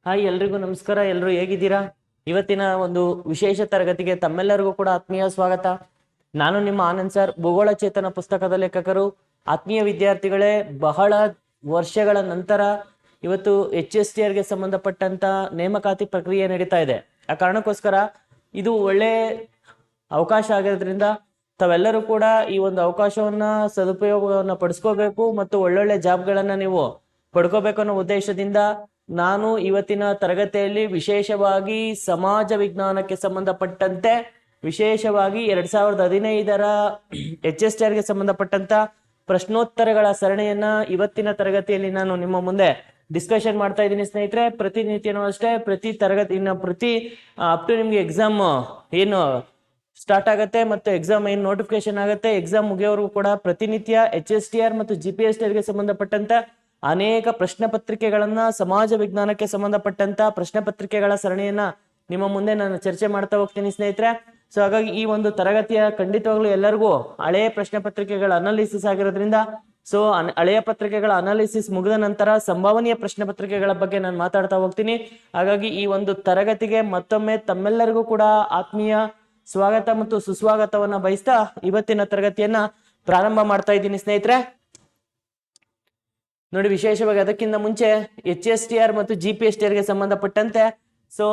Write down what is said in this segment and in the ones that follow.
Hi ಎಲ್ರಿಗೂ ನಮಸ್ಕಾರ. ಎಲ್ಲರೂ ಹೇಗಿದ್ದೀರಾ? ಇವತ್ತಿನ ಒಂದು ವಿಶೇಷ ತರಗತಿಗೆ ತಮ್ಮೆಲ್ಲರಿಗೂ ಕೂಡ ಆತ್ಮೀಯ ಸ್ವಾಗತ. ನಾನು ನಿಮ್ಮ ಆನಂದ್ ಸರ್, ಭೂಗೋಳ ಚೇತನ ಪುಸ್ತಕದ ಲೇಖಕರು. ಆತ್ಮೀಯ ವಿದ್ಯಾರ್ಥಿಗಳೇ, ಬಹಳ ವರ್ಷಗಳ ನಂತರ ಇವತ್ತು HSTRಗೆ ಸಂಬಂಧಪಟ್ಟಂತ ನೇಮಕಾತಿ ಪ್ರಕ್ರಿಯೆ ನಡೀತಾ ಇದೆ. ಆ ಕಾರಣಕ್ಕೋಸ್ಕರ ಇದು ಒಳ್ಳೆ ಅವಕಾಶ ಆಗಿರೋದ್ರಿಂದ ತಾವೆಲ್ಲರೂ ಕೂಡ ಈ ಒಂದು ಅವಕಾಶವನ್ನ ಸದುಪಯೋಗವನ್ನ ಪಡಿಸ್ಕೋಬೇಕು ಮತ್ತು ಒಳ್ಳೊಳ್ಳೆ ಜಾಬ್ಗಳನ್ನ ನೀವು ಪಡ್ಕೋಬೇಕು ಅನ್ನೋ ಉದ್ದೇಶದಿಂದ ನಾನು ಇವತ್ತಿನ ತರಗತಿಯಲ್ಲಿ ವಿಶೇಷವಾಗಿ ಸಮಾಜ ವಿಜ್ಞಾನಕ್ಕೆ ಸಂಬಂಧಪಟ್ಟಂತೆ ವಿಶೇಷವಾಗಿ 2015ರ HSTRಗೆ ಸಂಬಂಧಪಟ್ಟಂತ ಪ್ರಶ್ನೋತ್ತರಗಳ ಸರಣಿಯನ್ನ ಇವತ್ತಿನ ತರಗತಿಯಲ್ಲಿ ನಾನು ನಿಮ್ಮ ಮುಂದೆ ಡಿಸ್ಕಷನ್ ಮಾಡ್ತಾ ಇದ್ದೀನಿ ಸ್ನೇಹಿತರೆ. ಪ್ರತಿನಿತ್ಯನೂ ಅಷ್ಟೇ, ಪ್ರತಿ ತರಗತಿ ಅಪ್ ಟು ನಿಮ್ಗೆ ಎಕ್ಸಾಮ್ ಏನು ಸ್ಟಾರ್ಟ್ ಆಗುತ್ತೆ ಮತ್ತು ಎಕ್ಸಾಮ್ ಏನು ನೋಟಿಫಿಕೇಶನ್ ಆಗುತ್ತೆ, ಎಕ್ಸಾಮ್ ಮುಗಿಯೋವರೆಗೂ ಕೂಡ ಪ್ರತಿನಿತ್ಯ HSTR ಮತ್ತು GPSTRಗೆ ಸಂಬಂಧಪಟ್ಟಂತ ಅನೇಕ ಪ್ರಶ್ನೆ ಪತ್ರಿಕೆಗಳನ್ನ, ಸಮಾಜ ವಿಜ್ಞಾನಕ್ಕೆ ಸಂಬಂಧಪಟ್ಟಂತ ಪ್ರಶ್ನೆ ಪತ್ರಿಕೆಗಳ ಸರಣಿಯನ್ನ ನಿಮ್ಮ ಮುಂದೆ ನಾನು ಚರ್ಚೆ ಮಾಡ್ತಾ ಹೋಗ್ತೀನಿ ಸ್ನೇಹಿತರೆ. ಸೊ ಹಾಗಾಗಿ ಈ ಒಂದು ತರಗತಿಯ ಖಂಡಿತವಾಗ್ಲೂ ಎಲ್ಲರಿಗೂ ಹಳೆಯ ಪ್ರಶ್ನೆ ಪತ್ರಿಕೆಗಳ ಅನಾಲಿಸಿಸ್ ಆಗಿರೋದ್ರಿಂದ ಸೊ ಹಳೆಯ ಪತ್ರಿಕೆಗಳ ಅನಾಲಿಸಿಸ್ ಮುಗಿದ ನಂತರ ಸಂಭಾವನೀಯ ಪ್ರಶ್ನೆ ಪತ್ರಿಕೆಗಳ ಬಗ್ಗೆ ನಾನು ಮಾತಾಡ್ತಾ ಹೋಗ್ತೀನಿ. ಹಾಗಾಗಿ ಈ ಒಂದು ತರಗತಿಗೆ ಮತ್ತೊಮ್ಮೆ ತಮ್ಮೆಲ್ಲರಿಗೂ ಕೂಡ ಆತ್ಮೀಯ ಸ್ವಾಗತ ಮತ್ತು ಸುಸ್ವಾಗತವನ್ನ ಬಯಸ್ತಾ ಇವತ್ತಿನ ತರಗತಿಯನ್ನ ಪ್ರಾರಂಭ ಮಾಡ್ತಾ ಇದ್ದೀನಿ ಸ್ನೇಹಿತರೆ. ನೋಡಿ, ವಿಶೇಷವಾಗಿ ಅದಕ್ಕಿಂತ ಮುಂಚೆ HSTR ಮತ್ತು GPSTRಗೆ ಸಂಬಂಧಪಟ್ಟಂತೆ ಸೊ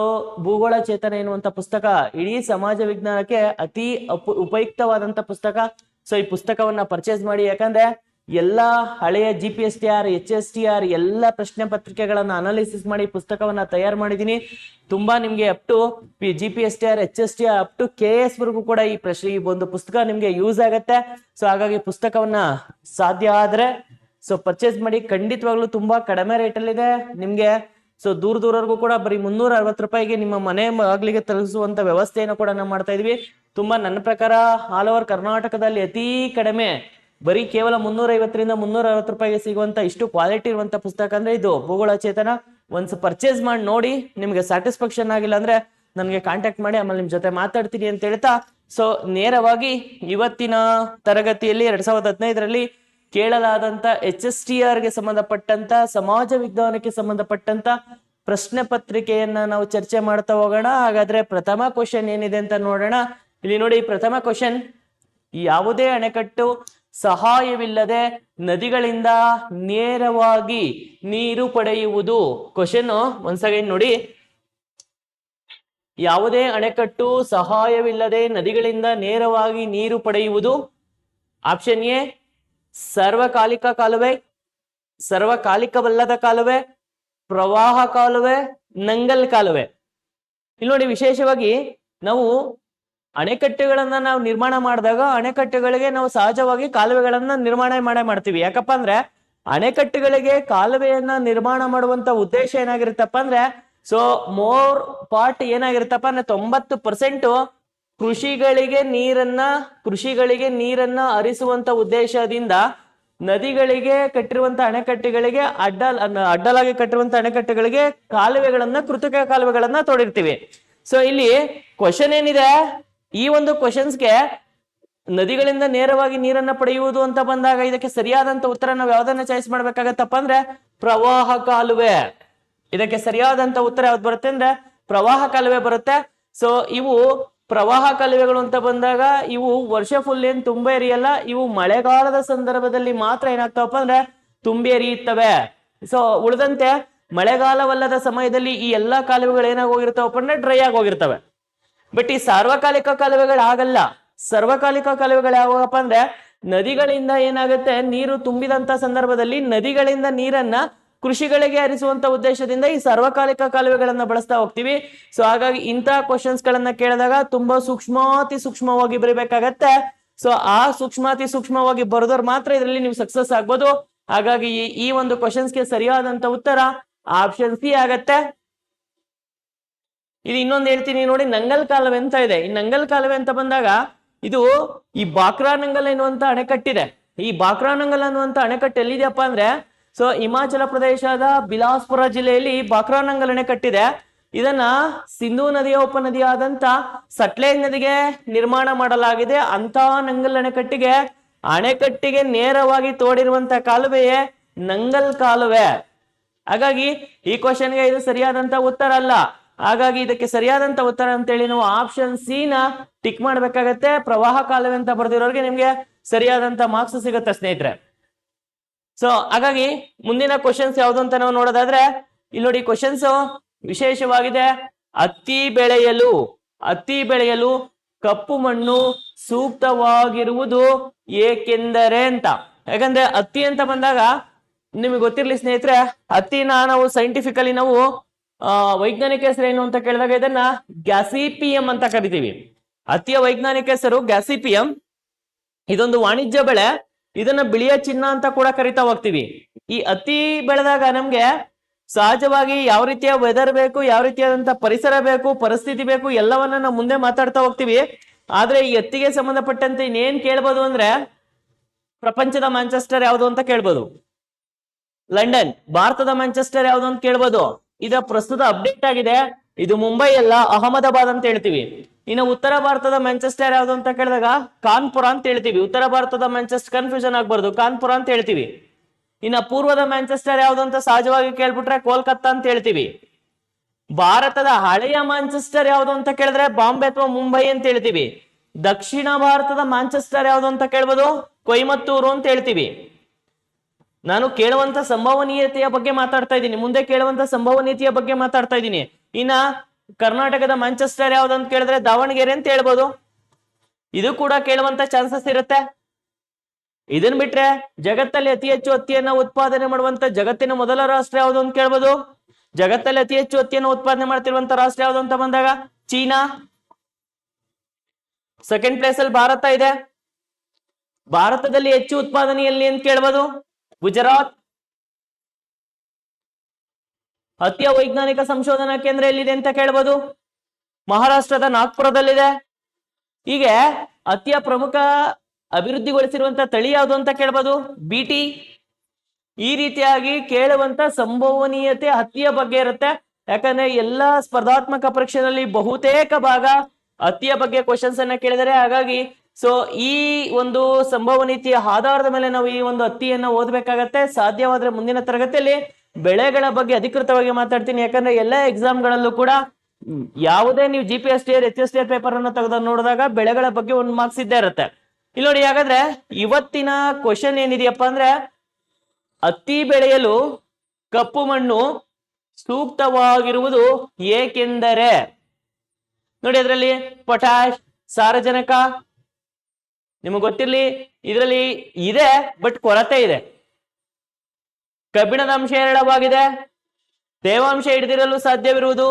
ಭೂಗೋಳ ಚೇತನ ಎನ್ನುವಂತ ಪುಸ್ತಕ ಇಡೀ ಸಮಾಜ ವಿಜ್ಞಾನಕ್ಕೆ ಅತಿ ಉಪಯುಕ್ತವಾದಂತ ಪುಸ್ತಕ. ಸೊ ಈ ಪುಸ್ತಕವನ್ನ ಪರ್ಚೇಸ್ ಮಾಡಿ, ಯಾಕಂದ್ರೆ ಎಲ್ಲಾ ಹಳೆಯ GPSTR HSTR ಎಲ್ಲ ಪ್ರಶ್ನೆ ಪತ್ರಿಕೆಗಳನ್ನ ಅನಾಲಿಸಿಸ್ ಮಾಡಿ ಪುಸ್ತಕವನ್ನ ತಯಾರು ಮಾಡಿದೀನಿ. ತುಂಬಾ ನಿಮ್ಗೆ up to GPSTR HSTR up to KS ವರೆಗೂ ಕೂಡ ಈ ಒಂದು ಪುಸ್ತಕ ನಿಮ್ಗೆ ಯೂಸ್ ಆಗತ್ತೆ. ಸೊ ಹಾಗಾಗಿ ಪುಸ್ತಕವನ್ನ ಸಾಧ್ಯ ಆದ್ರೆ ಸೊ ಪರ್ಚೇಸ್ ಮಾಡಿ. ಖಂಡಿತವಾಗ್ಲೂ ತುಂಬಾ ಕಡಿಮೆ ರೇಟಲ್ಲಿದೆ ನಿಮ್ಗೆ. ಸೊ ದೂರವರೆಗೂ ಕೂಡ ಬರೀ 360 ರೂಪಾಯಿಗೆ ನಿಮ್ಮ ಮನೆ ಬಾಗಿಲಿಗೆ ತಲುಪಿಸುವಂತ ವ್ಯವಸ್ಥೆಯನ್ನು ಕೂಡ ನಾವು ಮಾಡ್ತಾ ಇದೀವಿ. ತುಂಬಾ ನನ್ನ ಪ್ರಕಾರ ಆಲ್ ಓವರ್ ಕರ್ನಾಟಕದಲ್ಲಿ ಅತಿ ಕಡಿಮೆ ಬರೀ ಕೇವಲ 350ರಿಂದ 360 ರೂಪಾಯಿಗೆ ಸಿಗುವಂತ ಇಷ್ಟು ಕ್ವಾಲಿಟಿ ಇರುವಂತ ಪುಸ್ತಕ ಅಂದ್ರೆ ಇದು ಭೂಗೋಳ ಚೇತನ. ಒಂದ್ಸ ಪರ್ಚೇಸ್ ಮಾಡಿ ನೋಡಿ, ನಿಮ್ಗೆ ಸ್ಯಾಟಿಸ್ಫ್ಯಾಕ್ಷನ್ ಆಗಿಲ್ಲ ಅಂದ್ರೆ ನನಗೆ ಕಾಂಟ್ಯಾಕ್ಟ್ ಮಾಡಿ, ಆಮೇಲೆ ನಿಮ್ ಜೊತೆ ಮಾತಾಡ್ತೀನಿ ಅಂತ ಹೇಳ್ತಾ ಸೊ ನೇರವಾಗಿ ಇವತ್ತಿನ ತರಗತಿಯಲ್ಲಿ 2015ರಲ್ಲಿ ಕೇಳಲಾದಂತ HSTRಗೆ ಸಂಬಂಧಪಟ್ಟಂತ ಸಮಾಜ ವಿಜ್ಞಾನಕ್ಕೆ ಸಂಬಂಧಪಟ್ಟಂತ ಪ್ರಶ್ನೆ ಪತ್ರಿಕೆಯನ್ನ ನಾವು ಚರ್ಚೆ ಮಾಡ್ತಾ ಹೋಗೋಣ. ಹಾಗಾದ್ರೆ ಪ್ರಥಮ ಕ್ವಶನ್ ಏನಿದೆ ಅಂತ ನೋಡೋಣ. ಇಲ್ಲಿ ನೋಡಿ, ಪ್ರಥಮ ಕ್ವಶನ್: ಯಾವುದೇ ಅಣೆಕಟ್ಟು ಸಹಾಯವಿಲ್ಲದೆ ನದಿಗಳಿಂದ ನೇರವಾಗಿ ನೀರು ಪಡೆಯುವುದು. ಕ್ವಶನ್ ಒನ್ಸ್ ಅಗೈನ್ ನೋಡಿ, ಯಾವುದೇ ಅಣೆಕಟ್ಟು ಸಹಾಯವಿಲ್ಲದೆ ನದಿಗಳಿಂದ ನೇರವಾಗಿ ನೀರು ಪಡೆಯುವುದು. ಆಪ್ಷನ್ ಎ ಸರ್ವಕಾಲಿಕ ಕಾಲುವೆ, ಸರ್ವಕಾಲಿಕವಲ್ಲದ ಕಾಲುವೆ, ಪ್ರವಾಹ ಕಾಲುವೆ, ನಂಗಲ್ ಕಾಲುವೆ. ಇಲ್ಲಿ ನೋಡಿ, ವಿಶೇಷವಾಗಿ ನಾವು ಅಣೆಕಟ್ಟುಗಳನ್ನ ನಾವು ನಿರ್ಮಾಣ ಮಾಡಿದಾಗ ಅಣೆಕಟ್ಟುಗಳಿಗೆ ನಾವು ಸಹಜವಾಗಿ ಕಾಲುವೆಗಳನ್ನ ನಿರ್ಮಾಣ ಮಾಡ್ತೀವಿ. ಯಾಕಪ್ಪ ಅಂದ್ರೆ ಅಣೆಕಟ್ಟುಗಳಿಗೆ ಕಾಲುವೆಯನ್ನ ನಿರ್ಮಾಣ ಮಾಡುವಂತ ಉದ್ದೇಶ ಏನಾಗಿರುತ್ತಪ್ಪ ಅಂದ್ರೆ ಸೊ ಮೋರ್ ಪಾರ್ಟ್ ಏನಾಗಿರುತ್ತಪ್ಪ ಅಂದ್ರೆ 90% ಕೃಷಿಗಳಿಗೆ ನೀರನ್ನ ಹರಿಸುವಂತ ಉದ್ದೇಶದಿಂದ ನದಿಗಳಿಗೆ ಕಟ್ಟಿರುವಂತ ಅಣೆಕಟ್ಟುಗಳಿಗೆ ಅಡ್ಡಲಾಗಿ ಕಟ್ಟಿರುವಂತ ಅಣೆಕಟ್ಟುಗಳಿಗೆ ಕೃತಕ ಕಾಲುವೆಗಳನ್ನ ತೋಡಿರ್ತೀವಿ. ಸೊ ಇಲ್ಲಿ ಕ್ವಶನ್ ಏನಿದೆ, ಈ ಒಂದು ಕ್ವಶನ್ಸ್ಗೆ ನದಿಗಳಿಂದ ನೇರವಾಗಿ ನೀರನ್ನ ಪಡೆಯುವುದು ಅಂತ ಬಂದಾಗ ಇದಕ್ಕೆ ಸರಿಯಾದಂತ ಉತ್ತರ ನಾವು ಯಾವ್ದನ್ನ ಚಾಯ್ಸ್ ಮಾಡ್ಬೇಕಾಗತ್ತಪ್ಪ ಅಂದ್ರೆ ಪ್ರವಾಹ ಕಾಲುವೆ. ಇದಕ್ಕೆ ಸರಿಯಾದಂತ ಉತ್ತರ ಯಾವ್ದು ಬರುತ್ತೆ ಅಂದ್ರೆ ಪ್ರವಾಹ ಕಾಲುವೆ ಬರುತ್ತೆ. ಸೊ ಇವು ಪ್ರವಾಹ ಕಾಲುವೆಗಳು ಅಂತ ಬಂದಾಗ ಇವು ವರ್ಷ ಫುಲ್ ಏನ್ ತುಂಬಾ ಎರಿಯಲ್ಲ, ಇವು ಮಳೆಗಾಲದ ಸಂದರ್ಭದಲ್ಲಿ ಮಾತ್ರ ಏನಾಗ್ತಾವಪ್ಪ ಅಂದ್ರೆ ತುಂಬಿ ಎರಿಯುತ್ತವೆ. ಸೊ ಉಳಿದಂತೆ ಮಳೆಗಾಲವಲ್ಲದ ಸಮಯದಲ್ಲಿ ಈ ಎಲ್ಲಾ ಕಾಲುವೆಗಳು ಏನಾಗೋಗಿರ್ತಾವಪ್ಪ ಅಂದ್ರೆ ಡ್ರೈ ಆಗಿ ಹೋಗಿರ್ತವೆ. ಬಟ್ ಈ ಸಾರ್ವಕಾಲಿಕ ಕಾಲುವೆಗಳು ಆಗಲ್ಲ. ಸರ್ವಕಾಲಿಕ ಕಾಲುವೆಗಳು ಯಾವಾಗಪ್ಪ ಅಂದ್ರೆ ನದಿಗಳಿಂದ ಏನಾಗುತ್ತೆ, ನೀರು ತುಂಬಿದಂತ ಸಂದರ್ಭದಲ್ಲಿ ನದಿಗಳಿಂದ ನೀರನ್ನ ಕೃಷಿಗಳಿಗೆ ಹರಿಸುವಂತ ಉದ್ದೇಶದಿಂದ ಈ ಸಾರ್ವಕಾಲಿಕ ಕಾಲುವೆಗಳನ್ನ ಬಳಸ್ತಾ ಹೋಗ್ತೀವಿ. ಸೊ ಹಾಗಾಗಿ ಇಂತಹ ಕ್ವಶನ್ಸ್ ಗಳನ್ನ ಕೇಳಿದಾಗ ತುಂಬಾ ಸೂಕ್ಷ್ಮವಾಗಿ ಬರೀಬೇಕಾಗತ್ತೆ. ಸೊ ಆ ಸೂಕ್ಷ್ಮವಾಗಿ ಬರೆದವ್ರು ಮಾತ್ರ ಇದರಲ್ಲಿ ನೀವು ಸಕ್ಸಸ್ ಆಗ್ಬೋದು. ಹಾಗಾಗಿ ಈ ಒಂದು ಕ್ವಶನ್ಸ್ಗೆ ಸರಿಯಾದಂತ ಉತ್ತರ ಆಪ್ಷನ್ ಸಿ ಆಗತ್ತೆ. ಇದು ಇನ್ನೊಂದು ಹೇಳ್ತೀನಿ ನೋಡಿ, ನಂಗಲ್ ಕಾಲುವೆ ಅಂತ ಇದೆ. ಈ ನಂಗಲ್ ಕಾಲುವೆ ಅಂತ ಬಂದಾಗ ಇದು ಈ ಬಾಕ್ರಾನಂಗಲ್ ಎನ್ನುವಂತ ಅಣೆಕಟ್ಟಿದೆ. ಈ ಬಾಕ್ರಾನಂಗಲ್ ಅನ್ನುವಂತ ಅಣೆಕಟ್ಟು ಎಲ್ಲಿದೆಯಪ್ಪ ಅಂದ್ರೆ ಸೊ ಹಿಮಾಚಲ ಪ್ರದೇಶದ ಬಿಲಾಸ್ಪುರ ಜಿಲ್ಲೆಯಲ್ಲಿ ಬಾಕ್ರಾನಂಗಲ್ ಅಣೆಕಟ್ಟಿದೆ. ಇದನ್ನ ಸಿಂಧೂ ನದಿಯ ಉಪನದಿಯಾದಂತ ಸಟ್ಲೇಜ್ ನದಿಗೆ ನಿರ್ಮಾಣ ಮಾಡಲಾಗಿದೆ. ಅಂತ ನಂಗಲ್ ಅಣೆಕಟ್ಟಿಗೆ ನೇರವಾಗಿ ತೋಡಿರುವಂತ ಕಾಲುವೆಯೇ ನಂಗಲ್ ಕಾಲುವೆ. ಹಾಗಾಗಿ ಈ ಕ್ವಶನ್ಗೆ ಇದು ಸರಿಯಾದಂತ ಉತ್ತರ ಅಲ್ಲ. ಹಾಗಾಗಿ ಇದಕ್ಕೆ ಸರಿಯಾದಂತ ಉತ್ತರ ಅಂತೇಳಿ ನಾವು ಆಪ್ಷನ್ ಸಿ ನ ಟಿಕ್ ಮಾಡ್ಬೇಕಾಗತ್ತೆ. ಪ್ರವಾಹ ಕಾಲುವೆ ಅಂತ ಬರ್ದಿರೋರಿಗೆ ನಿಮ್ಗೆ ಸರಿಯಾದಂತ ಮಾರ್ಕ್ಸ್ ಸಿಗುತ್ತೆ ಸ್ನೇಹಿತರೆ. ಸೊ ಹಾಗಾಗಿ ಮುಂದಿನ ಕ್ವಶನ್ಸ್ ಯಾವ್ದು ಅಂತ ನಾವು ನೋಡೋದಾದ್ರೆ ಇಲ್ಲಿ ನೋಡಿ ಕ್ವಶನ್ಸ್ ವಿಶೇಷವಾಗಿದೆ. ಹತ್ತಿ ಬೆಳೆಯಲು ಕಪ್ಪು ಮಣ್ಣು ಸೂಕ್ತವಾಗಿರುವುದು ಏಕೆಂದರೆ ಅಂತ. ಯಾಕಂದ್ರೆ ಹತ್ತಿ ಅಂತ ಬಂದಾಗ ನಿಮಗೆ ಗೊತ್ತಿರ್ಲಿ ಸ್ನೇಹಿತರೆ, ಹತ್ತಿನ ನಾವು ಸೈಂಟಿಫಿಕಲಿ ನಾವು ವೈಜ್ಞಾನಿಕ ಹೆಸರು ಏನು ಅಂತ ಕೇಳಿದಾಗ ಇದನ್ನ ಗ್ಯಾಸಿಪಿಯಂ ಅಂತ ಕರಿತೀವಿ. ಹತ್ತಿಯ ವೈಜ್ಞಾನಿಕ ಹೆಸರು ಗ್ಯಾಸಿಪಿಯಂ. ಇದೊಂದು ವಾಣಿಜ್ಯ ಬೆಳೆ. ಇದನ್ನ ಬಿಳಿಯ ಚಿನ್ನ ಅಂತ ಕೂಡ ಕರಿತಾ ಹೋಗ್ತೀವಿ. ಈ ಹತ್ತಿ ಬೆಳೆದಾಗ ನಮ್ಗೆ ಸಹಜವಾಗಿ ಯಾವ ರೀತಿಯ ವೆದರ್ ಬೇಕು, ಯಾವ ರೀತಿಯಾದಂತ ಪರಿಸರ ಬೇಕು, ಪರಿಸ್ಥಿತಿ ಬೇಕು, ಎಲ್ಲವನ್ನ ನಾವು ಮುಂದೆ ಮಾತಾಡ್ತಾ ಹೋಗ್ತೀವಿ. ಆದ್ರೆ ಈ ಹತ್ತಿಗೆ ಸಂಬಂಧಪಟ್ಟಂತೆ ಇನ್ನೇನ್ ಕೇಳ್ಬೋದು ಅಂದ್ರೆ ಪ್ರಪಂಚದ ಮ್ಯಾಂಚೆಸ್ಟರ್ ಯಾವುದು ಅಂತ ಕೇಳ್ಬೋದು, ಲಂಡನ್. ಭಾರತದ ಮ್ಯಾಂಚೆಸ್ಟರ್ ಯಾವುದು ಅಂತ ಕೇಳ್ಬೋದು. ಇದ ಪ್ರಸ್ತುತ ಅಪ್ಡೇಟ್ ಆಗಿದೆ. ಇದು ಮುಂಬೈ ಅಲ್ಲ, ಅಹಮದಾಬಾದ್ ಅಂತ ಹೇಳ್ತೀವಿ. ಇನ್ನು ಉತ್ತರ ಭಾರತದ ಮ್ಯಾಂಚೆಸ್ಟರ್ ಯಾವುದು ಅಂತ ಕೇಳಿದಾಗ ಕಾನ್ಪುರ ಅಂತ ಹೇಳ್ತೀವಿ. ಉತ್ತರ ಭಾರತದ ಮ್ಯಾಂಚೆಸ್ಟರ್ ಕನ್ಫ್ಯೂಷನ್ ಆಗ್ಬಾರ್ದು, ಕಾನ್ಪುರ ಅಂತ ಹೇಳ್ತೀವಿ. ಇನ್ನ ಪೂರ್ವದ ಮ್ಯಾಂಚೆಸ್ಟರ್ ಯಾವುದು ಅಂತ ಸಹಜವಾಗಿ ಕೇಳ್ಬಿಟ್ರೆ ಕೋಲ್ಕತ್ತಾ ಅಂತ ಹೇಳ್ತೀವಿ. ಭಾರತದ ಹಳೆಯ ಮ್ಯಾಂಚೆಸ್ಟರ್ ಯಾವುದು ಅಂತ ಕೇಳಿದ್ರೆ ಬಾಂಬೆ ಅಥವಾ ಮುಂಬೈ ಅಂತ ಹೇಳ್ತೀವಿ. ದಕ್ಷಿಣ ಭಾರತದ ಮ್ಯಾಂಚೆಸ್ಟರ್ ಯಾವುದು ಅಂತ ಕೇಳ್ಬೋದು, ಕೊಯಮತ್ತೂರು ಅಂತ ಹೇಳ್ತೀವಿ. ನಾನು ಕೇಳುವಂತ ಸಂಭವನೀಯತೆಯ ಬಗ್ಗೆ ಮಾತಾಡ್ತಾ ಇದ್ದೀನಿ, ಮುಂದೆ ಕೇಳುವಂತ ಸಂಭವನೀಯತೆಯ ಬಗ್ಗೆ ಮಾತಾಡ್ತಾ ಇದ್ದೀನಿ. ಇನ್ನ ಕರ್ನಾಟಕದ ಮ್ಯಾಂಚೆಸ್ಟರ್ ಯಾವ್ದು ಅಂತ ಕೇಳಿದ್ರೆ ದಾವಣಗೆರೆ ಅಂತ ಹೇಳ್ಬೋದು. ಇದು ಕೂಡ ಕೇಳುವಂತ ಚಾನ್ಸಸ್ ಇರುತ್ತೆ. ಇದನ್ ಬಿಟ್ರೆ ಜಗತ್ತಲ್ಲಿ ಅತಿ ಹೆಚ್ಚು ಹತ್ತಿಯನ್ನ ಉತ್ಪಾದನೆ ಮಾಡುವಂತ ಜಗತ್ತಿನ ಮೊದಲ ರಾಷ್ಟ್ರ ಯಾವುದು ಅಂತ ಕೇಳ್ಬೋದು. ಜಗತ್ತಲ್ಲಿ ಅತಿ ಹೆಚ್ಚು ಹತ್ತಿಯನ್ನು ಉತ್ಪಾದನೆ ಮಾಡ್ತಿರುವಂತ ರಾಷ್ಟ್ರ ಯಾವುದು ಅಂತ ಬಂದಾಗ ಚೀನಾ. ಸೆಕೆಂಡ್ ಪ್ಲೇಸ್ ಅಲ್ಲಿ ಭಾರತ ಇದೆ. ಭಾರತದಲ್ಲಿ ಹೆಚ್ಚು ಉತ್ಪಾದನೆ ಎಲ್ಲಿ ಅಂತ ಕೇಳ್ಬೋದು, ಗುಜರಾತ್. ಹತ್ತಿಯ ವೈಜ್ಞಾನಿಕ ಸಂಶೋಧನಾ ಕೇಂದ್ರ ಎಲ್ಲಿದೆ ಅಂತ ಕೇಳ್ಬೋದು, ಮಹಾರಾಷ್ಟ್ರದ ನಾಗ್ಪುರದಲ್ಲಿದೆ. ಹೀಗೆ ಹತ್ತಿಯ ಪ್ರಮುಖ ಅಭಿವೃದ್ಧಿಗೊಳಿಸಿರುವಂತ ತಳಿ ಯಾವುದು ಅಂತ ಕೇಳ್ಬೋದು, ಬಿಟಿ. ಈ ರೀತಿಯಾಗಿ ಕೇಳುವಂತ ಸಂಭವನೀಯತೆ ಹತ್ತಿಯ ಬಗ್ಗೆ ಇರುತ್ತೆ. ಯಾಕಂದ್ರೆ ಎಲ್ಲಾ ಸ್ಪರ್ಧಾತ್ಮಕ ಪರೀಕ್ಷೆಯಲ್ಲಿ ಬಹುತೇಕ ಭಾಗ ಹತ್ತಿಯ ಬಗ್ಗೆ ಕ್ವಶನ್ಸ್ ಅನ್ನ ಕೇಳಿದರೆ. ಹಾಗಾಗಿ ಸೊ ಈ ಒಂದು ಸಂಭವನೀಯತೆಯ ಆಧಾರದ ಮೇಲೆ ನಾವು ಈ ಒಂದು ಹತ್ತಿಯನ್ನ ಓದಬೇಕಾಗತ್ತೆ. ಸಾಧ್ಯವಾದ್ರೆ ಮುಂದಿನ ತರಗತಿಯಲ್ಲಿ ಬೆಳೆಗಳ ಬಗ್ಗೆ ಅಧಿಕೃತವಾಗಿ ಮಾತಾಡ್ತೀನಿ. ಯಾಕಂದ್ರೆ ಎಲ್ಲ ಎಕ್ಸಾಮ್ಗಳಲ್ಲೂ ಕೂಡ ಯಾವುದೇ ನೀವು GPST HST ಪೇಪರ್ ಅನ್ನು ತೆಗೆದು ನೋಡಿದಾಗ ಬೆಳೆಗಳ ಬಗ್ಗೆ ಒಂದು ಮಾರ್ಕ್ಸ್ ಇದ್ದೇ ಇರುತ್ತೆ. ಇಲ್ಲಿ ನೋಡಿ, ಹಾಗಾದ್ರೆ ಇವತ್ತಿನ ಕ್ವಶನ್ ಏನಿದೆಯಪ್ಪ ಅಂದ್ರೆ ಹತ್ತಿ ಬೆಳೆಯಲು ಕಪ್ಪು ಮಣ್ಣು ಸೂಕ್ತವಾಗಿರುವುದು ಏಕೆಂದರೆ. ನೋಡಿ, ಅದರಲ್ಲಿ ಪೊಟ್ಯಾಶ್, ಸಾರಜನಕ ನಿಮಗೆ ಗೊತ್ತಿರ್ಲಿ ಇದರಲ್ಲಿ ಇದೆ, ಬಟ್ ಕೊರತೆ ಇದೆ. ಕಬ್ಬಿಣದ ಅಂಶ ಹೇರಳವಾಗಿದೆ, ತೇವಾಂಶ ಹಿಡಿದಿರಲು ಸಾಧ್ಯವಿರುವುದು,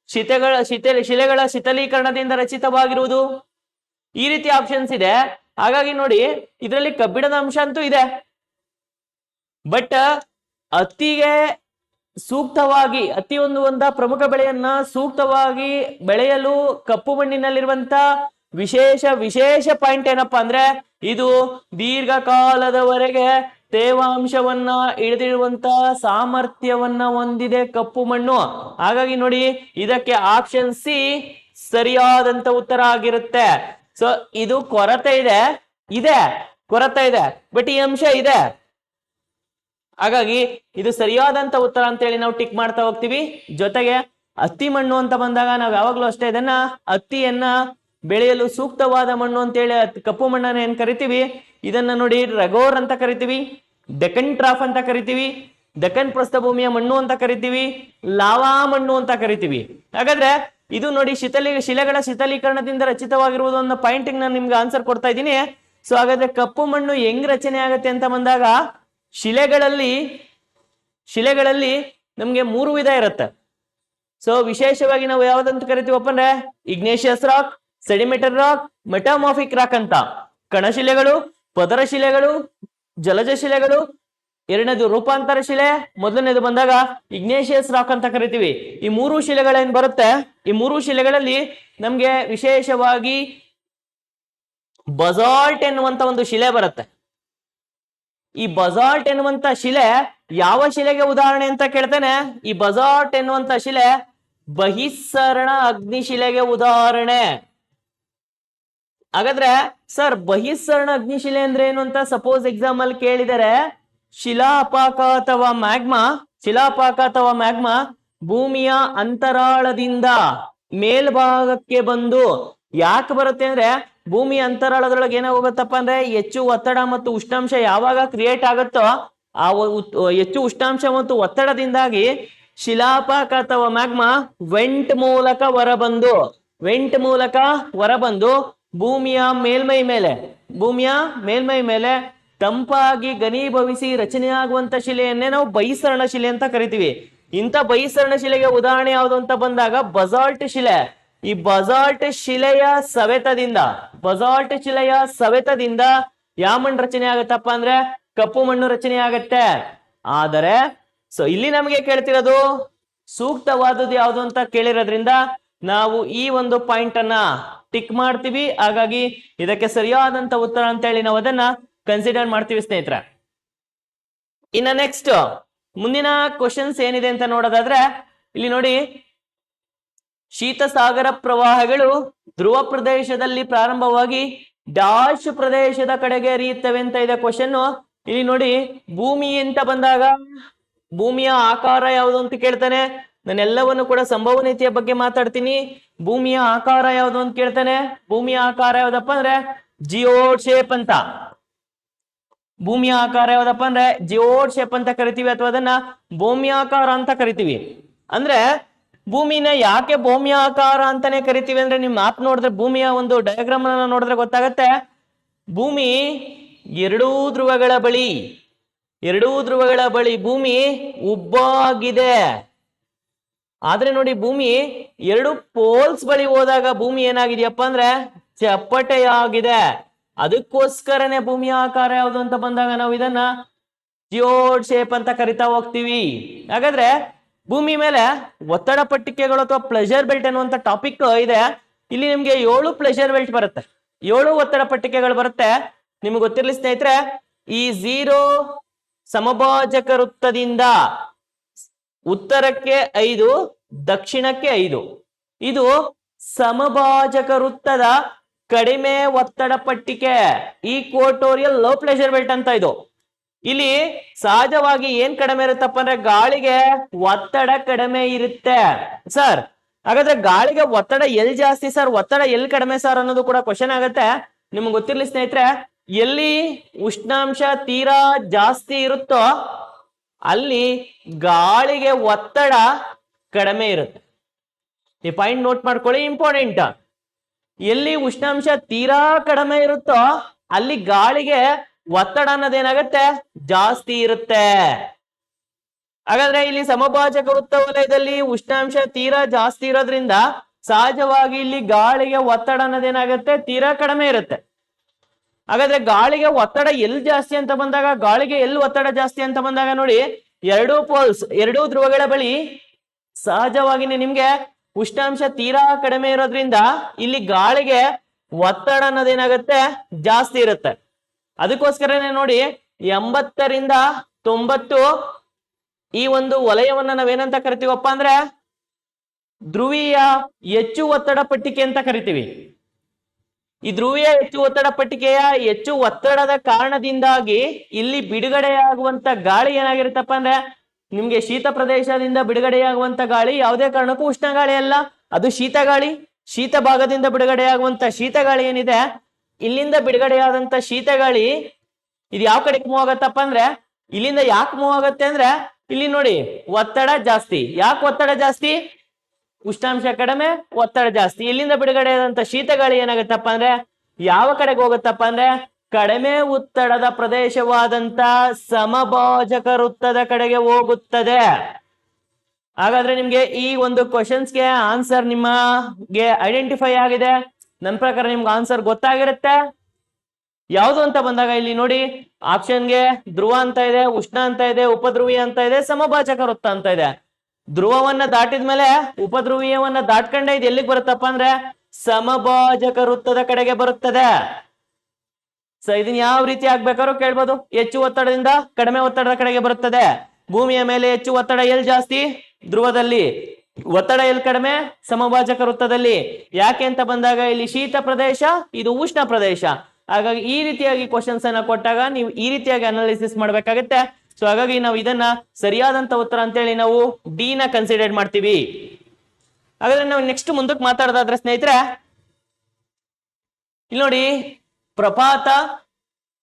ಶಿಲೆಗಳ ಶೀತಲೀಕರಣದಿಂದ ರಚಿತವಾಗಿರುವುದು. ಈ ರೀತಿ ಆಪ್ಷನ್ಸ್ ಇದೆ. ಹಾಗಾಗಿ ನೋಡಿ, ಇದರಲ್ಲಿ ಕಬ್ಬಿಣದ ಅಂಶ ಅಂತೂ ಇದೆ, ಬಟ್ ಹತ್ತಿಗೆ ಸೂಕ್ತವಾಗಿ ಹತ್ತಿ ಒಂದು ಪ್ರಮುಖ ಬೆಳೆಯನ್ನ ಸೂಕ್ತವಾಗಿ ಬೆಳೆಯಲು ಕಪ್ಪು ಮಣ್ಣಿನಲ್ಲಿರುವಂತ ವಿಶೇಷ ಪಾಯಿಂಟ್ ಏನಪ್ಪಾ ಅಂದ್ರೆ ಇದು ದೀರ್ಘಕಾಲದವರೆಗೆ ತೇವಾಂಶವನ್ನ ಹಿಡಿದಿರುವಂತ ಸಾಮರ್ಥ್ಯವನ್ನ ಹೊಂದಿದೆ ಕಪ್ಪು ಮಣ್ಣು. ಹಾಗಾಗಿ ನೋಡಿ, ಇದಕ್ಕೆ ಆಪ್ಷನ್ ಸಿ ಸರಿಯಾದಂತ ಉತ್ತರ ಆಗಿರುತ್ತೆ. ಸೊ ಇದು ಕೊರತೆ ಕೊರತೆ ಇದೆ, ಬಟ್ ಈ ಅಂಶ ಇದೆ. ಹಾಗಾಗಿ ಇದು ಸರಿಯಾದಂತ ಉತ್ತರ ಅಂತೇಳಿ ನಾವು ಟಿಕ್ ಮಾಡ್ತಾ ಹೋಗ್ತೀವಿ. ಜೊತೆಗೆ ಹತ್ತಿ ಮಣ್ಣು ಅಂತ ಬಂದಾಗ ನಾವು ಯಾವಾಗ್ಲೂ ಅಷ್ಟೇ ಇದನ್ನ ಹತ್ತಿಯನ್ನ ಬೆಳೆಯಲು ಸೂಕ್ತವಾದ ಮಣ್ಣು ಅಂತೇಳಿ ಕಪ್ಪು ಮಣ್ಣನ್ನ ಏನ್ ಕರಿತೀವಿ, ಇದನ್ನ ನೋಡಿ ರಗೋರ್ ಅಂತ ಕರಿತೀವಿ, ಡೆಕ್ಕನ್ ಟ್ರಾಫ್ ಅಂತ ಕರಿತೀವಿ, ಡೆಕ್ಕನ್ ಪ್ರಸ್ಥಭೂಮಿಯ ಮಣ್ಣು ಅಂತ ಕರಿತೀವಿ, ಲಾವಾ ಮಣ್ಣು ಅಂತ ಕರಿತೀವಿ. ಹಾಗಾದ್ರೆ ಇದು ನೋಡಿ ಶಿಲೆಗಳ ಶೀತಲೀಕರಣದಿಂದ ರಚಿತವಾಗಿರುವುದು ಅನ್ನೋ ಪಾಯಿಂಟಿಂಗ್ ನಾನು ನಿಮ್ಗೆ ಆನ್ಸರ್ ಕೊಡ್ತಾ ಇದ್ದೀನಿ. ಸೊ ಹಾಗಾದ್ರೆ ಕಪ್ಪು ಮಣ್ಣು ಹೆಂಗ್ ರಚನೆ ಆಗತ್ತೆ ಅಂತ ಬಂದಾಗ ಶಿಲೆಗಳಲ್ಲಿ ನಮ್ಗೆ 3 ವಿಧ ಇರುತ್ತೆ. ಸೊ ವಿಶೇಷವಾಗಿ ನಾವು ಯಾವ್ದಂತ ಕರಿತೀವಪ್ಪ ಅಂದ್ರೆ Ignatius rock, sedimentary rock, metamorphic rock ಅಂತ. ಕಣಶಿಲೆಗಳು, ಪದರ ಶಿಲೆಗಳು, ಜಲಜ ಶಿಲೆಗಳು. ಎರಡನೇದು ರೂಪಾಂತರ ಶಿಲೆ, ಮೊದಲನೇದು ಬಂದಾಗ ಇಗ್ನೇಷಿಯಸ್ ರಾಕ್ ಅಂತ ಕರಿತೀವಿ. ಈ 3 ಶಿಲೆಗಳೇನ್ ಬರುತ್ತೆ, ಈ 3 ಶಿಲೆಗಳಲ್ಲಿ ನಮ್ಗೆ ವಿಶೇಷವಾಗಿ ಬಸಾಲ್ಟ್ ಎನ್ನುವಂತ ಒಂದು ಶಿಲೆ ಬರುತ್ತೆ. ಈ ಬಸಾಲ್ಟ್ ಎನ್ನುವಂತ ಶಿಲೆ ಯಾವ ಶಿಲೆಗೆ ಉದಾಹರಣೆ ಅಂತ ಕೇಳ್ತೇನೆ, ಈ ಬಸಾಲ್ಟ್ ಎನ್ನುವಂತ ಶಿಲೆ ಬಹಿಸ್ಸರಣ ಅಗ್ನಿಶಿಲೆಗೆ ಉದಾಹರಣೆ. ಹಾಗಾದ್ರೆ ಸರ್ ಬಹಿಸ್ಸರಣ ಅಗ್ನಿಶಿಲೆ ಅಂದ್ರೆ ಏನು ಅಂತ ಸಪೋಸ್ ಎಕ್ಸಾಮ್ ಅಲ್ಲಿ ಕೇಳಿದರೆ, ಶಿಲಾ ಅಪಾಕ ಅಥವಾ ಮ್ಯಾಗ್ಮಾ ಶಿಲಾಪಾಕ ಅಥವಾ ಮ್ಯಾಗ್ಮಾ ಭೂಮಿಯ ಅಂತರಾಳದಿಂದ ಮೇಲ್ಭಾಗಕ್ಕೆ ಬಂದು ಯಾಕೆ ಬರುತ್ತೆ ಅಂದ್ರೆ ಭೂಮಿಯ ಅಂತರಾಳದೊಳಗೆ ಏನಾಗೋಗುತ್ತಪ್ಪ ಅಂದ್ರೆ ಹೆಚ್ಚು ಒತ್ತಡ ಮತ್ತು ಉಷ್ಣಾಂಶ ಯಾವಾಗ ಕ್ರಿಯೇಟ್ ಆಗುತ್ತೋ ಆ ಹೆಚ್ಚು ಉಷ್ಣಾಂಶ ಮತ್ತು ಒತ್ತಡದಿಂದಾಗಿ ಶಿಲಾಪಾಕ ಅಥವಾ ಮ್ಯಾಗ್ಮಾ ವೆಂಟ್ ಮೂಲಕ ಹೊರಬಂದು ಭೂಮಿಯ ಮೇಲ್ಮೈ ಮೇಲೆ ತಂಪಾಗಿ ಘನೀಭವಿಸಿ ರಚನೆಯಾಗುವಂತ ಶಿಲೆಯನ್ನೇ ನಾವು ಬಹಿಸರಣ ಶಿಲೆ ಅಂತ ಕರಿತೀವಿ. ಇಂಥ ಬಹಿಸರಣ ಶಿಲೆಗೆ ಉದಾಹರಣೆ ಯಾವುದು ಅಂತ ಬಂದಾಗ ಬಸಾಲ್ಟ್ ಶಿಲೆ. ಈ ಬಸಾಲ್ಟ್ ಶಿಲೆಯ ಸವೆತದಿಂದ ಯಾವ ಮಣ್ಣು ರಚನೆ ಆಗುತ್ತಪ್ಪ ಅಂದ್ರೆ ಕಪ್ಪು ಮಣ್ಣು ರಚನೆ ಆಗತ್ತೆ. ಆದರೆ ಇಲ್ಲಿ ನಮಗೆ ಕೇಳ್ತಿರೋದು ಸೂಕ್ತವಾದದ್ದು ಯಾವುದು ಅಂತ ಕೇಳಿರೋದ್ರಿಂದ ನಾವು ಈ ಒಂದು ಪಾಯಿಂಟ್ ಅನ್ನ ಟಿಕ್ ಮಾಡ್ತೀವಿ. ಹಾಗಾಗಿ ಇದಕ್ಕೆ ಸರಿಯಾದಂತ ಉತ್ತರ ಅಂತ ಹೇಳಿ ನಾವು ಅದನ್ನ ಕನ್ಸಿಡರ್ ಮಾಡ್ತೀವಿ ಸ್ನೇಹಿತರೆ. ಇನ್ನ ನೆಕ್ಸ್ಟ್ ಮುಂದಿನ ಕ್ವಶನ್ಸ್ ಏನಿದೆ ಅಂತ ನೋಡೋದಾದ್ರೆ ಇಲ್ಲಿ ನೋಡಿ, ಶೀತ ಸಾಗರ ಪ್ರವಾಹಗಳು ಧ್ರುವ ಪ್ರದೇಶದಲ್ಲಿ ಪ್ರಾರಂಭವಾಗಿ ಡಾಶ್ ಪ್ರದೇಶದ ಕಡೆಗೆ ಹರಿಯುತ್ತವೆ ಅಂತ ಇದೆ ಕ್ವಶನ್. ಇಲ್ಲಿ ನೋಡಿ, ಭೂಮಿ ಅಂತ ಬಂದಾಗ ಭೂಮಿಯ ಆಕಾರ ಯಾವುದು ಅಂತ ಕೇಳ್ತಾನೆ. ನಾನೆಲ್ಲವನ್ನು ಕೂಡ ಸಂಭವನೀಯತೆಯ ಬಗ್ಗೆ ಮಾತಾಡ್ತೀನಿ. ಭೂಮಿಯ ಆಕಾರ ಯಾವುದು ಅಂತ ಕೇಳ್ತಾನೆ. ಭೂಮಿಯ ಆಕಾರ ಯಾವ್ದಪ್ಪ ಅಂದ್ರೆ ಜಿಯೋಡ್ ಶೇಪ್ ಅಂತ. ಭೂಮಿಯ ಆಕಾರ ಯಾವ್ದಪ್ಪ ಅಂದ್ರೆ ಜಿಯೋಡ್ ಶೇಪ್ ಅಂತ ಕರಿತೀವಿ, ಅಥವಾ ಅದನ್ನ ಭೂಮ್ಯಾಕಾರ ಅಂತ ಕರಿತೀವಿ. ಅಂದ್ರೆ ಭೂಮಿನ ಯಾಕೆ ಭೂಮ್ಯಾಕಾರ ಅಂತಾನೆ ಕರಿತೀವಿ ಅಂದ್ರೆ, ನಿಮ್ ಮ್ಯಾಪ್ ನೋಡಿದ್ರೆ, ಭೂಮಿಯ ಒಂದು ಡಯಾಗ್ರಾಮ್ ಅನ್ನ ನೋಡಿದ್ರೆ ಗೊತ್ತಾಗತ್ತೆ. ಭೂಮಿ ಎರಡೂ ಧ್ರುವಗಳ ಬಳಿ ಭೂಮಿ ಉಬ್ಬಾಗಿದೆ. ಆದ್ರೆ ನೋಡಿ, ಭೂಮಿ ಎರಡು ಪೋಲ್ಸ್ ಬಳಿ ಹೋದಾಗ ಭೂಮಿ ಏನಾಗಿದೆಯಪ್ಪ ಅಂದ್ರೆ ಚಪ್ಪಟೆಯಾಗಿದೆ. ಅದಕ್ಕೋಸ್ಕರನೇ ಭೂಮಿಯ ಆಕಾರ ಯಾವುದು ಅಂತ ಬಂದಾಗ ನಾವು ಇದನ್ನ ಜಿಯೋಡ್ ಶೇಪ್ ಅಂತ ಕರಿತಾ ಹೋಗ್ತೀವಿ. ಹಾಗಾದ್ರೆ ಭೂಮಿ ಮೇಲೆ ಒತ್ತಡ ಪಟ್ಟಿಕೆಗಳು ಅಥವಾ ಪ್ಲೆಜರ್ ಬೆಲ್ಟ್ ಅನ್ನುವಂತ ಟಾಪಿಕ್ ಇದೆ. ಇಲ್ಲಿ ನಿಮ್ಗೆ 7 ಪ್ಲೆಜರ್ ಬೆಲ್ಟ್ ಬರುತ್ತೆ, 7 ಒತ್ತಡ ಪಟ್ಟಿಕೆಗಳು ಬರುತ್ತೆ. ನಿಮ್ಗೆ ಗೊತ್ತಿರಲಿ ಸ್ನೇಹಿತರೆ, ಈ 0 ಸಮಭಾಜಕ ವೃತ್ತದಿಂದ ಉತ್ತರಕ್ಕೆ 5, ದಕ್ಷಿಣಕ್ಕೆ 5. ಇದು ಸಮಭಾಜಕ ವೃತ್ತದ ಕಡಿಮೆ ಒತ್ತಡ ಪಟ್ಟಿಕೆ, ಈಕ್ವಟೋರಿಯಲ್ ಲೋ ಪ್ಲೆಜರ್ ಬೆಲ್ಟ್ ಅಂತ ಇದು. ಇಲ್ಲಿ ಸಹಜವಾಗಿ ಏನ್ ಕಡಿಮೆ ಇರುತ್ತಪ್ಪ ಅಂದ್ರೆ ಗಾಳಿಗೆ ಒತ್ತಡ ಕಡಿಮೆ ಇರುತ್ತೆ ಸರ್. ಹಾಗಾದ್ರೆ ಗಾಳಿಗೆ ಒತ್ತಡ ಎಲ್ಲಿ ಜಾಸ್ತಿ ಸರ್, ಒತ್ತಡ ಎಲ್ಲಿ ಕಡಿಮೆ ಸರ್ ಅನ್ನೋದು ಕೂಡ ಕ್ವಶನ್ ಆಗುತ್ತೆ. ನಿಮ್ಗೆ ಗೊತ್ತಿರ್ಲಿ ಸ್ನೇಹಿತರೆ, ಎಲ್ಲಿ ಉಷ್ಣಾಂಶ ತೀರಾ ಜಾಸ್ತಿ ಇರುತ್ತೋ ಅಲ್ಲಿ ಗಾಳಿಗೆ ಒತ್ತಡ ಕಡಿಮೆ ಇರುತ್ತೆ. ಈ ಪಾಯಿಂಟ್ ನೋಟ್ ಮಾಡ್ಕೊಳ್ಳಿ, ಇಂಪಾರ್ಟೆಂಟ್. ಎಲ್ಲಿ ಉಷ್ಣಾಂಶ ತೀರಾ ಕಡಿಮೆ ಇರುತ್ತೋ ಅಲ್ಲಿ ಗಾಳಿಗೆ ಒತ್ತಡ ಅನ್ನೋದೇನಾಗತ್ತೆ ಜಾಸ್ತಿ ಇರುತ್ತೆ. ಹಾಗಾದ್ರೆ ಇಲ್ಲಿ ಸಮಭಾಜಕ ವೃತ್ತ ವಲಯದಲ್ಲಿ ಉಷ್ಣಾಂಶ ತೀರಾ ಜಾಸ್ತಿ ಇರೋದ್ರಿಂದ ಸಹಜವಾಗಿ ಇಲ್ಲಿ ಗಾಳಿಗೆ ಒತ್ತಡ ಅನ್ನೋದೇನಾಗತ್ತೆ ತೀರಾ ಕಡಿಮೆ ಇರುತ್ತೆ. ಹಾಗಾದ್ರೆ ಗಾಳಿಗೆ ಒತ್ತಡ ಎಲ್ಲಿ ಜಾಸ್ತಿ ಅಂತ ಬಂದಾಗ, ಗಾಳಿಗೆ ಎಲ್ಲಿ ಒತ್ತಡ ಜಾಸ್ತಿ ಅಂತ ಬಂದಾಗ ನೋಡಿ, 2 ಪೋಲ್ಸ್, 2 ಧ್ರುವಗಳ ಬಳಿ ಸಹಜವಾಗಿನೇ ನಿಮ್ಗೆ ಉಷ್ಣಾಂಶ ತೀರಾ ಕಡಿಮೆ ಇರೋದ್ರಿಂದ ಇಲ್ಲಿ ಗಾಳಿಗೆ ಒತ್ತಡ ಅನ್ನೋದೇನಾಗತ್ತೆ ಜಾಸ್ತಿ ಇರುತ್ತೆ. ಅದಕ್ಕೋಸ್ಕರನೇ ನೋಡಿ 80 ರಿಂದ 90 ಈ ಒಂದು ವಲಯವನ್ನ ನಾವೇನಂತ ಕರಿತೀವಪ್ಪ ಅಂದ್ರೆ ಧ್ರುವೀಯ ಹೆಚ್ಚು ಒತ್ತಡ ಪಟ್ಟಿಕೆ ಅಂತ ಕರಿತೀವಿ. ಈ ಧ್ರುವೀಯ ಹೆಚ್ಚು ಒತ್ತಡ ಪಟ್ಟಿಕೆಯ ಹೆಚ್ಚು ಒತ್ತಡದ ಕಾರಣದಿಂದಾಗಿ ಇಲ್ಲಿ ಬಿಡುಗಡೆಯಾಗುವಂತ ಗಾಳಿ ಏನಾಗಿರುತ್ತಪ್ಪ ಅಂದ್ರೆ, ನಿಮ್ಗೆ ಶೀತ ಪ್ರದೇಶದಿಂದ ಬಿಡುಗಡೆಯಾಗುವಂತ ಗಾಳಿ ಯಾವುದೇ ಕಾರಣಕ್ಕೂ ಉಷ್ಣ ಗಾಳಿ ಅಲ್ಲ, ಅದು ಶೀತ ಗಾಳಿ. ಶೀತ ಭಾಗದಿಂದ ಬಿಡುಗಡೆಯಾಗುವಂತ ಶೀತ ಗಾಳಿ ಏನಿದೆ, ಇಲ್ಲಿಂದ ಬಿಡುಗಡೆಯಾದಂತ ಶೀತ ಗಾಳಿ ಇದು ಯಾವ ಕಡೆಗೆ ಮೂವ್ ಆಗತ್ತಪ್ಪ ಅಂದ್ರೆ, ಇಲ್ಲಿಂದ ಯಾಕೆ ಮೂವ್ ಆಗತ್ತೆ ಅಂದ್ರೆ, ಇಲ್ಲಿ ನೋಡಿ ಒತ್ತಡ ಜಾಸ್ತಿ. ಯಾಕೆ ಒತ್ತಡ ಜಾಸ್ತಿ? ಉಷ್ಣಾಂಶ ಕಡಿಮೆ, ಒತ್ತಡ ಜಾಸ್ತಿ. ಇಲ್ಲಿಂದ ಬಿಡುಗಡೆಯಾದಂತ ಶೀತ ಗಾಳಿ ಏನಾಗತ್ತಪ್ಪ ಅಂದ್ರೆ ಯಾವ ಕಡೆಗೆ ಹೋಗುತ್ತಪ್ಪ ಅಂದ್ರೆ ಕಡಿಮೆ ಒತ್ತಡದ ಪ್ರದೇಶವಾದಂತ ಸಮಭಾಜಕ ವೃತ್ತದ ಕಡೆಗೆ ಹೋಗುತ್ತದೆ. ಹಾಗಾದ್ರೆ ನಿಮ್ಗೆ ಈ ಒಂದು ಕ್ವಶನ್ಸ್ಗೆ ಆನ್ಸರ್ ನಿಮಗೆ ಐಡೆಂಟಿಫೈ ಆಗಿದೆ. ನನ್ನ ಪ್ರಕಾರ ನಿಮ್ಗೆ ಆನ್ಸರ್ ಗೊತ್ತಾಗಿರುತ್ತೆ. ಯಾವುದು ಅಂತ ಬಂದಾಗ ಇಲ್ಲಿ ನೋಡಿ, ಆಪ್ಷನ್ಗೆ ಧ್ರುವ ಅಂತ ಇದೆ, ಉಷ್ಣ ಅಂತ ಇದೆ, ಉಪಧ್ರುವೀಯ ಅಂತ ಇದೆ, ಸಮಭಾಜಕ ವೃತ್ತ ಅಂತ ಇದೆ. ಧ್ರುವವನ್ನ ದಾಟಿದ್ಮೇಲೆ ಉಪಧ್ರುವೀಯವನ್ನ ದಾಟ್ಕೊಂಡೆ ಇದು ಎಲ್ಲಿಗೆ ಬರುತ್ತಪ್ಪ ಅಂದ್ರೆ ಸಮಭಾಜಕ ವೃತ್ತದ ಕಡೆಗೆ ಬರುತ್ತದೆ. ಸೊ ಇದನ್ನ ಯಾವ ರೀತಿ ಆಗ್ಬೇಕಾದ್ರೂ ಕೇಳ್ಬೋದು. ಹೆಚ್ಚು ಒತ್ತಡದಿಂದ ಕಡಿಮೆ ಒತ್ತಡದ ಕಡೆಗೆ ಬರುತ್ತದೆ. ಭೂಮಿಯ ಮೇಲೆ ಹೆಚ್ಚು ಒತ್ತಡ ಎಲ್ಲಿ ಜಾಸ್ತಿ? ಧ್ರುವದಲ್ಲಿ. ಒತ್ತಡ ಎಲ್ಲಿ ಕಡಿಮೆ? ಸಮಭಾಜಕ ವೃತ್ತದಲ್ಲಿ. ಯಾಕೆ ಅಂತ ಬಂದಾಗ ಇಲ್ಲಿ ಶೀತ ಪ್ರದೇಶ, ಇದು ಉಷ್ಣ ಪ್ರದೇಶ. ಹಾಗಾಗಿ ಈ ರೀತಿಯಾಗಿ ಕ್ವಶನ್ಸ್ ಅನ್ನ ಕೊಟ್ಟಾಗ ನೀವು ಈ ರೀತಿಯಾಗಿ ಅನಾಲಿಸಿಸ್ ಮಾಡ್ಬೇಕಾಗುತ್ತೆ. ಸೊ ಹಾಗಾಗಿ ನಾವು ಇದನ್ನ ಸರಿಯಾದಂತ ಉತ್ತರ ಅಂತೇಳಿ ನಾವು ಡಿ ನ ಕನ್ಸಿಡರ್ ಮಾಡ್ತೀವಿ. ಹಾಗಾದ್ರೆ ನಾವು ನೆಕ್ಸ್ಟ್ ಮುಂದಕ್ಕೆ ಮಾತಾಡೋದಾದ್ರೆ ಸ್ನೇಹಿತರೆ, ಇಲ್ಲಿ ನೋಡಿ ಪ್ರಪಾತ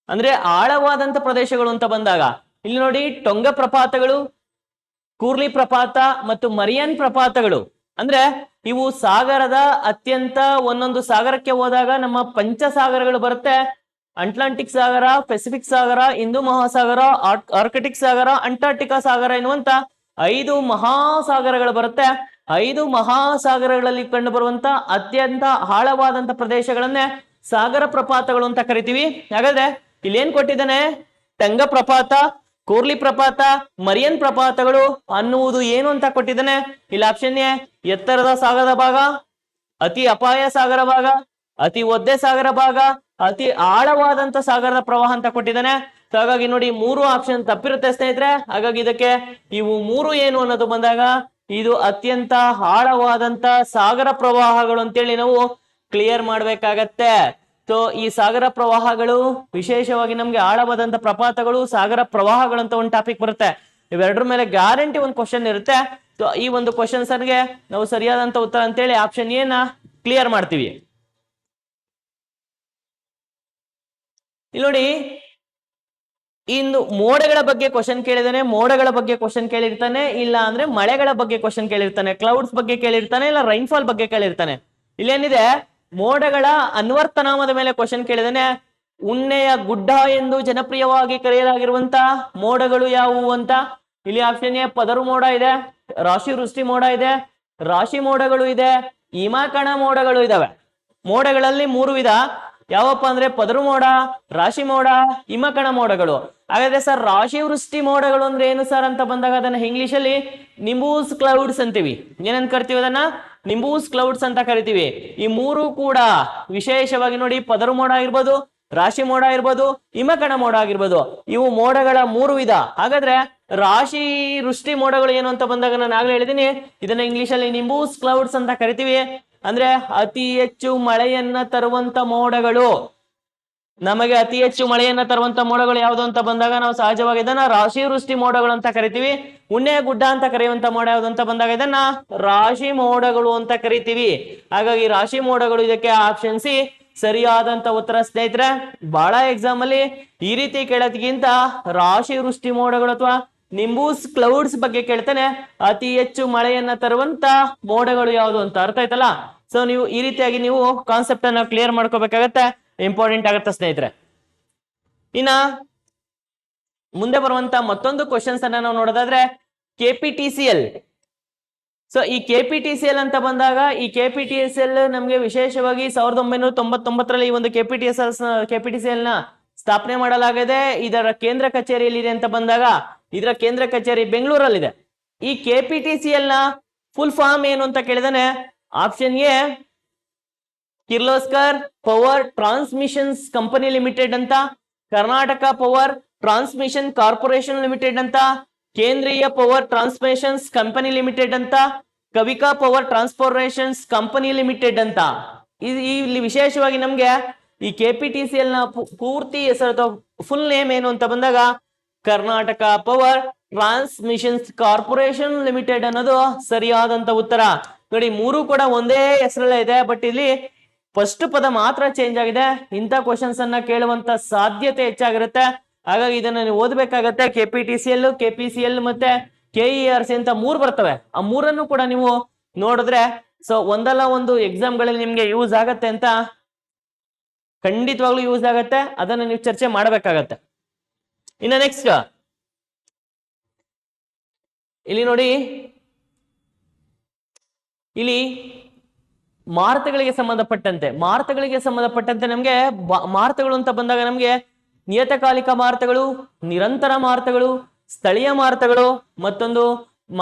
ಅಂದ್ರೆ ಆಳವಾದಂತ ಪ್ರದೇಶಗಳು ಅಂತ ಬಂದಾಗ ಇಲ್ಲಿ ನೋಡಿ ಟೊಂಗ ಪ್ರಪಾತಗಳು, ಕೂರ್ಲಿ ಪ್ರಪಾತ ಮತ್ತು ಮರಿಯನ್ ಪ್ರಪಾತಗಳು ಅಂದ್ರೆ ಇವು ಸಾಗರದ ಅತ್ಯಂತ ಒಂದೊಂದು ಸಾಗರಕ್ಕೆ ಹೋದಾಗ ನಮ್ಮ ಪಂಚಸಾಗರಗಳು ಬರುತ್ತೆ. ಅಟ್ಲಾಂಟಿಕ್ ಸಾಗರ, ಪೆಸಿಫಿಕ್ ಸಾಗರ, ಹಿಂದೂ ಮಹಾಸಾಗರ, ಆರ್ಕಿಟಿಕ್ ಸಾಗರ, ಅಂಟಾರ್ಟಿಕಾ ಸಾಗರ ಎನ್ನುವಂತ 5 ಮಹಾಸಾಗರಗಳು ಬರುತ್ತೆ. 5 ಮಹಾಸಾಗರಗಳಲ್ಲಿ ಕಂಡು ಬರುವಂತ ಅತ್ಯಂತ ಆಳವಾದಂತ ಪ್ರದೇಶಗಳನ್ನೇ ಸಾಗರ ಪ್ರಪಾತಗಳು ಅಂತ ಕರಿತೀವಿ. ಹಾಗಾದ್ರೆ ಇಲ್ಲಿ ಏನ್ ಕೊಟ್ಟಿದ್ದಾನೆ, ಟಂಗ ಪ್ರಪಾತ, ಕೂರ್ಲಿ ಪ್ರಪಾತ, ಮರಿಯನ್ ಪ್ರಪಾತಗಳು ಅನ್ನುವುದು ಏನು ಅಂತ ಕೊಟ್ಟಿದ್ದಾನೆ. ಇಲ್ಲಿ ಆಪ್ಷನ್ ಎ ಎತ್ತರದ ಸಾಗರ ಭಾಗ, ಅತಿ ಅಪಾಯ ಸಾಗರ ಭಾಗ, ಅತಿ ಒದ್ದೆ ಸಾಗರ ಭಾಗ, ಅತಿ ಆಳವಾದಂತ ಸಾಗರದ ಪ್ರವಾಹ ಅಂತ ಕೊಟ್ಟಿದ್ದಾನೆ. ಹಾಗಾಗಿ ನೋಡಿ 3 ಆಪ್ಷನ್ ತಪ್ಪಿರುತ್ತೆ ಸ್ನೇಹಿತರೆ. ಹಾಗಾಗಿ ಇದಕ್ಕೆ ಇವು 3 ಏನು ಅನ್ನೋದು ಬಂದಾಗ ಇದು ಅತ್ಯಂತ ಆಳವಾದಂತ ಸಾಗರ ಪ್ರವಾಹಗಳು ಅಂತೇಳಿ ನಾವು ಕ್ಲಿಯರ್ ಮಾಡ್ಬೇಕಾಗತ್ತೆ. ಸೊ ಈ ಸಾಗರ ಪ್ರವಾಹಗಳು ವಿಶೇಷವಾಗಿ ನಮ್ಗೆ ಆಳವಾದಂತ ಪ್ರಪಾತಗಳು, ಸಾಗರ ಪ್ರವಾಹಗಳು ಅಂತ ಒಂದು ಟಾಪಿಕ್ ಬರುತ್ತೆ. ಇವೆರಡರ ಮೇಲೆ ಗ್ಯಾರಂಟಿ ಒಂದು ಕ್ವಶನ್ ಇರುತ್ತೆ. ಸೊ ಈ ಒಂದು ಕ್ವಶನ್ಸ್ ಗೆ ನಾವು ಸರಿಯಾದಂತ ಉತ್ತರ ಅಂತೇಳಿ ಆಪ್ಷನ್ ಎ ನ ಕ್ಲಿಯರ್ ಮಾಡ್ತೀವಿ. ಇಲ್ಲಿ ನೋಡಿ, ಇನ್ನು ಮೋಡಗಳ ಬಗ್ಗೆ ಕ್ವಶನ್ ಕೇಳಿದಾನೆ, ಮೋಡಗಳ ಬಗ್ಗೆ ಕ್ವಶನ್ ಕೇಳಿರ್ತಾನೆ, ಇಲ್ಲ ಅಂದ್ರೆ ಮಳೆಗಳ ಬಗ್ಗೆ ಕ್ವಶನ್ ಕೇಳಿರ್ತಾನೆ, ಕ್ಲೌಡ್ಸ್ ಬಗ್ಗೆ ಕೇಳಿರ್ತಾನೆ, ಇಲ್ಲ ರೈನ್ಫಾಲ್ ಬಗ್ಗೆ ಕೇಳಿರ್ತಾನೆ. ಇಲ್ಲೇನಿದೆ, ಮೋಡಗಳ ಅನ್ವರ್ಥನಾಮದ ಮೇಲೆ ಕ್ವಶನ್ ಕೇಳಿದಾನೆ. ಉಣ್ಣೆಯ ಗುಡ್ಡ ಎಂದು ಜನಪ್ರಿಯವಾಗಿ ಕರೆಯಲಾಗಿರುವಂತ ಮೋಡಗಳು ಯಾವುವು ಅಂತ. ಇಲ್ಲಿ ಆಪ್ಷನ್ ಎ ಪದರು ಮೋಡ ಇದೆ, ರಾಶಿ ವೃಷ್ಟಿ ಮೋಡ ಇದೆ, ರಾಶಿ ಮೋಡಗಳು ಇದೆ, ಹಿಮಕಣ ಮೋಡಗಳು ಇದಾವೆ. ಮೋಡಗಳಲ್ಲಿ 3 ವಿಧ ಯಾವಪ್ಪ ಅಂದ್ರೆ ಪದರು ಮೋಡ, ರಾಶಿ ಮೋಡ, ಹಿಮಕಣ ಮೋಡಗಳು. ಹಾಗಾದ್ರೆ ಸರ್ ರಾಶಿ ವೃಷ್ಟಿ ಮೋಡಗಳು ಅಂದ್ರೆ ಏನು ಸರ್ ಅಂತ ಬಂದಾಗ ಅದನ್ನ ಇಂಗ್ಲಿಷ್ ಅಲ್ಲಿ ನಿಂಬೂಸ್ ಕ್ಲೌಡ್ಸ್ ಅಂತೀವಿ. ಏನಂತ ಕರಿತೀವಿ ಅದನ್ನ? ನಿಂಬೂಸ್ ಕ್ಲೌಡ್ಸ್ ಅಂತ ಕರಿತೀವಿ. ಈ 3 ಕೂಡ ವಿಶೇಷವಾಗಿ ನೋಡಿ, ಪದರು ಮೋಡ ಆಗಿರ್ಬೋದು, ರಾಶಿ ಮೋಡ ಇರ್ಬೋದು, ಹಿಮಕಣ ಮೋಡ ಆಗಿರ್ಬೋದು, ಇವು ಮೋಡಗಳ 3 ವಿಧ. ಹಾಗಾದ್ರೆ ರಾಶಿ ವೃಷ್ಟಿ ಮೋಡಗಳು ಏನು ಅಂತ ಬಂದಾಗ ನಾನು ಆಗ್ಲೇ ಹೇಳಿದೀನಿ, ಇದನ್ನ ಇಂಗ್ಲಿಷ್ ಅಲ್ಲಿ ನಿಂಬೂಸ್ ಕ್ಲೌಡ್ಸ್ ಅಂತ ಕರಿತೀವಿ. ಅಂದ್ರೆ ಅತಿ ಹೆಚ್ಚು ಮಳೆಯನ್ನ ತರುವಂತ ಮೋಡಗಳು. ನಮಗೆ ಅತಿ ಹೆಚ್ಚು ಮಳೆಯನ್ನ ತರುವಂತ ಮೋಡಗಳು ಯಾವುದು ಅಂತ ಬಂದಾಗ ನಾವು ಸಹಜವಾಗಿ ಇದನ್ನ ರಾಶಿ ವೃಷ್ಟಿ ಮೋಡಗಳು ಅಂತ ಕರಿತೀವಿ. ಉಣ್ಣೆಯ ಗುಡ್ಡ ಅಂತ ಕರೆಯುವಂತ ಮೋಡ ಯಾವುದು ಅಂತ ಬಂದಾಗ ಇದನ್ನ ರಾಶಿ ಮೋಡಗಳು ಅಂತ ಕರಿತೀವಿ. ಹಾಗಾಗಿ ರಾಶಿ ಮೋಡಗಳು ಇದಕ್ಕೆ ಆಪ್ಷನ್ ಸಿ ಸರಿಯಾದಂತ ಉತ್ತರ ಸ್ನೇಹಿತರೆ. ಬಹಳ ಎಕ್ಸಾಮ್ ಅಲ್ಲಿ ಈ ರೀತಿ ಕೇಳೋದಕ್ಕಿಂತ ರಾಶಿ ವೃಷ್ಟಿ ಮೋಡಗಳು ಅಥವಾ ನಿಂಬೂಸ್ ಕ್ಲೌಡ್ಸ್ ಬಗ್ಗೆ ಕೇಳ್ತಾನೆ, ಅತಿ ಹೆಚ್ಚು ಮಳೆಯನ್ನ ತರುವಂತ ಮೋಡಗಳು ಯಾವುದು ಅಂತ. ಅರ್ಥ ಆಯ್ತಲ್ಲ? ಸೊ ನೀವು ಈ ರೀತಿಯಾಗಿ ನೀವು ಕಾನ್ಸೆಪ್ಟ್ ಅನ್ನ ಕ್ಲಿಯರ್ ಮಾಡ್ಕೋಬೇಕಾಗತ್ತೆ, ಇಂಪಾರ್ಟೆಂಟ್ ಆಗುತ್ತೆ ಸ್ನೇಹಿತರೆ. ಇನ್ನ ಮುಂದೆ ಬರುವಂತ ಮತ್ತೊಂದು ಕ್ವಶನ್ಸ್ ಅನ್ನ ನಾವು ನೋಡೋದಾದ್ರೆ KPTCL. ಸೊ ಈ KPTCL ಅಂತ ಬಂದಾಗ ಈ KPTCL ನಮ್ಗೆ ವಿಶೇಷವಾಗಿ 1999ರಲ್ಲಿ ಈ ಒಂದು KPTCL ನ ಸ್ಥಾಪನೆ ಮಾಡಲಾಗಿದೆ. ಇದರ ಕೇಂದ್ರ ಕಚೇರಿಯಲ್ಲಿದೆ ಅಂತ ಬಂದಾಗ ಇದರ ಕೇಂದ್ರ ಕಚೇರಿ ಬೆಂಗಳೂರಲ್ಲಿದೆ. ಈ KPTCL ನ ಫುಲ್ ಫಾರ್ಮ್ ಏನು ಅಂತ ಕೇಳಿದಾನೆ, option A Kirloskar power transmissions company limited ಅಂತ, Karnataka power transmission corporation limited ಅಂತ, ಕೇಂದ್ರೀಯ ಪವರ್ ಟ್ರಾನ್ಸ್ಮಿಷನ್ಸ್ ಕಂಪನಿ ಲಿಮಿಟೆಡ್ ಅಂತ, Kavika power transportations company limited ಅಂತ. ಇಲ್ಲಿ ವಿಶೇಷವಾಗಿ ನಮ್ಗೆ ಈ KPTCL ನ ಪೂರ್ತಿ ಹೆಸರು ಅಥವಾ ಫುಲ್ ನೇಮ್ ಏನು ಅಂತ ಬಂದಾಗ Karnataka power transmissions corporation limited ಅನ್ನೋದು ಸರಿಯಾದಂತ ಉತ್ತರ. ನೋಡಿ 3 ಕೂಡ ಒಂದೇ ಹೆಸರಲ್ಲೇ ಇದೆ, ಬಟ್ ಇಲ್ಲಿ ಫಸ್ಟ್ ಪದ ಮಾತ್ರ ಚೇಂಜ್ ಆಗಿದೆ. ಇಂಥ ಕ್ವಶನ್ಸ್ ಅನ್ನ ಕೇಳುವಂತ ಸಾಧ್ಯತೆ ಹೆಚ್ಚಾಗಿರುತ್ತೆ. ಹಾಗಾಗಿ ಇದನ್ನ ನೀವು ಓದಬೇಕಾಗತ್ತೆ. KPTCL, KPCL ಮತ್ತೆ KERC ಅಂತ 3 ಬರ್ತವೆ. ಆ 3 ಕೂಡ ನೀವು ನೋಡಿದ್ರೆ ಸೊ ಒಂದಲ್ಲ ಒಂದು ಎಕ್ಸಾಮ್ ಗಳಲ್ಲಿ ನಿಮ್ಗೆ ಯೂಸ್ ಆಗತ್ತೆ ಅಂತ, ಖಂಡಿತವಾಗ್ಲೂ ಯೂಸ್ ಆಗತ್ತೆ. ಅದನ್ನ ನೀವು ಚರ್ಚೆ ಮಾಡಬೇಕಾಗತ್ತೆ. ಇನ್ನ ನೆಕ್ಸ್ಟ್ ಇಲ್ಲಿ ನೋಡಿ, ಇಲ್ಲಿ ಮಾರುತಗಳಿಗೆ ಸಂಬಂಧಪಟ್ಟಂತೆ ನಮ್ಗೆ ಮಾರುತಗಳು ಅಂತ ಬಂದಾಗ ನಮ್ಗೆ ನಿಯತಕಾಲಿಕ ಮಾರುತಗಳು, ನಿರಂತರ ಮಾರುತಗಳು, ಸ್ಥಳೀಯ ಮಾರುತಗಳು, ಮತ್ತೊಂದು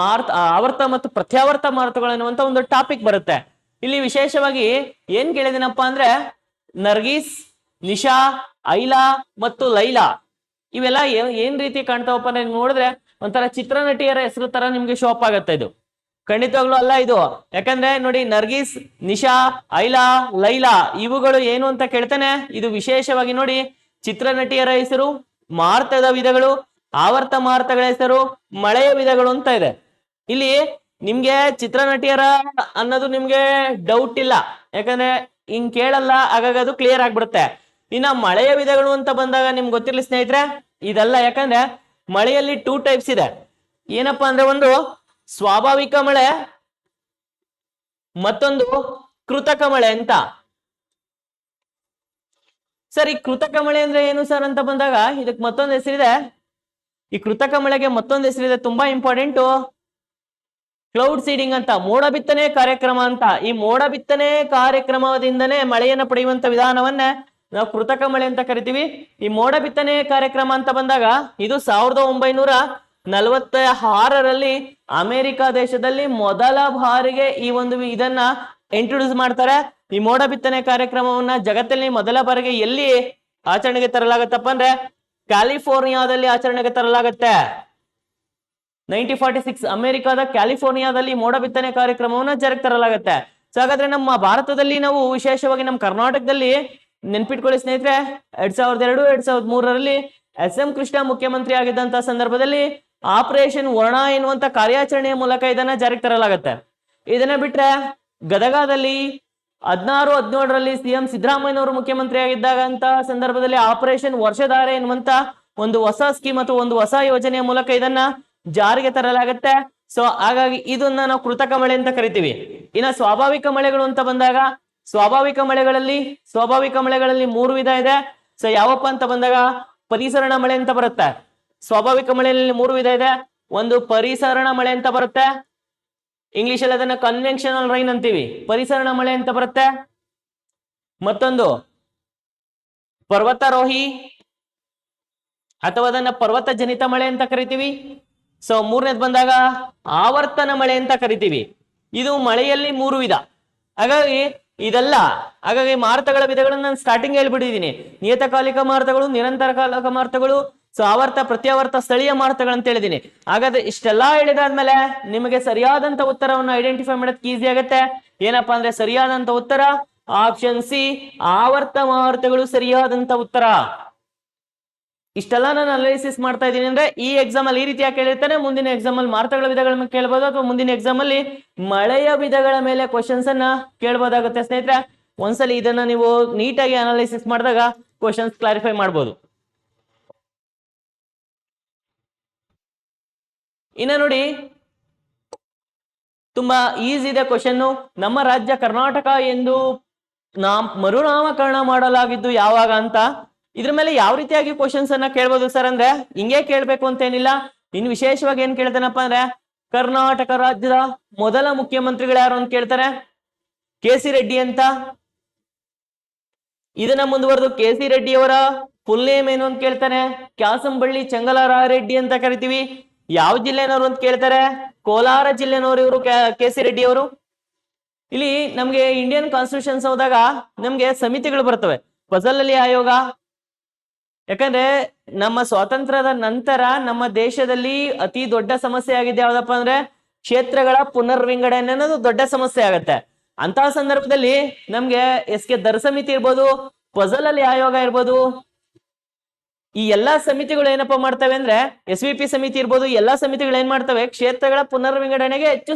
ಆವರ್ತ ಮತ್ತು ಪ್ರತ್ಯಾವರ್ತ ಮಾರುತಗಳು ಅನ್ನುವಂತ ಒಂದು ಟಾಪಿಕ್ ಬರುತ್ತೆ. ಇಲ್ಲಿ ವಿಶೇಷವಾಗಿ ಏನ್ ಕೇಳಿದಿನಪ್ಪ ಅಂದ್ರೆ ನರ್ಗೀಸ್, ನಿಶಾ, ಐಲಾ ಮತ್ತು ಲೈಲಾ ಇವೆಲ್ಲ ಏನ್ ರೀತಿ ಕಾಣ್ತಾವಪ್ಪ ಅಂದ್ರೆ ನೋಡಿದ್ರೆ ಒಂಥರ ಚಿತ್ರನಟಿಯರ ಹೆಸರು ತರ ನಿಮ್ಗೆ ಶೋಪ್ ಆಗತ್ತೆ. ಇದು ಖಂಡಿತವಾಗ್ಲೂ ಅಲ್ಲ ಇದು. ಯಾಕಂದ್ರೆ ನೋಡಿ, ನರ್ಗೀಸ್, ನಿಶಾ, ಐಲಾ, ಲೈಲಾ ಇವುಗಳು ಏನು ಅಂತ ಕೇಳ್ತಾನೆ. ಇದು ವಿಶೇಷವಾಗಿ ನೋಡಿ ಚಿತ್ರನಟಿಯರ ಹೆಸರು, ಮಾರುತದ ವಿಧಗಳು, ಆವರ್ತ ಮಾರುತಗಳ ಹೆಸರು, ಮಳೆಯ ವಿಧಗಳು ಅಂತ ಇದೆ. ಇಲ್ಲಿ ನಿಮ್ಗೆ ಚಿತ್ರನಟಿಯರ ಅನ್ನೋದು ನಿಮ್ಗೆ ಡೌಟ್ ಇಲ್ಲ, ಯಾಕಂದ್ರೆ ಹಿಂಗ್ ಕೇಳಲ್ಲ, ಹಾಗಾಗಿ ಅದು ಕ್ಲಿಯರ್ ಆಗ್ಬಿಡುತ್ತೆ. ಇನ್ನ ಮಳೆಯ ವಿಧಗಳು ಅಂತ ಬಂದಾಗ ನಿಮ್ಗೆ ಗೊತ್ತಿರ್ಲಿ ಸ್ನೇಹಿತರೆ, ಇದೆಲ್ಲ ಯಾಕಂದ್ರೆ ಮಳೆಯಲ್ಲಿ 2 ಟೈಪ್ಸ್ ಇದೆ. ಏನಪ್ಪಾ ಅಂದ್ರೆ ಒಂದು ಸ್ವಾಭಾವಿಕ ಮಳೆ, ಮತ್ತೊಂದು ಕೃತಕ ಮಳೆ ಅಂತ. ಸರ್, ಈ ಕೃತಕ ಮಳೆ ಅಂದ್ರೆ ಏನು ಸರ್ ಅಂತ ಬಂದಾಗ ಇದಕ್ಕೆ ಮತ್ತೊಂದು ಹೆಸರಿದೆ. ಈ ಕೃತಕ ಮಳೆಗೆ ಮತ್ತೊಂದು ಹೆಸರಿದೆ, ತುಂಬಾ ಇಂಪಾರ್ಟೆಂಟ್, ಕ್ಲೌಡ್ ಸೀಡಿಂಗ್ ಅಂತ, ಮೋಡ ಬಿತ್ತನೆ ಕಾರ್ಯಕ್ರಮ ಅಂತ. ಈ ಮೋಡ ಬಿತ್ತನೆ ಕಾರ್ಯಕ್ರಮದಿಂದನೇ ಮಳೆಯನ್ನ ಪಡೆಯುವಂತ ವಿಧಾನವನ್ನ ನಾವು ಕೃತಕ ಮಳೆ ಅಂತ ಕರಿತೀವಿ. ಈ ಮೋಡ ಬಿತ್ತನೆ ಕಾರ್ಯಕ್ರಮ ಅಂತ ಬಂದಾಗ ಇದು 1946ರಲ್ಲಿ ಅಮೆರಿಕ ದೇಶದಲ್ಲಿ ಮೊದಲ ಬಾರಿಗೆ ಈ ಒಂದು ಇದನ್ನ ಇಂಟ್ರೊಡ್ಯೂಸ್ ಮಾಡ್ತಾರೆ. ಈ ಮೋಡ ಬಿತ್ತನೆ ಕಾರ್ಯಕ್ರಮವನ್ನ ಜಗತ್ತಲ್ಲಿ ಮೊದಲ ಬಾರಿಗೆ ಎಲ್ಲಿ ಆಚರಣೆಗೆ ತರಲಾಗತ್ತಪ್ಪ ಅಂದ್ರೆ ಕ್ಯಾಲಿಫೋರ್ನಿಯಾದಲ್ಲಿ ಆಚರಣೆಗೆ ತರಲಾಗತ್ತೆ. 1946 ಅಮೆರಿಕದ ಕ್ಯಾಲಿಫೋರ್ನಿಯಾದಲ್ಲಿ ಮೋಡ ಬಿತ್ತನೆ ಕಾರ್ಯಕ್ರಮವನ್ನ ಜಾರಿಗೆ ತರಲಾಗತ್ತೆ. ಸೊ ಹಾಗಾದ್ರೆ ನಮ್ಮ ಭಾರತದಲ್ಲಿ ನಾವು ವಿಶೇಷವಾಗಿ ನಮ್ಮ ಕರ್ನಾಟಕದಲ್ಲಿ ನೆನ್ಪಿಟ್ಕೊಳ್ಳಿ ಸ್ನೇಹಿತರೆ, 2002-2003ರಲ್ಲಿ ಎಸ್.ಎಂ. ಕೃಷ್ಣ ಮುಖ್ಯಮಂತ್ರಿ ಆಗಿದ್ದಂತ ಸಂದರ್ಭದಲ್ಲಿ ಆಪರೇಷನ್ ವರ್ಣ ಎನ್ನುವಂತ ಕಾರ್ಯಾಚರಣೆಯ ಮೂಲಕ ಇದನ್ನ ಜಾರಿಗೆ ತರಲಾಗತ್ತೆ. ಇದನ್ನ ಬಿಟ್ರೆ ಗದಗದಲ್ಲಿ 16-17ರಲ್ಲಿ ಸಿಎಂ ಸಿದ್ದರಾಮಯ್ಯನವರು ಮುಖ್ಯಮಂತ್ರಿ ಆಗಿದ್ದಾಗ ಅಂತ ಸಂದರ್ಭದಲ್ಲಿ ಆಪರೇಷನ್ ವರ್ಷಧಾರೆ ಎನ್ನುವಂತ ಒಂದು ಹೊಸ ಸ್ಕೀಮ್ ಅಥವಾ ಒಂದು ಹೊಸ ಯೋಜನೆಯ ಮೂಲಕ ಇದನ್ನ ಜಾರಿಗೆ ತರಲಾಗತ್ತೆ. ಸೊ ಹಾಗಾಗಿ ಇದನ್ನ ನಾವು ಕೃತಕ ಮಳೆ ಅಂತ ಕರಿತೀವಿ. ಇನ್ನ ಸ್ವಾಭಾವಿಕ ಮಳೆಗಳು ಅಂತ ಬಂದಾಗ ಸ್ವಾಭಾವಿಕ ಮಳೆಗಳಲ್ಲಿ 3 ವಿಧ ಇದೆ. ಸೊ ಯಾವಪ್ಪ ಅಂತ ಬಂದಾಗ ಪರಿಸರಣ ಮಳೆ ಅಂತ ಬರುತ್ತೆ. ಸ್ವಾಭಾವಿಕ ಮಳೆಯಲ್ಲಿ 3 ವಿಧ ಇದೆ. ಒಂದು ಪರಿಸರಣ ಮಳೆ ಅಂತ ಬರುತ್ತೆ, ಇಂಗ್ಲಿಷ್ ಅಲ್ಲಿ ಅದನ್ನ ಕನ್ವೆನ್ಷನಲ್ ರೈನ್ ಅಂತೀವಿ, ಪರಿಸರಣ ಮಳೆ ಅಂತ ಬರುತ್ತೆ. ಮತ್ತೊಂದು ಪರ್ವತಾರೋಹಿ ಅಥವಾ ಅದನ್ನ ಪರ್ವತ ಜನಿತ ಮಳೆ ಅಂತ ಕರಿತೀವಿ. ಸೊ 3ನೇದು ಬಂದಾಗ ಆವರ್ತನ ಮಳೆ ಅಂತ ಕರಿತೀವಿ. ಇದು ಮಳೆಯಲ್ಲಿ 3 ವಿಧ. ಹಾಗಾಗಿ ಮಾರುತಗಳ ವಿಧಗಳನ್ನು ನಾನು ಸ್ಟಾರ್ಟಿಂಗ್ ಹೇಳ್ಬಿಟ್ಟಿದ್ದೀನಿ. ನಿಯತಕಾಲಿಕ ಮಾರುತಗಳು, ನಿರಂತರ ಕಾಲಿಕ ಮಾರುತಗಳು, ಸೊ ಆವರ್ತ, ಪ್ರತ್ಯಾವರ್ತ, ಸ್ಥಳೀಯ ಮಾರುತಗಳು ಅಂತ ಹೇಳಿದೀನಿ. ಹಾಗಾದ್ರೆ ಇಷ್ಟೆಲ್ಲಾ ಹೇಳಿದಾದ್ಮೇಲೆ ನಿಮಗೆ ಸರಿಯಾದಂತ ಉತ್ತರವನ್ನು ಐಡೆಂಟಿಫೈ ಮಾಡೋದಕ್ಕೆ ಈಸಿ ಆಗುತ್ತೆ. ಏನಪ್ಪಾ ಅಂದ್ರೆ ಸರಿಯಾದಂತ ಉತ್ತರ ಆಪ್ಷನ್ ಸಿ, ಆವರ್ತ ಮಾರುತಗಳು ಸರಿಯಾದಂತ ಉತ್ತರ. ಇಷ್ಟೆಲ್ಲ ನಾನು ಅನಾಲಿಸಿಸ್ ಮಾಡ್ತಾ ಇದ್ದೀನಿ ಅಂದ್ರೆ ಈ ಎಕ್ಸಾಮ್ ಅಲ್ಲಿ ಈ ರೀತಿಯಾಗಿ ಕೇಳಿರ್ತಾನೆ, ಮುಂದಿನ ಎಕ್ಸಾಮ್ ಅಲ್ಲಿ ಮಾರುತಗಳ ವಿಧಗಳ ಮೇಲೆ ಕೇಳಬಹುದು, ಅಥವಾ ಮುಂದಿನ ಎಕ್ಸಾಮ್ ಅಲ್ಲಿ ಮಳೆಯ ವಿಧಗಳ ಮೇಲೆ ಕ್ವಶನ್ಸ್ ಅನ್ನ ಕೇಳಬಹುದಾಗುತ್ತೆ ಸ್ನೇಹಿತರೆ. ಒಂದ್ಸಲಿ ಇದನ್ನ ನೀವು ನೀಟಾಗಿ ಅನಾಲಿಸಿಸ್ ಮಾಡಿದಾಗ ಕ್ವಶನ್ಸ್ ಕ್ಲಾರಿಫೈ ಮಾಡಬಹುದು. ಇನ್ನ ನೋಡಿ, ತುಂಬಾ ಈಸಿ ಇದೆ ಕ್ವಶನ್. ನಮ್ಮ ರಾಜ್ಯ ಕರ್ನಾಟಕ ಎಂದು ಮರುನಾಮಕರಣ ಮಾಡಲಾಗಿದ್ದು ಯಾವಾಗ ಅಂತ, ಇದ್ರ ಮೇಲೆ ಯಾವ ರೀತಿಯಾಗಿ ಕ್ವಶನ್ಸ್ ಅನ್ನ ಕೇಳ್ಬೋದು ಸರ್ ಅಂದ್ರೆ ಹಿಂಗೆ ಕೇಳ್ಬೇಕು ಅಂತ ಏನಿಲ್ಲ. ಇನ್ನು ವಿಶೇಷವಾಗಿ ಏನ್ ಕೇಳ್ತಾನಪ್ಪ ಅಂದ್ರೆ ಕರ್ನಾಟಕ ರಾಜ್ಯದ ಮೊದಲ ಮುಖ್ಯಮಂತ್ರಿಗಳು ಯಾರು ಅಂತ ಕೇಳ್ತಾರೆ, ಕೆ.ಸಿ. ರೆಡ್ಡಿ ಅಂತ. ಇದನ್ನ ಮುಂದುವರೆದು ಕೆ.ಸಿ. ರೆಡ್ಡಿ ಅವರ ಫುಲ್ ನೇಮ್ ಏನು ಅಂತ ಕೇಳ್ತಾನೆ, ಕ್ಯಾಸಂಬಳ್ಳಿ ಚೆಂಗಲರಾಯರೆಡ್ಡಿ ಅಂತ ಕರಿತೀವಿ. ಯಾವ ಜಿಲ್ಲೆನವರು ಅಂತ ಕೇಳ್ತಾರೆ, ಕೋಲಾರ ಜಿಲ್ಲೆನವರು ಇವರು ಕೆ.ಸಿ. ರೆಡ್ಡಿ ಅವರು. ಇಲ್ಲಿ ನಮ್ಗೆ ಇಂಡಿಯನ್ ಕಾನ್ಸ್ಟಿಟ್ಯೂಷನ್ಸ್ ಹೋದಾಗ ನಮ್ಗೆ ಸಮಿತಿಗಳು ಬರ್ತವೆ. ಫಸಲ್ ಅಲಿ ಆಯೋಗ, ಯಾಕಂದ್ರೆ ನಮ್ಮ ಸ್ವಾತಂತ್ರ್ಯದ ನಂತರ ನಮ್ಮ ದೇಶದಲ್ಲಿ ಅತಿ ದೊಡ್ಡ ಸಮಸ್ಯೆ ಆಗಿದೆ ಯಾವ್ದಪ್ಪ ಅಂದ್ರೆ ಕ್ಷೇತ್ರಗಳ ಪುನರ್ವಿಂಗಡಣೆ ಅನ್ನೋದು ದೊಡ್ಡ ಸಮಸ್ಯೆ ಆಗತ್ತೆ. ಅಂತಹ ಸಂದರ್ಭದಲ್ಲಿ ನಮ್ಗೆ ಎಸ್.ಕೆ. ದರ್ ಸಮಿತಿ ಇರ್ಬೋದು, ಫಸಲ್ ಅಲಿ ಆಯೋಗ ಇರ್ಬೋದು, ಈ ಎಲ್ಲಾ ಸಮಿತಿಗಳು ಏನಪ್ಪಾ ಮಾಡ್ತವೆ ಅಂದ್ರೆ ಎಸ್.ವಿ.ಪಿ. ಸಮಿತಿ ಇರ್ಬೋದು, ಎಲ್ಲಾ ಸಮಿತಿಗಳು ಏನ್ ಮಾಡ್ತವೆ, ಕ್ಷೇತ್ರಗಳ ಪುನರ್ವಿಂಗಡಣೆಗೆ ಹೆಚ್ಚು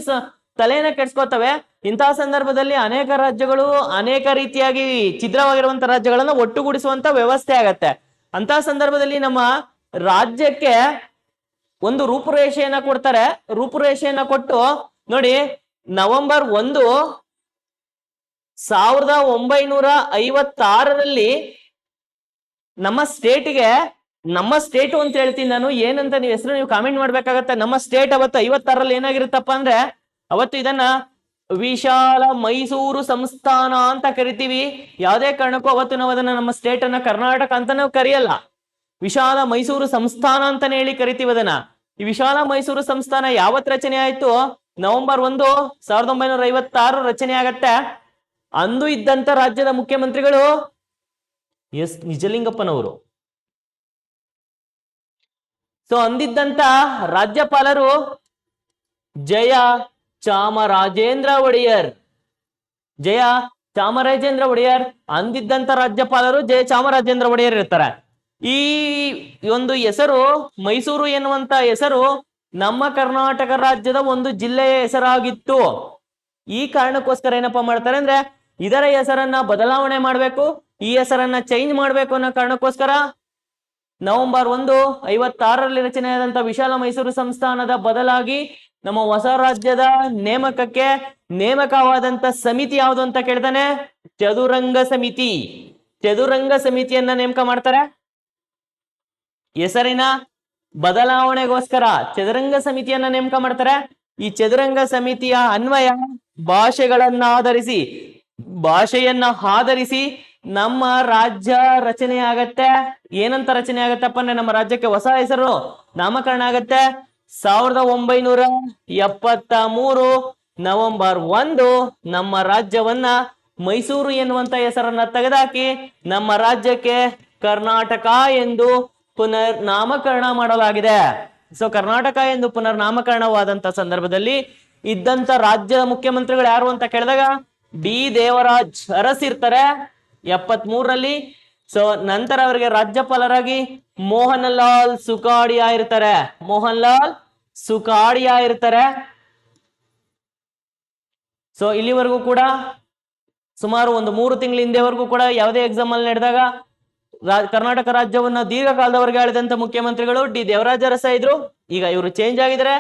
ತಲೆಯನ್ನ ಕೆಡ್ಸ್ಕೊತವೆ. ಇಂತಹ ಸಂದರ್ಭದಲ್ಲಿ ಅನೇಕ ರಾಜ್ಯಗಳು ಅನೇಕ ರೀತಿಯಾಗಿ ಛಿದ್ರವಾಗಿರುವಂತ ರಾಜ್ಯಗಳನ್ನ ಒಟ್ಟುಗೂಡಿಸುವಂತ ವ್ಯವಸ್ಥೆ ಆಗತ್ತೆ. ಅಂತಹ ಸಂದರ್ಭದಲ್ಲಿ ನಮ್ಮ ರಾಜ್ಯಕ್ಕೆ ಒಂದು ರೂಪುರೇಷೆಯನ್ನ ಕೊಡ್ತಾರೆ. ರೂಪುರೇಷೆಯನ್ನ ಕೊಟ್ಟು ನೋಡಿ, ನವೆಂಬರ್ 1, 1956ರಲ್ಲಿ ನಮ್ಮ ಸ್ಟೇಟ್ಗೆ, ನಮ್ಮ ಸ್ಟೇಟು ಅಂತ ಹೇಳ್ತೀನಿ ನಾನು, ಏನಂತ ನೀವು ಹೆಸರು ನೀವು ಕಾಮೆಂಟ್ ಮಾಡ್ಬೇಕಾಗತ್ತೆ. ನಮ್ಮ ಸ್ಟೇಟ್ ಅವತ್ತು 56ರಲ್ಲಿ ಏನಾಗಿರುತ್ತಪ್ಪ ಅಂದ್ರೆ ಅವತ್ತು ಇದನ್ನ ವಿಶಾಲ ಮೈಸೂರು ಸಂಸ್ಥಾನ ಅಂತ ಕರಿತೀವಿ. ಯಾವುದೇ ಕಾರಣಕ್ಕೂ ಅವತ್ತು ನಾವು ಅದನ್ನ ನಮ್ಮ ಸ್ಟೇಟ್ ಅನ್ನ ಕರ್ನಾಟಕ ಅಂತ ನಾವು ಕರೆಯಲ್ಲ, ವಿಶಾಲ ಮೈಸೂರು ಸಂಸ್ಥಾನ ಅಂತಾನೆ ಹೇಳಿ ಕರಿತೀವಿ ಅದನ್ನ. ಈ ವಿಶಾಲ ಮೈಸೂರು ಸಂಸ್ಥಾನ ಯಾವತ್ ರಚನೆ ಆಯ್ತು, ನವೆಂಬರ್ 1, 1956 ರಚನೆ ಆಗತ್ತೆ. ಅಂದು ಇದ್ದಂತ ರಾಜ್ಯದ ಮುಖ್ಯಮಂತ್ರಿಗಳು ಎಸ್ ನಿಜಲಿಂಗಪ್ಪನವರು. ಸೊ ಅಂದಿದ್ದಂತ ರಾಜ್ಯಪಾಲರು ಜಯ ಚಾಮರಾಜೇಂದ್ರ ಒಡೆಯರ್. ಅಂದಿದ್ದಂತ ರಾಜ್ಯಪಾಲರು ಜಯ ಚಾಮರಾಜೇಂದ್ರ ಒಡೆಯರ್ ಇರ್ತಾರೆ. ಈ ಒಂದು ಹೆಸರು ಮೈಸೂರು ಎನ್ನುವಂತ ಹೆಸರು ನಮ್ಮ ಕರ್ನಾಟಕ ರಾಜ್ಯದ ಒಂದು ಜಿಲ್ಲೆಯ ಹೆಸರಾಗಿತ್ತು. ಈ ಕಾರಣಕ್ಕೋಸ್ಕರ ಏನಪ್ಪಾ ಮಾಡ್ತಾರೆ ಅಂದ್ರೆ ಇದರ ಹೆಸರನ್ನ ಬದಲಾವಣೆ ಮಾಡ್ಬೇಕು, ಈ ಹೆಸರನ್ನ ಚೇಂಜ್ ಮಾಡ್ಬೇಕು ಅನ್ನೋ ಕಾರಣಕ್ಕೋಸ್ಕರ ನವೆಂಬರ್ 1, 1956ರಲ್ಲಿ ರಚನೆಯಾದಂತ ವಿಶಾಲ ಮೈಸೂರು ಸಂಸ್ಥಾನದ ಬದಲಾಗಿ ನಮ್ಮ ಹೊಸ ರಾಜ್ಯದ ನೇಮಕಕ್ಕೆ ನೇಮಕವಾದಂತ ಸಮಿತಿ ಯಾವುದು ಅಂತ ಕೇಳ್ತಾನೆ, ಚದುರಂಗ ಸಮಿತಿ. ಚದುರಂಗ ಸಮಿತಿಯನ್ನ ನೇಮಕ ಮಾಡ್ತಾರೆ ಹೆಸರಿನ ಬದಲಾವಣೆಗೋಸ್ಕರ. ಚದುರಂಗ ಸಮಿತಿಯನ್ನ ನೇಮಕ ಮಾಡ್ತಾರೆ. ಈ ಚದುರಂಗ ಸಮಿತಿಯ ಅನ್ವಯ ಭಾಷೆಯನ್ನ ಆಧರಿಸಿ ನಮ್ಮ ರಾಜ್ಯ ರಚನೆ ಆಗತ್ತೆ. ಏನಂತ ರಚನೆ ಆಗತ್ತಪ್ಪ ಅಂದ್ರೆ ನಮ್ಮ ರಾಜ್ಯಕ್ಕೆ ಹೊಸ ಹೆಸರು ನಾಮಕರಣ ಆಗತ್ತೆ 1973 ನವೆಂಬರ್ 1 ನಮ್ಮ ರಾಜ್ಯವನ್ನ ಮೈಸೂರು ಎನ್ನುವಂತ ಹೆಸರನ್ನ ತೆಗೆದಾಕಿ ನಮ್ಮ ರಾಜ್ಯಕ್ಕೆ ಕರ್ನಾಟಕ ಎಂದು ಪುನರ್ ನಾಮಕರಣ ಮಾಡಲಾಗಿದೆ. ಸೊ ಕರ್ನಾಟಕ ಎಂದು ಪುನರ್ ನಾಮಕರಣವಾದಂತ ಸಂದರ್ಭದಲ್ಲಿ ಇದ್ದಂತ ರಾಜ್ಯದ ಮುಖ್ಯಮಂತ್ರಿಗಳು ಯಾರು ಅಂತ ಕೇಳಿದಾಗ ಡಿ ದೇವರಾಜ್ ಅರಸ್ ಇರ್ತಾರೆ 73ರಲ್ಲಿ. ಸೊ ನಂತರ ಅವರಿಗೆ ರಾಜ್ಯಪಾಲರಾಗಿ ಮೋಹನ್ ಲಾಲ್ ಸುಖಾಡಿಯಾ ಇರ್ತಾರೆ. ಮೋಹನ್ ಲಾಲ್ ಸುಖಾಡಿಯಾ ಇರ್ತಾರೆ. ಸೊ ಇಲ್ಲಿವರೆಗೂ ಕೂಡ ಸುಮಾರು ಒಂದು 3 ತಿಂಗಳ ಹಿಂದೆವರೆಗೂ ಕೂಡ ಯಾವುದೇ ಎಕ್ಸಾಮ್ ಅಲ್ಲಿ ನಡೆದಾಗ ಕರ್ನಾಟಕ ರಾಜ್ಯವನ್ನ ದೀರ್ಘಕಾಲದವರೆಗೆ ಆಳಿದಂತ ಮುಖ್ಯಮಂತ್ರಿಗಳು ಡಿ ದೇವರಾಜ ಅರಸ ಇದ್ರು. ಈಗ ಇವರು ಚೇಂಜ್ ಆಗಿದ್ರೆ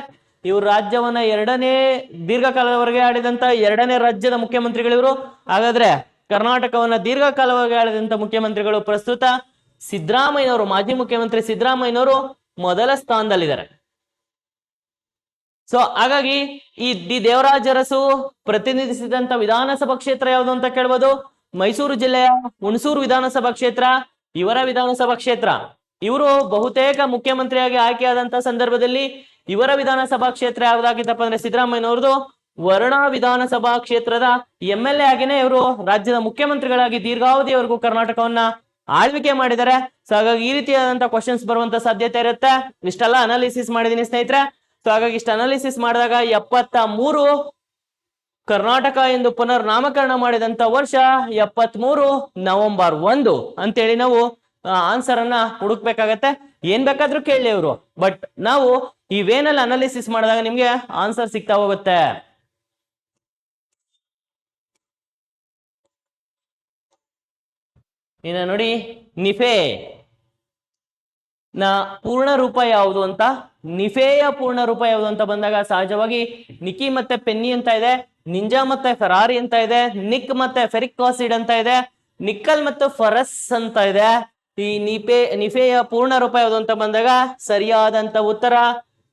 ಇವರು ರಾಜ್ಯವನ್ನ ದೀರ್ಘಕಾಲದವರೆಗೆ ಆಳಿದಂತ 2ನೇ ರಾಜ್ಯದ ಮುಖ್ಯಮಂತ್ರಿಗಳು ಇವರು. ಹಾಗಾದ್ರೆ ಕರ್ನಾಟಕವನ್ನ ದೀರ್ಘಕಾಲವಾಗಿ ಆಳಿದಂತ ಮುಖ್ಯಮಂತ್ರಿಗಳು ಪ್ರಸ್ತುತ ಸಿದ್ದರಾಮಯ್ಯನವರು, ಮಾಜಿ ಮುಖ್ಯಮಂತ್ರಿ ಸಿದ್ದರಾಮಯ್ಯನವರು ಮೊದಲ ಸ್ಥಾನದಲ್ಲಿದ್ದಾರೆ. ಸೊ ಹಾಗಾಗಿ ಈ ಡಿ ದೇವರಾಜ ಅರಸು ಪ್ರತಿನಿಧಿಸಿದಂತ ವಿಧಾನಸಭಾ ಕ್ಷೇತ್ರ ಯಾವುದು ಅಂತ ಕೇಳ್ಬೋದು, ಮೈಸೂರು ಜಿಲ್ಲೆಯ ಹುಣಸೂರು ವಿಧಾನಸಭಾ ಕ್ಷೇತ್ರ ಇವರ ವಿಧಾನಸಭಾ ಕ್ಷೇತ್ರ. ಇವರು ಬಹುತೇಕ ಮುಖ್ಯಮಂತ್ರಿಯಾಗಿ ಆಯ್ಕೆಯಾದಂತ ಸಂದರ್ಭದಲ್ಲಿ ಇವರ ವಿಧಾನಸಭಾ ಕ್ಷೇತ್ರ ಯಾವ್ದಾಗಿತ್ತಪ್ಪ ಅಂದ್ರೆ ಸಿದ್ದರಾಮಯ್ಯನವ್ರದ್ದು ವರ್ಣ ವಿಧಾನಸಭಾ ಕ್ಷೇತ್ರದ MLA ಆಗಿನೇ ಇವರು ರಾಜ್ಯದ ಮುಖ್ಯಮಂತ್ರಿಗಳಾಗಿ ದೀರ್ಘಾವಧಿಯವರೆಗೂ ಕರ್ನಾಟಕವನ್ನ ಆಳ್ವಿಕೆ ಮಾಡಿದ್ದಾರೆ. ಸೊ ಹಾಗಾಗಿ ಈ ರೀತಿಯಾದಂತಹ ಕ್ವಶನ್ಸ್ ಬರುವಂತ ಸಾಧ್ಯತೆ ಇರುತ್ತೆ. ಇಷ್ಟೆಲ್ಲ ಅನಾಲಿಸಿಸ್ ಮಾಡಿದೀನಿ ಸ್ನೇಹಿತರೆ. ಸೊ ಹಾಗಾಗಿ ಇಷ್ಟು ಅನಾಲಿಸಿಸ್ ಮಾಡಿದಾಗ 73 ಕರ್ನಾಟಕ ಎಂದು ಪುನರ್ ನಾಮಕರಣ ಮಾಡಿದಂತ ವರ್ಷ 73 ನವೆಂಬರ್ 1 ಅಂತೇಳಿ ನಾವು ಆನ್ಸರ್ ಅನ್ನ ಹುಡುಕ್ಬೇಕಾಗತ್ತೆ. ಏನ್ ಬೇಕಾದ್ರೂ ಕೇಳಿ ಇವರು, ಬಟ್ ನಾವು ಈ ವೇನಲ್ಲಿ ಅನಾಲಿಸಿಸ್ ಮಾಡಿದಾಗ ನಿಮ್ಗೆ ಆನ್ಸರ್ ಸಿಗ್ತಾ ಹೋಗುತ್ತೆ. ಇನ್ನ ನೋಡಿ, ನಿಫೆ ನ ಪೂರ್ಣ ರೂಪ ಯಾವುದು ಅಂತ, ನಿಫೆಯ ಪೂರ್ಣ ರೂಪ ಯಾವುದು ಅಂತ ಬಂದಾಗ ಸಹಜವಾಗಿ ನಿಕಿ ಮತ್ತೆ ಪೆನ್ನಿ ಅಂತ ಇದೆ, ನಿಂಜಾ ಮತ್ತೆ ಫೆರಾರಿ ಅಂತ ಇದೆ, ನಿಕ್ ಮತ್ತೆ ಫೆರಿಕ್ ಆಸಿಡ್ ಅಂತ ಇದೆ, ನಿಕ್ಕಲ್ ಮತ್ತು ಫರಸ್ ಅಂತ ಇದೆ. ಈ ನಿಫೆಯ ಪೂರ್ಣ ರೂಪ ಯಾವುದು ಅಂತ ಬಂದಾಗ ಸರಿಯಾದಂತ ಉತ್ತರ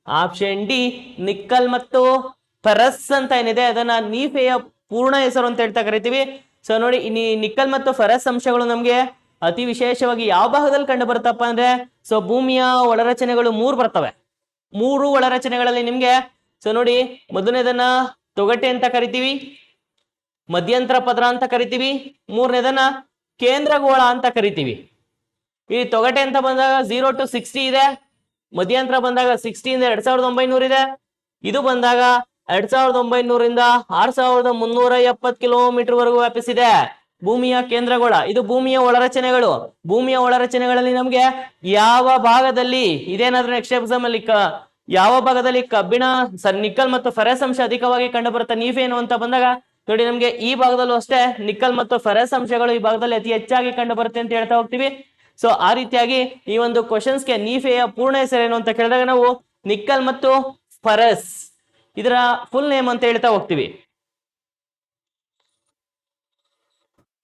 ಆಪ್ಷನ್ ಡಿ, ನಿಕ್ಕಲ್ ಮತ್ತು ಫೆರಸ್ ಅಂತ ಏನಿದೆ ಅದನ್ನ ನಿಫೆಯ ಪೂರ್ಣ ಹೆಸರು ಅಂತ ಹೇಳ್ತಾ ಕರಿತೀವಿ. ಸೊ ನೋಡಿ, ನಿಕ್ಕಲ್ ಮತ್ತು ಫೆರಸ್ ಅಂಶಗಳು ನಮ್ಗೆ ಅತಿ ವಿಶೇಷವಾಗಿ ಯಾವ ಭಾಗದಲ್ಲಿ ಕಂಡು ಬರುತ್ತಪ್ಪ ಅಂದ್ರೆ, ಸೊ ಭೂಮಿಯ ಒಳರಚನೆಗಳು 3 ಬರ್ತವೆ. 3 ಒಳರಚನೆಗಳಲ್ಲಿ ನಿಮ್ಗೆ ಸೊ ನೋಡಿ, ಮೊದಲನೇದನ್ನ ತೊಗಟೆ ಅಂತ ಕರಿತೀವಿ, ಮಧ್ಯಂತರ ಪದರ ಅಂತ ಕರಿತೀವಿ, 3ನೇದನ್ನ ಕೇಂದ್ರಗೋಳ ಅಂತ ಕರಿತೀವಿ. ಈ ತೊಗಟೆ ಅಂತ ಬಂದಾಗ 0 to 60 ಇದೆ, ಮಧ್ಯಂತರ ಬಂದಾಗ 60 ಇಂದ 2900 ಇದೆ, ಇದು ಬಂದಾಗ 2900ರಿಂದ 6370 ಕಿಲೋಮೀಟರ್ ವರೆಗೂ ವ್ಯಾಪಿಸಿದೆ ಭೂಮಿಯ ಕೇಂದ್ರಗೋಳ. ಇದು ಭೂಮಿಯ ಒಳರಚನೆಗಳು. ಭೂಮಿಯ ಒಳರಚನೆಗಳಲ್ಲಿ ನಮ್ಗೆ ಯಾವ ಭಾಗದಲ್ಲಿ ಇದೇನಾದ್ರೂ ನೆಕ್ಸ್ಟ್ ಎಕ್ಸಾಮ್ ಅಲ್ಲಿ ಯಾವ ಭಾಗದಲ್ಲಿ ಕಬ್ಬಿಣ ನಿಕ್ಕಲ್ ಮತ್ತು ಫೆರಸ್ ಅಂಶ ಅಧಿಕವಾಗಿ ಕಂಡು ಬರುತ್ತೆ ನೀಫೆ ಏನು ಅಂತ ಬಂದಾಗ ನೋಡಿ, ನಮ್ಗೆ ಈ ಭಾಗದಲ್ಲೂ ಅಷ್ಟೇ ನಿಕ್ಕಲ್ ಮತ್ತು ಫೆರಸ್ ಅಂಶಗಳು ಈ ಭಾಗದಲ್ಲಿ ಅತಿ ಹೆಚ್ಚಾಗಿ ಕಂಡು ಬರುತ್ತೆ ಅಂತ ಹೇಳ್ತಾ ಹೋಗ್ತೀವಿ. ಸೊ ಆ ರೀತಿಯಾಗಿ ಈ ಒಂದು ಕ್ವಶನ್ಸ್ಗೆ ನೀಫೆಯ ಪೂರ್ಣ ಹೆಸರೇನು ಅಂತ ಕೇಳಿದಾಗ ನಾವು ನಿಕ್ಕಲ್ ಮತ್ತು ಫೆರಸ್ ಇದರ ಫುಲ್ ನೇಮ್ ಅಂತ ಹೇಳ್ತಾ ಹೋಗ್ತೀವಿ.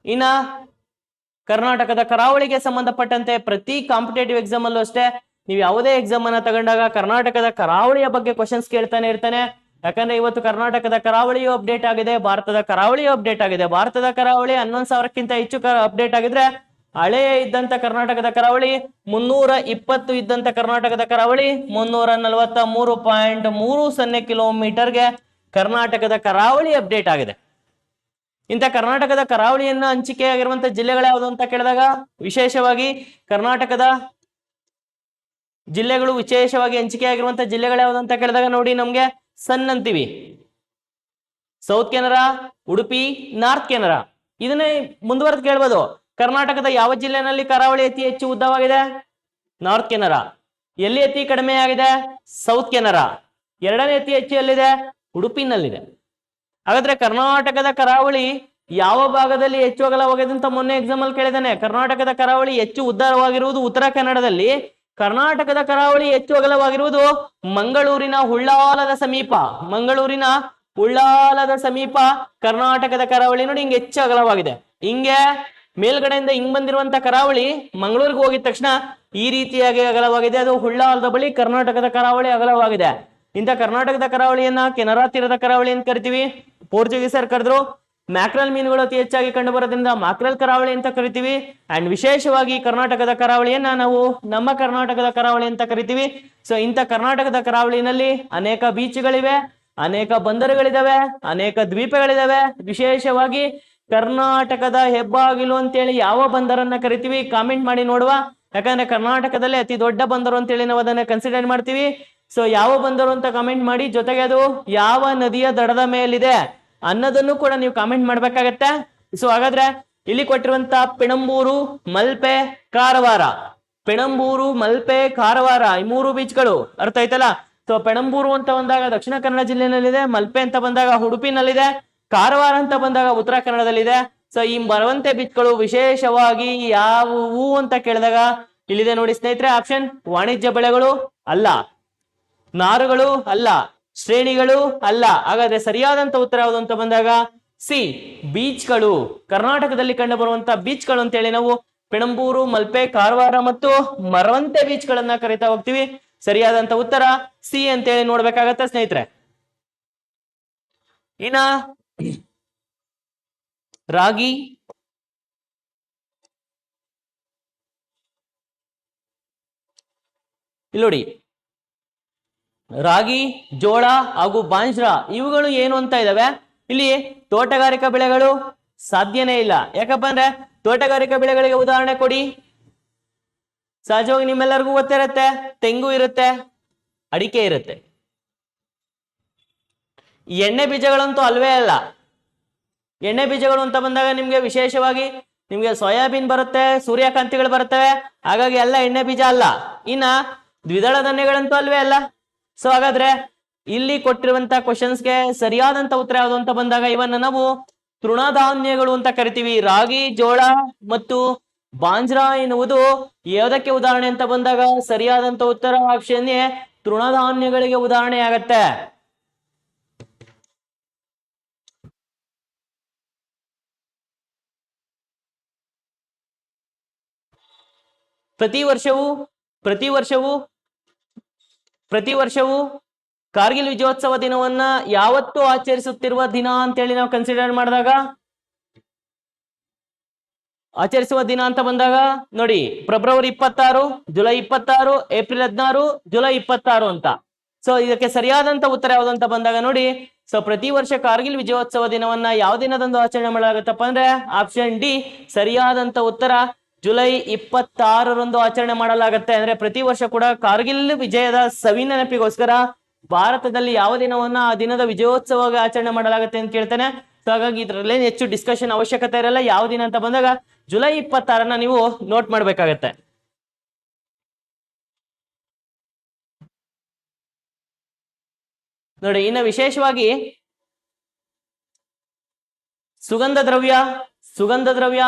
ಇನ್ನ ಕರ್ನಾಟಕದ ಕರಾವಳಿಗೆ ಸಂಬಂಧಪಟ್ಟಂತೆ ಪ್ರತಿ ಕಾಂಪಿಟೇಟಿವ್ ಎಕ್ಸಾಮ್ ಅಲ್ಲೂ ಅಷ್ಟೇ ನೀವು ಯಾವುದೇ ಎಕ್ಸಾಮ್ ಅನ್ನ ತಗೊಂಡಾಗ ಕರ್ನಾಟಕದ ಕರಾವಳಿಯ ಬಗ್ಗೆ ಕ್ವಶನ್ಸ್ ಕೇಳ್ತಾನೆ ಇರ್ತಾನೆ. ಯಾಕಂದ್ರೆ ಇವತ್ತು ಕರ್ನಾಟಕದ ಕರಾವಳಿಯು ಅಪ್ಡೇಟ್ ಆಗಿದೆ, ಭಾರತದ ಕರಾವಳಿಯು ಅಪ್ಡೇಟ್ ಆಗಿದೆ. ಭಾರತದ ಕರಾವಳಿ 11,000ಕ್ಕಿಂತ ಹೆಚ್ಚು ಅಪ್ಡೇಟ್ ಆಗಿದ್ರೆ, ಹಳೆಯ ಇದ್ದಂತ ಕರ್ನಾಟಕದ ಕರಾವಳಿ 320 ಇದ್ದಂತ ಕರ್ನಾಟಕದ ಕರಾವಳಿ 343.30 ಕಿಲೋಮೀಟರ್ಗೆ ಕರ್ನಾಟಕದ ಕರಾವಳಿ ಅಪ್ಡೇಟ್ ಆಗಿದೆ. ಇಂಥ ಕರ್ನಾಟಕದ ಕರಾವಳಿಯನ್ನ ಹಂಚಿಕೆ ಆಗಿರುವಂತ ಜಿಲ್ಲೆಗಳು ಯಾವುದು ಅಂತ ಕೇಳಿದಾಗ ವಿಶೇಷವಾಗಿ ಕರ್ನಾಟಕದ ಜಿಲ್ಲೆಗಳು ವಿಶೇಷವಾಗಿ ಹಂಚಿಕೆ ಆಗಿರುವಂತ ಜಿಲ್ಲೆಗಳು ಯಾವುದು ಅಂತ ಕೇಳಿದಾಗ ನೋಡಿ, ನಮ್ಗೆ ಸನ್ ಅಂತೀವಿ, ಸೌತ್ ಕೆನರಾ, ಉಡುಪಿ, ನಾರ್ತ್ ಕೆನರಾ. ಇದನ್ನೇ ಮುಂದುವರೆದು ಕೇಳ್ಬೋದು, ಕರ್ನಾಟಕದ ಯಾವ ಜಿಲ್ಲೆನಲ್ಲಿ ಕರಾವಳಿ ಅತಿ ಹೆಚ್ಚು ಉದ್ದವಾಗಿದೆ? ನಾರ್ತ್ ಕೆನರಾ. ಎಲ್ಲಿ ಅತಿ ಕಡಿಮೆ ಆಗಿದೆ? ಸೌತ್ ಕೆನರಾ. ಎರಡನೇ ಅತಿ ಹೆಚ್ಚು ಎಲ್ಲಿದೆ? ಉಡುಪಿನಲ್ಲಿದೆ. ಹಾಗಾದ್ರೆ ಕರ್ನಾಟಕದ ಕರಾವಳಿ ಯಾವ ಭಾಗದಲ್ಲಿ ಹೆಚ್ಚು ಅಗಲವಾಗಿದೆ ಅಂತ ಮೊನ್ನೆ ಎಕ್ಸಾಮ್ ಅಲ್ಲಿ ಕೇಳಿದಾನೆ. ಕರ್ನಾಟಕದ ಕರಾವಳಿ ಹೆಚ್ಚು ಉದ್ದವಾಗಿರುವುದು ಉತ್ತರ ಕನ್ನಡದಲ್ಲಿ. ಕರ್ನಾಟಕದ ಕರಾವಳಿ ಹೆಚ್ಚು ಅಗಲವಾಗಿರುವುದು ಮಂಗಳೂರಿನ ಉಳ್ಳಾಲದ ಸಮೀಪ. ಮಂಗಳೂರಿನ ಉಳ್ಳಾಲದ ಸಮೀಪ ಕರ್ನಾಟಕದ ಕರಾವಳಿ ನೋಡಿ ಹಿಂಗೆ ಹೆಚ್ಚು ಅಗಲವಾಗಿದೆ. ಹಿಂಗೆ ಮೇಲ್ಗಡೆಯಿಂದ ಹಿಂಗ್ ಬಂದಿರುವಂತ ಕರಾವಳಿ ಮಂಗಳೂರಿಗೆ ಹೋಗಿದ ತಕ್ಷಣ ಈ ರೀತಿಯಾಗಿ ಅಗಲವಾಗಿದೆ. ಅದು ಉಳ್ಳಾಲದ ಬಳಿ ಕರ್ನಾಟಕದ ಕರಾವಳಿ ಅಗಲವಾಗಿದೆ. ಇಂಥ ಕರ್ನಾಟಕದ ಕರಾವಳಿಯನ್ನ ಕೆನರಾ ತೀರದ ಕರಾವಳಿ ಅಂತ ಕರಿತೀವಿ. ಪೋರ್ಚುಗೀಸರು ಕರೆದ್ರು. ಮ್ಯಾಕ್ರಲ್ ಮೀನುಗಳು ಅತಿ ಹೆಚ್ಚಾಗಿ ಕಂಡು ಬರೋದ್ರಿಂದ ಮ್ಯಾಕ್ರಲ್ ಕರಾವಳಿ ಅಂತ ಕರಿತೀವಿ. ಅಂಡ್ ವಿಶೇಷವಾಗಿ ಕರ್ನಾಟಕದ ಕರಾವಳಿಯನ್ನ ನಾವು ನಮ್ಮ ಕರ್ನಾಟಕದ ಕರಾವಳಿ ಅಂತ ಕರಿತೀವಿ. ಸೊ ಇಂಥ ಕರ್ನಾಟಕದ ಕರಾವಳಿನಲ್ಲಿ ಅನೇಕ ಬೀಚ್ಗಳಿವೆ, ಅನೇಕ ಬಂದರುಗಳಿದಾವೆ, ಅನೇಕ ದ್ವೀಪಗಳಿದಾವೆ. ವಿಶೇಷವಾಗಿ ಕರ್ನಾಟಕದ ಹೆಬ್ಬಾಗಿಲು ಅಂತೇಳಿ ಯಾವ ಬಂದರನ್ನ ಕರಿತೀವಿ? ಕಾಮೆಂಟ್ ಮಾಡಿ ನೋಡುವ. ಯಾಕಂದ್ರೆ ಕರ್ನಾಟಕದಲ್ಲಿ ಅತಿ ದೊಡ್ಡ ಬಂದರು ಅಂತೇಳಿ ನಾವು ಅದನ್ನ ಕನ್ಸಿಡರ್ ಮಾಡ್ತೀವಿ. ಸೊ ಯಾವ ಬಂದರು ಅಂತ ಕಾಮೆಂಟ್ ಮಾಡಿ. ಜೊತೆಗೆ ಅದು ಯಾವ ನದಿಯ ದಡದ ಮೇಲಿದೆ ಅನ್ನೋದನ್ನು ಕೂಡ ನೀವು ಕಾಮೆಂಟ್ ಮಾಡ್ಬೇಕಾಗತ್ತೆ. ಸೊ ಹಾಗಾದ್ರೆ ಇಲ್ಲಿ ಕೊಟ್ಟಿರುವಂತ ಪೆಣಂಬೂರು, ಮಲ್ಪೆ, ಕಾರವಾರ. ಪೆಣಂಬೂರು, ಮಲ್ಪೆ, ಕಾರವಾರ ಈ ಮೂರು ಬೀಚ್ಗಳು ಅರ್ಥ ಆಯ್ತಲ್ಲ. ಸೊ ಪೆಣಂಬೂರು ಅಂತ ಬಂದಾಗ ದಕ್ಷಿಣ ಕನ್ನಡ ಜಿಲ್ಲೆನಲ್ಲಿದೆ. ಮಲ್ಪೆ ಅಂತ ಬಂದಾಗ ಉಡುಪಿನಲ್ಲಿದೆ. ಕಾರವಾರ ಅಂತ ಬಂದಾಗ ಉತ್ತರ ಕನ್ನಡದಲ್ಲಿದೆ. ಸೊ ಈ ಬರುವಂತೆ ಬೀಚ್ಗಳು ವಿಶೇಷವಾಗಿ ಯಾವುವು ಅಂತ ಕೇಳಿದಾಗ ಇಲ್ಲಿದೆ ನೋಡಿ ಸ್ನೇಹಿತರೆ. ಆಪ್ಷನ್ ವಾಣಿಜ್ಯ ಬೆಳೆಗಳು ಅಲ್ಲ, ನಾರುಗಳು ಅಲ್ಲ, ಶ್ರೇಣಿಗಳು ಅಲ್ಲ. ಹಾಗಾದ್ರೆ ಸರಿಯಾದಂತ ಉತ್ತರ ಯಾವುದು ಅಂತ ಬಂದಾಗ ಸಿ, ಬೀಚ್ಗಳು. ಕರ್ನಾಟಕದಲ್ಲಿ ಕಂಡು ಬರುವಂತ ಬೀಚ್ಗಳು ಅಂತೇಳಿ ನಾವು ಪೆಣಂಬೂರು, ಮಲ್ಪೆ, ಕಾರವಾರ ಮತ್ತು ಮರವಂತೆ ಬೀಚ್ಗಳನ್ನ ಕರಿತಾ ಹೋಗ್ತೀವಿ. ಸರಿಯಾದಂತ ಉತ್ತರ ಸಿ ಅಂತೇಳಿ ನೋಡ್ಬೇಕಾಗತ್ತೆ ಸ್ನೇಹಿತರೆ. ಇನ್ನ ರಾಗಿ, ಇಲ್ಲಿ ನೋಡಿ ರಾಗಿ, ಜೋಳ ಹಾಗೂ ಬಾಂಜ್ರಾ ಇವುಗಳು ಏನು ಅಂತ ಇದಾವೆ. ಇಲ್ಲಿ ತೋಟಗಾರಿಕಾ ಬೆಳೆಗಳು ಸಾಧ್ಯನೇ ಇಲ್ಲ. ಯಾಕಪ್ಪ ಅಂದ್ರೆ ತೋಟಗಾರಿಕಾ ಬೆಳೆಗಳಿಗೆ ಉದಾಹರಣೆ ಕೊಡಿ. ಸಹಜವಾಗಿ ನಿಮ್ಮೆಲ್ಲರಿಗೂ ಗೊತ್ತಿರುತ್ತೆ, ತೆಂಗು ಇರುತ್ತೆ, ಅಡಿಕೆ ಇರುತ್ತೆ. ಎಣ್ಣೆ ಬೀಜಗಳಂತೂ ಅಲ್ವೇ ಅಲ್ಲ. ಎಣ್ಣೆ ಬೀಜಗಳು ಅಂತ ಬಂದಾಗ ನಿಮ್ಗೆ ವಿಶೇಷವಾಗಿ ನಿಮ್ಗೆ ಸೋಯಾಬೀನ್ ಬರುತ್ತೆ, ಸೂರ್ಯಕಾಂತಿಗಳು ಬರುತ್ತವೆ. ಹಾಗಾಗಿ ಎಲ್ಲ ಎಣ್ಣೆ ಬೀಜ ಅಲ್ಲ. ಇನ್ನ ದ್ವಿದಳ ಧಾನ್ಯಗಳಂತೂ ಅಲ್ವೇ ಅಲ್ಲ. ಸೊ ಹಾಗಾದ್ರೆ ಇಲ್ಲಿ ಕೊಟ್ಟಿರುವಂತ ಕ್ವಶನ್ಸ್ಗೆ ಸರಿಯಾದಂತ ಉತ್ತರ ಯಾವುದು ಅಂತ ಬಂದಾಗ ಇವನ್ನ ನಾವು ತೃಣಧಾನ್ಯಗಳು ಅಂತ ಕರಿತೀವಿ. ರಾಗಿ, ಜೋಳ ಮತ್ತು ಬಾಂಜ್ರಾ ಎನ್ನುವುದು ಯಾವುದಕ್ಕೆ ಉದಾಹರಣೆ ಅಂತ ಬಂದಾಗ ಸರಿಯಾದಂತ ಉತ್ತರ ಆಪ್ಷನ್ ಎ, ತೃಣಧಾನ್ಯಗಳಿಗೆ ಉದಾಹರಣೆ ಆಗತ್ತೆ. ಪ್ರತಿ ವರ್ಷವೂ ಕಾರ್ಗಿಲ್ ವಿಜಯೋತ್ಸವ ದಿನವನ್ನ ಯಾವತ್ತು ಆಚರಿಸುತ್ತಿರುವ ದಿನ ಅಂತೇಳಿ ನಾವು ಕನ್ಸಿಡರ್ ಮಾಡಿದಾಗ ಆಚರಿಸುವ ದಿನ ಅಂತ ಬಂದಾಗ ನೋಡಿ ಫೆಬ್ರವರಿ 26, ಜುಲೈ 26, ಏಪ್ರಿಲ್ 16, ಜುಲೈ 26 ಅಂತ. ಸೊ ಇದಕ್ಕೆ ಸರಿಯಾದಂತ ಉತ್ತರ ಯಾವುದು ಅಂತ ಬಂದಾಗ ನೋಡಿ, ಸೊ ಪ್ರತಿ ವರ್ಷ ಕಾರ್ಗಿಲ್ ವಿಜಯೋತ್ಸವ ದಿನವನ್ನ ಯಾವ ದಿನದಂದು ಆಚರಣೆ ಮಾಡಲಾಗುತ್ತಪ್ಪ ಅಂದ್ರೆ ಆಪ್ಷನ್ ಡಿ ಸರಿಯಾದಂತ ಉತ್ತರ ಜುಲೈ 26ರಂದು ಆಚರಣೆ ಮಾಡಲಾಗುತ್ತೆ. ಅಂದ್ರೆ ಪ್ರತಿ ವರ್ಷ ಕೂಡ ಕಾರ್ಗಿಲ್ ವಿಜಯದ ಸವಿ ನೆನಪಿಗೋಸ್ಕರ ಭಾರತದಲ್ಲಿ ಯಾವ ದಿನವನ್ನ ಆ ದಿನದ ವಿಜಯೋತ್ಸವ ಆಚರಣೆ ಮಾಡಲಾಗುತ್ತೆ ಅಂತ ಕೇಳ್ತೇನೆ. ಸೊ ಹಾಗಾಗಿ ಇದರಲ್ಲಿ ಹೆಚ್ಚು ಡಿಸ್ಕಷನ್ ಅವಶ್ಯಕತೆ ಇರಲ್ಲ. ಯಾವ ದಿನ ಅಂತ ಬಂದಾಗ ಜುಲೈ 26ನ ನೀವು ನೋಟ್ ಮಾಡ್ಬೇಕಾಗತ್ತೆ. ನೋಡಿ ಇನ್ನು ವಿಶೇಷವಾಗಿ ಸುಗಂಧ ದ್ರವ್ಯ,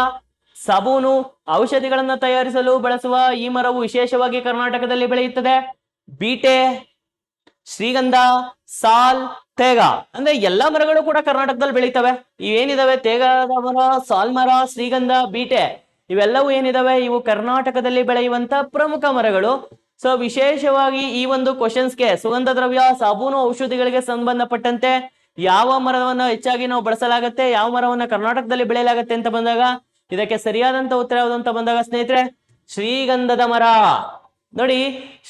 ಸಾಬೂನು, ಔಷಧಿಗಳನ್ನ ತಯಾರಿಸಲು ಬಳಸುವ ಈ ಮರವು ವಿಶೇಷವಾಗಿ ಕರ್ನಾಟಕದಲ್ಲಿ ಬೆಳೆಯುತ್ತದೆ. ಬೀಟೆ, ಶ್ರೀಗಂಧ, ಸಾಲ್, ತೇಗ ಅಂದ್ರೆ ಎಲ್ಲಾ ಮರಗಳು ಕೂಡ ಕರ್ನಾಟಕದಲ್ಲಿ ಬೆಳೀತವೆ. ಇವೇನಿದಾವೆ ತೇಗದ ಮರ, ಸಾಲ್ ಮರ, ಶ್ರೀಗಂಧ, ಬೀಟೆ ಇವೆಲ್ಲವೂ ಏನಿದಾವೆ ಇವು ಕರ್ನಾಟಕದಲ್ಲಿ ಬೆಳೆಯುವಂತ ಪ್ರಮುಖ ಮರಗಳು. ಸೊ ವಿಶೇಷವಾಗಿ ಈ ಒಂದು ಕ್ವಶನ್ಸ್ಗೆ ಸುಗಂಧ ದ್ರವ್ಯ, ಸಾಬೂನು, ಔಷಧಿಗಳಿಗೆ ಸಂಬಂಧಪಟ್ಟಂತೆ ಯಾವ ಮರವನ್ನ ಹೆಚ್ಚಾಗಿ ನಾವು ಬಳಸಲಾಗತ್ತೆ, ಯಾವ ಮರವನ್ನ ಕರ್ನಾಟಕದಲ್ಲಿ ಬೆಳೆಯಲಾಗತ್ತೆ ಅಂತ ಬಂದಾಗ ಇದಕ್ಕೆ ಸರಿಯಾದಂತ ಉತ್ತರ ಯಾವುದು ಅಂತ ಬಂದಾಗ ಸ್ನೇಹಿತರೆ ಶ್ರೀಗಂಧದ ಮರ. ನೋಡಿ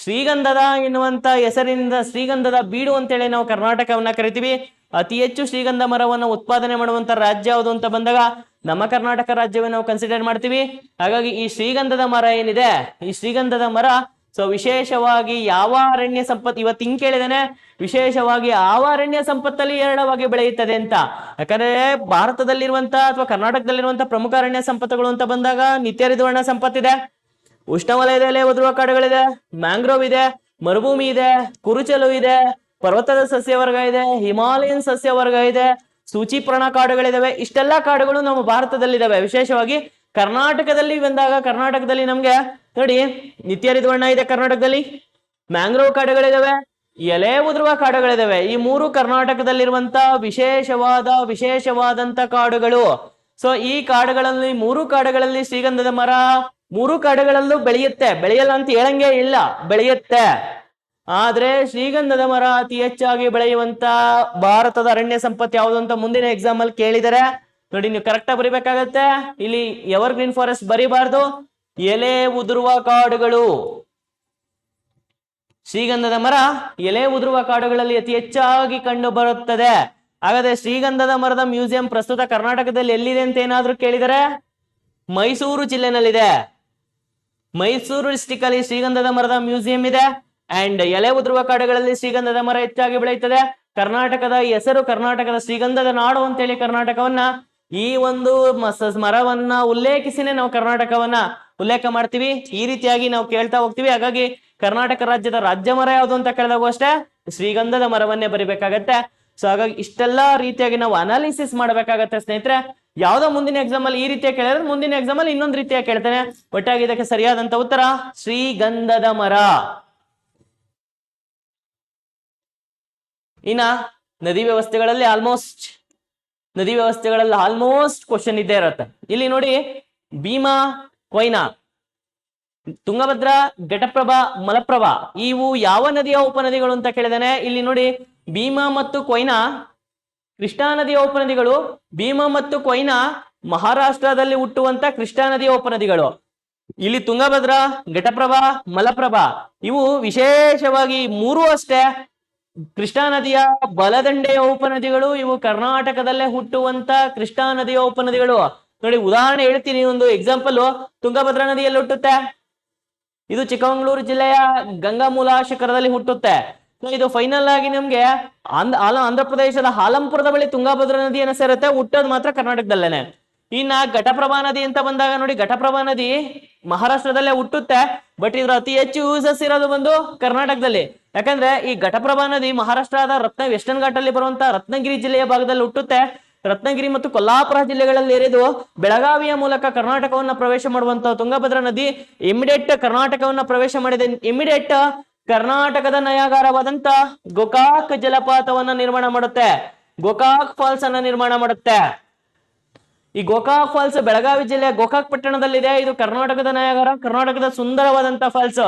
ಶ್ರೀಗಂಧದ ಎನ್ನುವಂತ ಹೆಸರಿನಿಂದ ಶ್ರೀಗಂಧದ ಬೀಡು ಅಂತೇಳಿ ನಾವು ಕರ್ನಾಟಕವನ್ನ ಕರಿತೀವಿ. ಅತಿ ಹೆಚ್ಚು ಶ್ರೀಗಂಧ ಮರವನ್ನು ಉತ್ಪಾದನೆ ಮಾಡುವಂತ ರಾಜ್ಯ ಯಾವುದು ಅಂತ ಬಂದಾಗ ನಮ್ಮ ಕರ್ನಾಟಕ ರಾಜ್ಯವೇ ನಾವು ಕನ್ಸಿಡರ್ ಮಾಡ್ತೀವಿ. ಹಾಗಾಗಿ ಈ ಶ್ರೀಗಂಧದ ಮರ ಏನಿದೆ, ಈ ಶ್ರೀಗಂಧದ ಮರ ಸೊ ವಿಶೇಷವಾಗಿ ಯಾವ ಅರಣ್ಯ ಸಂಪತ್ತು ಇವತ್ತು ಹಿಂಗ್ ಕೇಳಿದೇನೆ, ವಿಶೇಷವಾಗಿ ಯಾವ ಅರಣ್ಯ ಸಂಪತ್ತಲ್ಲಿ ಹೇರಳವಾಗಿ ಬೆಳೆಯುತ್ತದೆ ಅಂತ. ಯಾಕಂದ್ರೆ ಭಾರತದಲ್ಲಿರುವಂತ ಅಥವಾ ಕರ್ನಾಟಕದಲ್ಲಿರುವಂತ ಪ್ರಮುಖ ಅರಣ್ಯ ಸಂಪತ್ತುಗಳು ಅಂತ ಬಂದಾಗ ನಿತ್ಯ ಋತುವರ್ಣ ಸಂಪತ್ತಿದೆ, ಉಷ್ಣವಲಯದ ಉದುರುವ ಕಾಡುಗಳಿದೆ, ಮ್ಯಾಂಗ್ರೋವ್ ಇದೆ, ಮರುಭೂಮಿ ಇದೆ, ಕುರುಚಲು ಇದೆ, ಪರ್ವತದ ಸಸ್ಯವರ್ಗ ಇದೆ, ಹಿಮಾಲಯನ್ ಸಸ್ಯವರ್ಗ ಇದೆ, ಸೂಚಿಪರ್ಣ ಕಾಡುಗಳಿದಾವೆ. ಇಷ್ಟೆಲ್ಲ ಕಾಡುಗಳು ನಮ್ಮ ಭಾರತದಲ್ಲಿದ್ದಾವೆ. ವಿಶೇಷವಾಗಿ ಕರ್ನಾಟಕದಲ್ಲಿ ಬಂದಾಗ ಕರ್ನಾಟಕದಲ್ಲಿ ನಮ್ಗೆ ನೋಡಿ ನಿತ್ಯ ಋತುವರ್ಣ ಇದೆ, ಕರ್ನಾಟಕದಲ್ಲಿ ಮ್ಯಾಂಗ್ರೋವ್ ಕಾಡುಗಳಿದಾವೆ, ಎಲೆ ಉದುರುವ ಕಾಡುಗಳಿದಾವೆ. ಈ ಮೂರು ಕರ್ನಾಟಕದಲ್ಲಿರುವಂತ ವಿಶೇಷವಾದಂತ ಕಾಡುಗಳು. ಸೊ ಈ ಕಾಡುಗಳಲ್ಲಿ ಮೂರು ಕಾಡುಗಳಲ್ಲಿ ಶ್ರೀಗಂಧದ ಮರ ಮೂರು ಕಾಡುಗಳಲ್ಲೂ ಬೆಳೆಯುತ್ತೆ. ಬೆಳೆಯಲ್ಲ ಅಂತ ಹೇಳಂಗೆ ಇಲ್ಲ, ಬೆಳೆಯುತ್ತೆ. ಆದ್ರೆ ಶ್ರೀಗಂಧದ ಮರ ಅತಿ ಹೆಚ್ಚಾಗಿ ಬೆಳೆಯುವಂತ ಭಾರತದ ಅರಣ್ಯ ಸಂಪತ್ತು ಯಾವುದು ಅಂತ ಮುಂದಿನ ಎಕ್ಸಾಮ್ ಅಲ್ಲಿ ಕೇಳಿದರೆ ನೋಡಿ, ನೀವು ಕರೆಕ್ಟ್ ಆಗಿ ಬರಿಬೇಕಾಗತ್ತೆ. ಇಲ್ಲಿ ಎವರ್ ಗ್ರೀನ್ ಫಾರೆಸ್ಟ್ ಬರಿಬಾರ್ದು, ಎಲೆ ಉದುರುವ ಕಾಡುಗಳು. ಶ್ರೀಗಂಧದ ಮರ ಎಲೆ ಉದುರುವ ಕಾಡುಗಳಲ್ಲಿ ಅತಿ ಹೆಚ್ಚಾಗಿ ಕಂಡು ಬರುತ್ತದೆ. ಹಾಗಾದ್ರೆ ಶ್ರೀಗಂಧದ ಮರದ ಮ್ಯೂಸಿಯಂ ಪ್ರಸ್ತುತ ಕರ್ನಾಟಕದಲ್ಲಿ ಎಲ್ಲಿದೆ ಅಂತ ಏನಾದ್ರೂ ಕೇಳಿದರೆ ಮೈಸೂರು ಜಿಲ್ಲೆನಲ್ಲಿದೆ. ಮೈಸೂರು ಡಿಸ್ಟಿಕ್ ಅಲ್ಲಿ ಶ್ರೀಗಂಧದ ಮರದ ಮ್ಯೂಸಿಯಂ ಇದೆ. ಅಂಡ್ ಎಲೆ ಉದುರುವ ಕಾಡುಗಳಲ್ಲಿ ಶ್ರೀಗಂಧದ ಮರ ಹೆಚ್ಚಾಗಿ ಬೆಳೆಯುತ್ತದೆ. ಕರ್ನಾಟಕದ ಹೆಸರು ಕರ್ನಾಟಕದ ಶ್ರೀಗಂಧದ ನಾಡು ಅಂತೇಳಿ ಕರ್ನಾಟಕವನ್ನ ಈ ಒಂದು ಮರವನ್ನ ಉಲ್ಲೇಖಿಸಿನೇ ನಾವು ಕರ್ನಾಟಕವನ್ನ ಉಲ್ಲೇಖ ಮಾಡ್ತೀವಿ. ಈ ರೀತಿಯಾಗಿ ನಾವು ಕೇಳ್ತಾ ಹೋಗ್ತೀವಿ. ಹಾಗಾಗಿ ಕರ್ನಾಟಕ ರಾಜ್ಯದ ರಾಜ್ಯ ಮರ ಯಾವುದು ಅಂತ ಕೇಳಿದಾಗ ಅಷ್ಟೇ ಶ್ರೀಗಂಧದ ಮರವನ್ನೇ ಬರಿಬೇಕಾಗತ್ತೆ. ಸೊ ಹಾಗಾಗಿ ಇಷ್ಟೆಲ್ಲಾ ರೀತಿಯಾಗಿ ನಾವು ಅನಾಲಿಸಿಸ್ ಮಾಡಬೇಕಾಗತ್ತೆ ಸ್ನೇಹಿತರೆ. ಯಾವ್ದೋ ಮುಂದಿನ ಎಕ್ಸಾಮ್ ಅಲ್ಲಿ ಈ ರೀತಿಯಾಗಿ ಕೇಳಿದ್ರೆ ಮುಂದಿನ ಎಕ್ಸಾಮ್ ಅಲ್ಲಿ ಇನ್ನೊಂದು ರೀತಿಯಾಗಿ ಕೇಳ್ತೇನೆ. ಒಟ್ಟಾಗಿ ಇದಕ್ಕೆ ಸರಿಯಾದಂತ ಉತ್ತರ ಶ್ರೀಗಂಧದ ಮರ. ಇನ್ನ ನದಿ ವ್ಯವಸ್ಥೆಗಳಲ್ಲಿ ಆಲ್ಮೋಸ್ಟ್ ಕ್ವಶನ್ ಇದ್ದೇ ಇರುತ್ತೆ. ಇಲ್ಲಿ ನೋಡಿ, ಭೀಮಾ, ಕೊಯ್ನಾ, ತುಂಗಭದ್ರಾ, ಘಟಪ್ರಭಾ, ಮಲಪ್ರಭಾ ಇವು ಯಾವ ನದಿಯ ಉಪನದಿಗಳು ಅಂತ ಕೇಳಿದಾನೆ. ಇಲ್ಲಿ ನೋಡಿ, ಭೀಮಾ ಮತ್ತು ಕೊಯ್ನಾ ಕೃಷ್ಣಾ ನದಿಯ ಉಪನದಿಗಳು. ಭೀಮಾ ಮತ್ತು ಕೊಯ್ನಾ ಮಹಾರಾಷ್ಟ್ರದಲ್ಲಿ ಹುಟ್ಟುವಂತ ಕೃಷ್ಣಾ ನದಿಯ ಉಪನದಿಗಳು. ಇಲ್ಲಿ ತುಂಗಭದ್ರಾ, ಘಟಪ್ರಭಾ, ಮಲಪ್ರಭಾ ಇವು ವಿಶೇಷವಾಗಿ ಮೂರು ಅಷ್ಟೇ ಕೃಷ್ಣಾ ನದಿಯ ಬಲದಂಡೆಯ ಉಪನದಿಗಳು. ಇವು ಕರ್ನಾಟಕದಲ್ಲೇ ಹುಟ್ಟುವಂತ ಕೃಷ್ಣಾ ನದಿಯ ಉಪನದಿಗಳು. ನೋಡಿ, ಉದಾಹರಣೆ ಹೇಳ್ತೀನಿ, ಒಂದು ಎಕ್ಸಾಂಪಲ್. ತುಂಗಭದ್ರಾ ನದಿಯಲ್ಲಿ ಹುಟ್ಟುತ್ತೆ, ಇದು ಚಿಕ್ಕಮಗಳೂರು ಜಿಲ್ಲೆಯ ಗಂಗಾಮೂಲ ಶಿಖರದಲ್ಲಿ ಹುಟ್ಟುತ್ತೆ. ಇದು ಫೈನಲ್ ಆಗಿ ನಮ್ಗೆ ಆಂಧ್ರ ಪ್ರದೇಶದ ಹಾಲಂಪುರದ ಬಳಿ ತುಂಗಭದ್ರಾ ನದಿಯನ್ನು ಸೇರುತ್ತೆ. ಹುಟ್ಟೋದು ಮಾತ್ರ ಕರ್ನಾಟಕದಲ್ಲೇನೆ. ಇನ್ನ ಘಟಪ್ರಭಾ ನದಿ ಅಂತ ಬಂದಾಗ ನೋಡಿ, ಘಟಪ್ರಭಾ ನದಿ ಮಹಾರಾಷ್ಟ್ರದಲ್ಲೇ ಹುಟ್ಟುತ್ತೆ. ಬಟ್ ಇದ್ರ ಅತಿ ಹೆಚ್ಚು ಯೂಸಸ್ ಇರೋದು ಬಂದು ಕರ್ನಾಟಕದಲ್ಲಿ. ಯಾಕಂದ್ರೆ ಈ ಘಟಪ್ರಭಾ ನದಿ ಮಹಾರಾಷ್ಟ್ರದ ವೆಸ್ಟರ್ನ್ ಘಾಟ್ ಅಲ್ಲಿ ಬರುವಂತ ರತ್ನಗಿರಿ ಜಿಲ್ಲೆಯ ಭಾಗದಲ್ಲಿ ಹುಟ್ಟುತ್ತೆ. ರತ್ನಗಿರಿ ಮತ್ತು ಕೊಲ್ಲಾಪುರ ಜಿಲ್ಲೆಗಳಲ್ಲಿ ಏರಿದು ಬೆಳಗಾವಿಯ ಮೂಲಕ ಕರ್ನಾಟಕವನ್ನ ಪ್ರವೇಶ ಮಾಡುವಂತ ತುಂಗಭದ್ರಾ ನದಿ ಇಮಿಡಿಯೇಟ್ ಕರ್ನಾಟಕವನ್ನ ಪ್ರವೇಶ ಮಾಡಿದೆ. ಇಮಿಡಿಯೇಟ್ ಕರ್ನಾಟಕದ ನಯಾಗಾರವಾದಂತ ಗೋಕಾಕ್ ಜಲಪಾತವನ್ನ ನಿರ್ಮಾಣ ಮಾಡುತ್ತೆ, ಗೋಕಾಕ್ ಫಾಲ್ಸ್ ಅನ್ನ ನಿರ್ಮಾಣ ಮಾಡುತ್ತೆ. ಈ ಗೋಕಾಕ್ ಫಾಲ್ಸ್ ಬೆಳಗಾವಿ ಜಿಲ್ಲೆಯ ಗೋಕಾಕ್ ಪಟ್ಟಣದಲ್ಲಿದೆ. ಇದು ಕರ್ನಾಟಕದ ನಯಾಗಾರ, ಕರ್ನಾಟಕದ ಸುಂದರವಾದಂತ ಫಾಲ್ಸ್.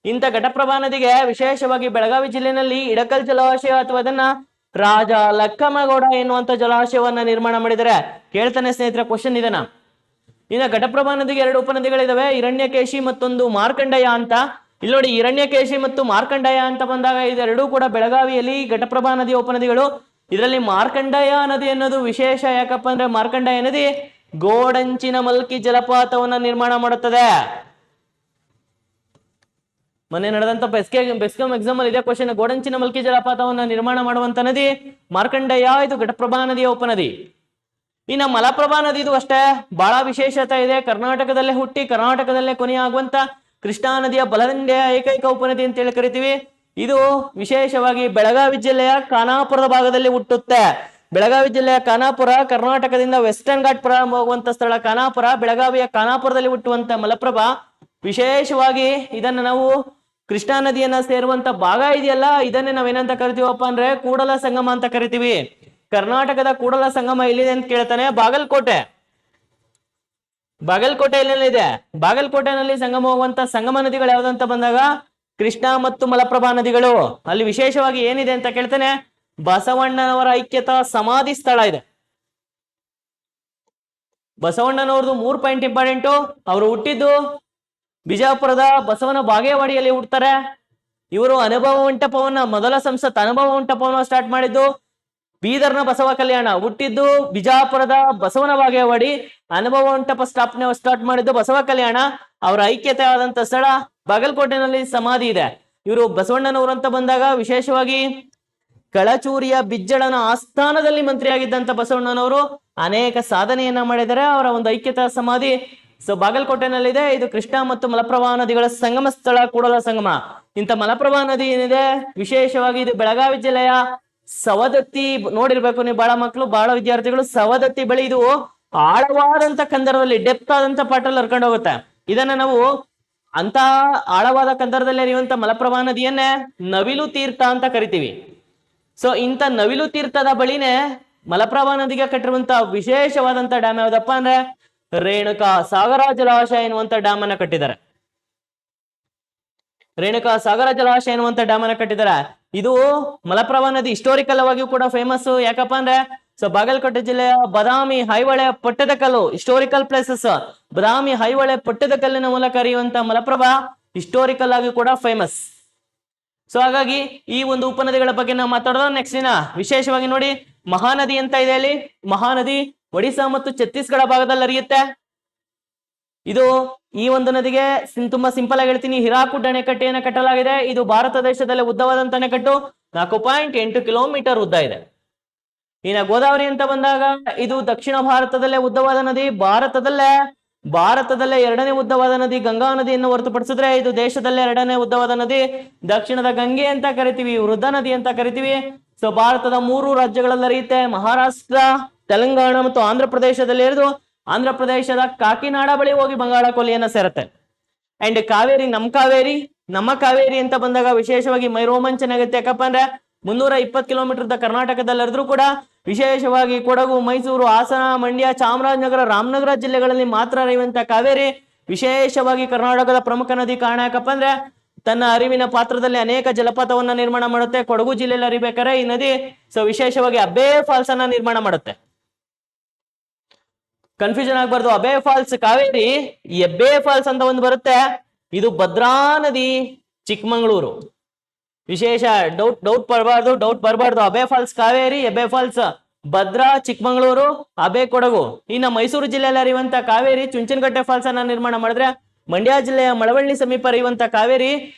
ಇಂಥ ಘಟಪ್ರಭಾ ನದಿಗೆ ವಿಶೇಷವಾಗಿ ಬೆಳಗಾವಿ ಜಿಲ್ಲೆಯಲ್ಲಿ ಇಡಕಲ್ ಜಲಾಶಯ ಅಥವಾ ಅದನ್ನ ರಾಜ ಲಕ್ಕಮ್ಮಗೌಡ ಎನ್ನುವಂತ ಜಲಾಶಯವನ್ನ ನಿರ್ಮಾಣ ಮಾಡಿದರೆ. ಕೇಳ್ತಾನೆ ಸ್ನೇಹಿತರೆ ಕ್ವಶನ್ ಇದನ್ನ. ಇನ್ನು ಘಟಪ್ರಭಾ ನದಿಗೆ ಎರಡು ಉಪನದಿಗಳಿದಾವೆ, ಹಿರಣ್ಯಕೇಶಿ ಮತ್ತೊಂದು ಮಾರ್ಕಂಡೇಯ ಅಂತ. ಇಲ್ಲಿ ನೋಡಿ, ಹಿರಣ್ಯಕೇಶಿ ಮತ್ತು ಮಾರ್ಕಂಡೇಯ ಅಂತ ಬಂದಾಗ ಇದೆರಡೂ ಕೂಡ ಬೆಳಗಾವಿಯಲ್ಲಿ ಘಟಪ್ರಭಾ ನದಿಯ ಉಪನದಿಗಳು. ಇದರಲ್ಲಿ ಮಾರ್ಕಂಡೇಯ ನದಿ ಅನ್ನೋದು ವಿಶೇಷ. ಯಾಕಪ್ಪ ಅಂದ್ರೆ ಮಾರ್ಕಂಡೇಯ ನದಿ ಗೋಡಂಚಿನ ಮಲ್ಕಿ ಜಲಪಾತವನ್ನ ನಿರ್ಮಾಣ ಮಾಡುತ್ತದೆ. ಮೊನ್ನೆ ನಡೆದಂತ ಬೆಸ್ಕಾಂ ಎಕ್ಸಾಮ್ ಅಲ್ಲಿ ಇದೇ ಕ್ವಶನ್. ಗೋಡಂಚಿನ ಮಲ್ಕಿ ಜಲಪಾತವನ್ನ ನಿರ್ಮಾಣ ಮಾಡುವಂತ ನದಿ ಮಾರ್ಕಂಡೇಯ, ಇದು ಘಟಪ್ರಭಾ ನದಿಯ ಉಪನದಿ. ಇನ್ನ ಮಲಪ್ರಭಾ ನದಿ ಇದು ಅಷ್ಟೇ ಬಹಳ ವಿಶೇಷತೆ ಇದೆ. ಕರ್ನಾಟಕದಲ್ಲೇ ಹುಟ್ಟಿ ಕರ್ನಾಟಕದಲ್ಲೇ ಕೊನೆಯಾಗುವಂತ ಕೃಷ್ಣಾ ನದಿಯ ಬಲದಂಡೆಯ ಏಕೈಕ ಉಪನದಿ ಅಂತ ಹೇಳಿ ಕರಿತೀವಿ. ಇದು ವಿಶೇಷವಾಗಿ ಬೆಳಗಾವಿ ಜಿಲ್ಲೆಯ ಖಾನಾಪುರದ ಭಾಗದಲ್ಲಿ ಹುಟ್ಟುತ್ತೆ. ಬೆಳಗಾವಿ ಜಿಲ್ಲೆಯ ಖಾನಾಪುರ ಕರ್ನಾಟಕದಿಂದ ವೆಸ್ಟರ್ನ್ ಘಾಟ್ ಪ್ರಾರಂಭ ಹೋಗುವಂತ ಸ್ಥಳ ಖಾನಾಪುರ. ಬೆಳಗಾವಿಯ ಖಾನಾಪುರದಲ್ಲಿ ಹುಟ್ಟುವಂತ ಮಲಪ್ರಭಾ ವಿಶೇಷವಾಗಿ ಇದನ್ನ ನಾವು ಕೃಷ್ಣಾ ನದಿಯನ್ನ ಸೇರುವಂತ ಭಾಗ ಇದೆಯಲ್ಲ, ಇದನ್ನೇ ನಾವೇನಂತ ಕರಿತೀವಪ್ಪ ಅಂದ್ರೆ ಕೂಡಲ ಸಂಗಮ ಅಂತ ಕರಿತೀವಿ. ಕರ್ನಾಟಕದ ಕೂಡಲ ಸಂಗಮ ಎಲ್ಲಿದೆ ಅಂತ ಕೇಳ್ತಾನೆ. ಬಾಗಲಕೋಟೆಯಲ್ಲಿದೆ. ಬಾಗಲಕೋಟೆನಲ್ಲಿ ಸಂಗಮ ಹೋಗುವಂತ ಸಂಗಮ ನದಿಗಳು ಯಾವ್ದಂತ ಬಂದಾಗ ಕೃಷ್ಣಾ ಮತ್ತು ಮಲಪ್ರಭಾ ನದಿಗಳು. ಅಲ್ಲಿ ವಿಶೇಷವಾಗಿ ಏನಿದೆ ಅಂತ ಕೇಳ್ತಾನೆ, ಬಸವಣ್ಣನವರ ಐಕ್ಯತಾ ಸಮಾಧಿ ಸ್ಥಳ ಇದೆ. ಬಸವಣ್ಣನವ್ರದ್ದು 3 ಪಾಯಿಂಟ್ ಇಂಪಾರ್ಟೆಂಟು. ಅವರು ಹುಟ್ಟಿದ್ದು ಬಿಜಾಪುರದ ಬಸವನ ಬಾಗೇವಾಡಿಯಲ್ಲಿ ಹುಡ್ತಾರೆ. ಇವರು ಅನುಭವ ಮಂಟಪವನ್ನ ಮೊದಲ ಸಂಸತ್ ಅನುಭವ ಮಂಟಪವನ್ನ ಸ್ಟಾರ್ಟ್ ಮಾಡಿದ್ದು ಬೀದರ್ನ ಬಸವ ಕಲ್ಯಾಣ. ಹುಟ್ಟಿದ್ದು ಬಿಜಾಪುರದ ಬಸವನ ಬಾಗೇವಾಡಿ. ಅನುಭವ ಮಂಟಪ ಸ್ಟಾರ್ಟ್ ಮಾಡಿದ್ದು ಬಸವ ಕಲ್ಯಾಣ. ಅವರ ಐಕ್ಯತೆ ಆದಂತ ಸ್ಥಳ ಬಾಗಲಕೋಟೆನಲ್ಲಿ ಸಮಾಧಿ ಇದೆ. ಇವರು ಬಸವಣ್ಣನವರು ಅಂತ ಬಂದಾಗ ವಿಶೇಷವಾಗಿ ಕಳಚೂರಿಯ ಬಿಜ್ಜಳನ ಆಸ್ಥಾನದಲ್ಲಿ ಮಂತ್ರಿಯಾಗಿದ್ದಂತ ಬಸವಣ್ಣನವರು ಅನೇಕ ಸಾಧನೆಯನ್ನ ಮಾಡಿದರೆ. ಅವರ ಒಂದು ಐಕ್ಯತಾ ಸಮಾಧಿ ಸೊ ಬಾಗಲಕೋಟೆನಲ್ಲಿದೆ. ಇದು ಕೃಷ್ಣಾ ಮತ್ತು ಮಲಪ್ರಭಾ ನದಿಗಳ ಸಂಗಮ ಸ್ಥಳ ಕೂಡಲ ಸಂಗಮ. ಇಂಥ ಮಲಪ್ರಭಾ ನದಿ ಏನಿದೆ ವಿಶೇಷವಾಗಿ ಇದು ಬೆಳಗಾವಿ ಜಿಲ್ಲೆಯ ಸವದತ್ತಿ, ನೋಡಿರ್ಬೇಕು ನೀವು ಬಹಳ ಮಕ್ಕಳು, ಬಹಳ ವಿದ್ಯಾರ್ಥಿಗಳು, ಸವದತ್ತಿ ಬಳಿ ಇದು ಆಳವಾದಂತ ಕಂದರದಲ್ಲಿ ಡೆಪ್ತ್ ಆದಂತ ಪಾಟಲ್ಲಿ ಹರ್ಕೊಂಡು ಹೋಗುತ್ತೆ. ಇದನ್ನ ನಾವು ಅಂತ ಆಳವಾದ ಕಂದರದಲ್ಲಿ ಹರಿಯುವಂತ ಮಲಪ್ರಭಾ ನದಿಯನ್ನೇ ನವಿಲು ತೀರ್ಥ ಅಂತ ಕರಿತೀವಿ. ಸೊ ಇಂಥ ನವಿಲು ತೀರ್ಥದ ಬಳಿನೇ ಮಲಪ್ರಭಾ ನದಿಗೆ ಕಟ್ಟಿರುವಂತ ವಿಶೇಷವಾದಂತ ಡ್ಯಾಮ್ ಯಾವ್ದಪ್ಪ ಅಂದ್ರೆ ರೇಣುಕಾ ಸಾಗರ ಜಲಾಶಯ ಎನ್ನುವಂತ ಡ್ಯಾಮ್ ಅನ್ನ ಕಟ್ಟಿದ್ದಾರೆ. ರೇಣುಕಾ ಸಾಗರ ಜಲಾಶಯ ಎನ್ನುವಂತ ಡ್ಯಾಮ್ ಅನ್ನ ಕಟ್ಟಿದ್ದಾರೆ. ಇದು ಮಲಪ್ರಭಾ ನದಿ ಹಿಸ್ಟೋರಿಕಲ್ ಆಗಿಯೂ ಕೂಡ ಫೇಮಸ್. ಯಾಕಪ್ಪ ಅಂದ್ರೆ ಸೊ ಬಾಗಲಕೋಟೆ ಜಿಲ್ಲೆಯ ಬದಾಮಿ ಹೈಹೊಳೆ ಪಟ್ಟದಕಲ್ಲು ಹಿಸ್ಟೋರಿಕಲ್ ಪ್ಲೇಸಸ್, ಬದಾಮಿ ಹೈಹೊಳೆ ಪಟ್ಟದಕಲ್ಲಿನ ಮೂಲಕ ಹರಿಯುವಂತ ಮಲಪ್ರಭಾ ಹಿಸ್ಟೋರಿಕಲ್ ಆಗಿ ಕೂಡ ಫೇಮಸ್. ಸೊ ಹಾಗಾಗಿ ಈ ಒಂದು ಉಪನದಿಗಳ ಬಗ್ಗೆ ನಾವು ಮಾತಾಡೋದು. ನೆಕ್ಸ್ಟ್ ದಿನ ವಿಶೇಷವಾಗಿ ನೋಡಿ ಮಹಾನದಿ ಅಂತ ಇದೆ. ಅಲ್ಲಿ ಮಹಾನದಿ ಒಡಿಶಾ ಮತ್ತು ಛತ್ತೀಸ್ಗಢ ಭಾಗದಲ್ಲಿ ಹರಿಯುತ್ತೆ. ಇದು ಈ ಒಂದು ನದಿಗೆ ತುಂಬಾ ಸಿಂಪಲ್ ಆಗಿ ಹೇಳ್ತೀನಿ, ಹಿರಾಕುಡ್ ಅಣೆಕಟ್ಟೆಯನ್ನು ಕಟ್ಟಲಾಗಿದೆ. ಇದು ಭಾರತ ದೇಶದಲ್ಲಿ ಉದ್ದವಾದಂತ ಅಣೆಕಟ್ಟು, 4.8 ಕಿಲೋಮೀಟರ್ ಉದ್ದ ಇದೆ. ಇನ್ನು ಗೋದಾವರಿ ಅಂತ ಬಂದಾಗ ಇದು ದಕ್ಷಿಣ ಭಾರತದಲ್ಲೇ ಉದ್ದವಾದ ನದಿ. ಭಾರತದಲ್ಲೇ ಎರಡನೇ ಉದ್ದವಾದ ನದಿ ಗಂಗಾ ನದಿಯನ್ನು ಹೊರತುಪಡಿಸಿದ್ರೆ ಇದು ದೇಶದಲ್ಲೇ ಎರಡನೇ ಉದ್ದವಾದ ನದಿ. ದಕ್ಷಿಣದ ಗಂಗೆ ಅಂತ ಕರಿತೀವಿ, ವೃದ್ಧ ನದಿ ಅಂತ ಕರಿತೀವಿ. ಸೊ ಭಾರತದ 3 ರಾಜ್ಯಗಳಲ್ಲಿ ಹರಿಯುತ್ತೆ, ಮಹಾರಾಷ್ಟ್ರ, ತೆಲಂಗಾಣ ಮತ್ತು ಆಂಧ್ರ ಪ್ರದೇಶದಲ್ಲಿ ಇರಿದು ಆಂಧ್ರ ಪ್ರದೇಶದ ಕಾಕಿನಾಡ ಬಳಿ ಹೋಗಿ ಬಂಗಾಳ ಕೊಲ್ಲಿಯನ್ನ ಸೇರುತ್ತೆ. ಅಂಡ್ ಕಾವೇರಿ, ನಮ್ಮ ಕಾವೇರಿ ಅಂತ ಬಂದಾಗ ವಿಶೇಷವಾಗಿ ಮೈ ರೋಮಾಂಚನ ಆಗುತ್ತೆ. ಯಾಕಪ್ಪ ಅಂದ್ರೆ 320 ಕಿಲೋಮೀಟರ್ ಕರ್ನಾಟಕದಲ್ಲಿ ಹರಿದ್ರೂ ಕೂಡ ವಿಶೇಷವಾಗಿ ಕೊಡಗು, ಮೈಸೂರು, ಹಾಸನ, ಮಂಡ್ಯ, ಚಾಮರಾಜನಗರ, ರಾಮನಗರ ಜಿಲ್ಲೆಗಳಲ್ಲಿ ಮಾತ್ರ ಹರಿಯುವಂತ ಕಾವೇರಿ ವಿಶೇಷವಾಗಿ ಕರ್ನಾಟಕದ ಪ್ರಮುಖ ನದಿ. ಕಾರಣ ಯಾಕಪ್ಪ ಅಂದ್ರೆ ತನ್ನ ಅರಿವಿನ ಪಾತ್ರದಲ್ಲಿ ಅನೇಕ ಜಲಪಾತವನ್ನ ನಿರ್ಮಾಣ ಮಾಡುತ್ತೆ. ಕೊಡಗು ಜಿಲ್ಲೆಯಲ್ಲಿ ಹರಿಬೇಕಾದ್ರೆ ಈ ನದಿ ಸೊ ವಿಶೇಷವಾಗಿ ಅಬ್ಬೆ ಫಾಲ್ಸ್ ಅನ್ನ ನಿರ್ಮಾಣ ಮಾಡುತ್ತೆ. ಕನ್ಫ್ಯೂಷನ್ ಆಗ್ಬಾರ್ದು, ಅಬ್ಬೆ ಫಾಲ್ಸ್ ಕಾವೇರಿ, ಎಬ್ಬೆ ಫಾಲ್ಸ್ ಅಂತ ಒಂದು ಬರುತ್ತೆ, ಇದು ಭದ್ರಾ ನದಿ ಚಿಕ್ಕಮಂಗ್ಳೂರು. ವಿಶೇಷ ಡೌಟ್ ಬರಬಾರ್ದು. Abbey falls Kaveri, Ebbe falls Bhadra Chikkamagaluru, Abbey Kodagu. ಇನ್ನು ಮೈಸೂರು ಜಿಲ್ಲೆಯಲ್ಲಿ ಹರಿಯುವಂತ ಕಾವೇರಿ ಚುಂಚನಕಟ್ಟೆ ಫಾಲ್ಸ್ ಅನ್ನ ನಿರ್ಮಾಣ ಮಾಡಿದ್ರೆ, ಮಂಡ್ಯ ಜಿಲ್ಲೆಯ ಮಳವಳ್ಳಿ ಸಮೀಪ ಹರಿಯುವಂತ ಕಾವೇರಿ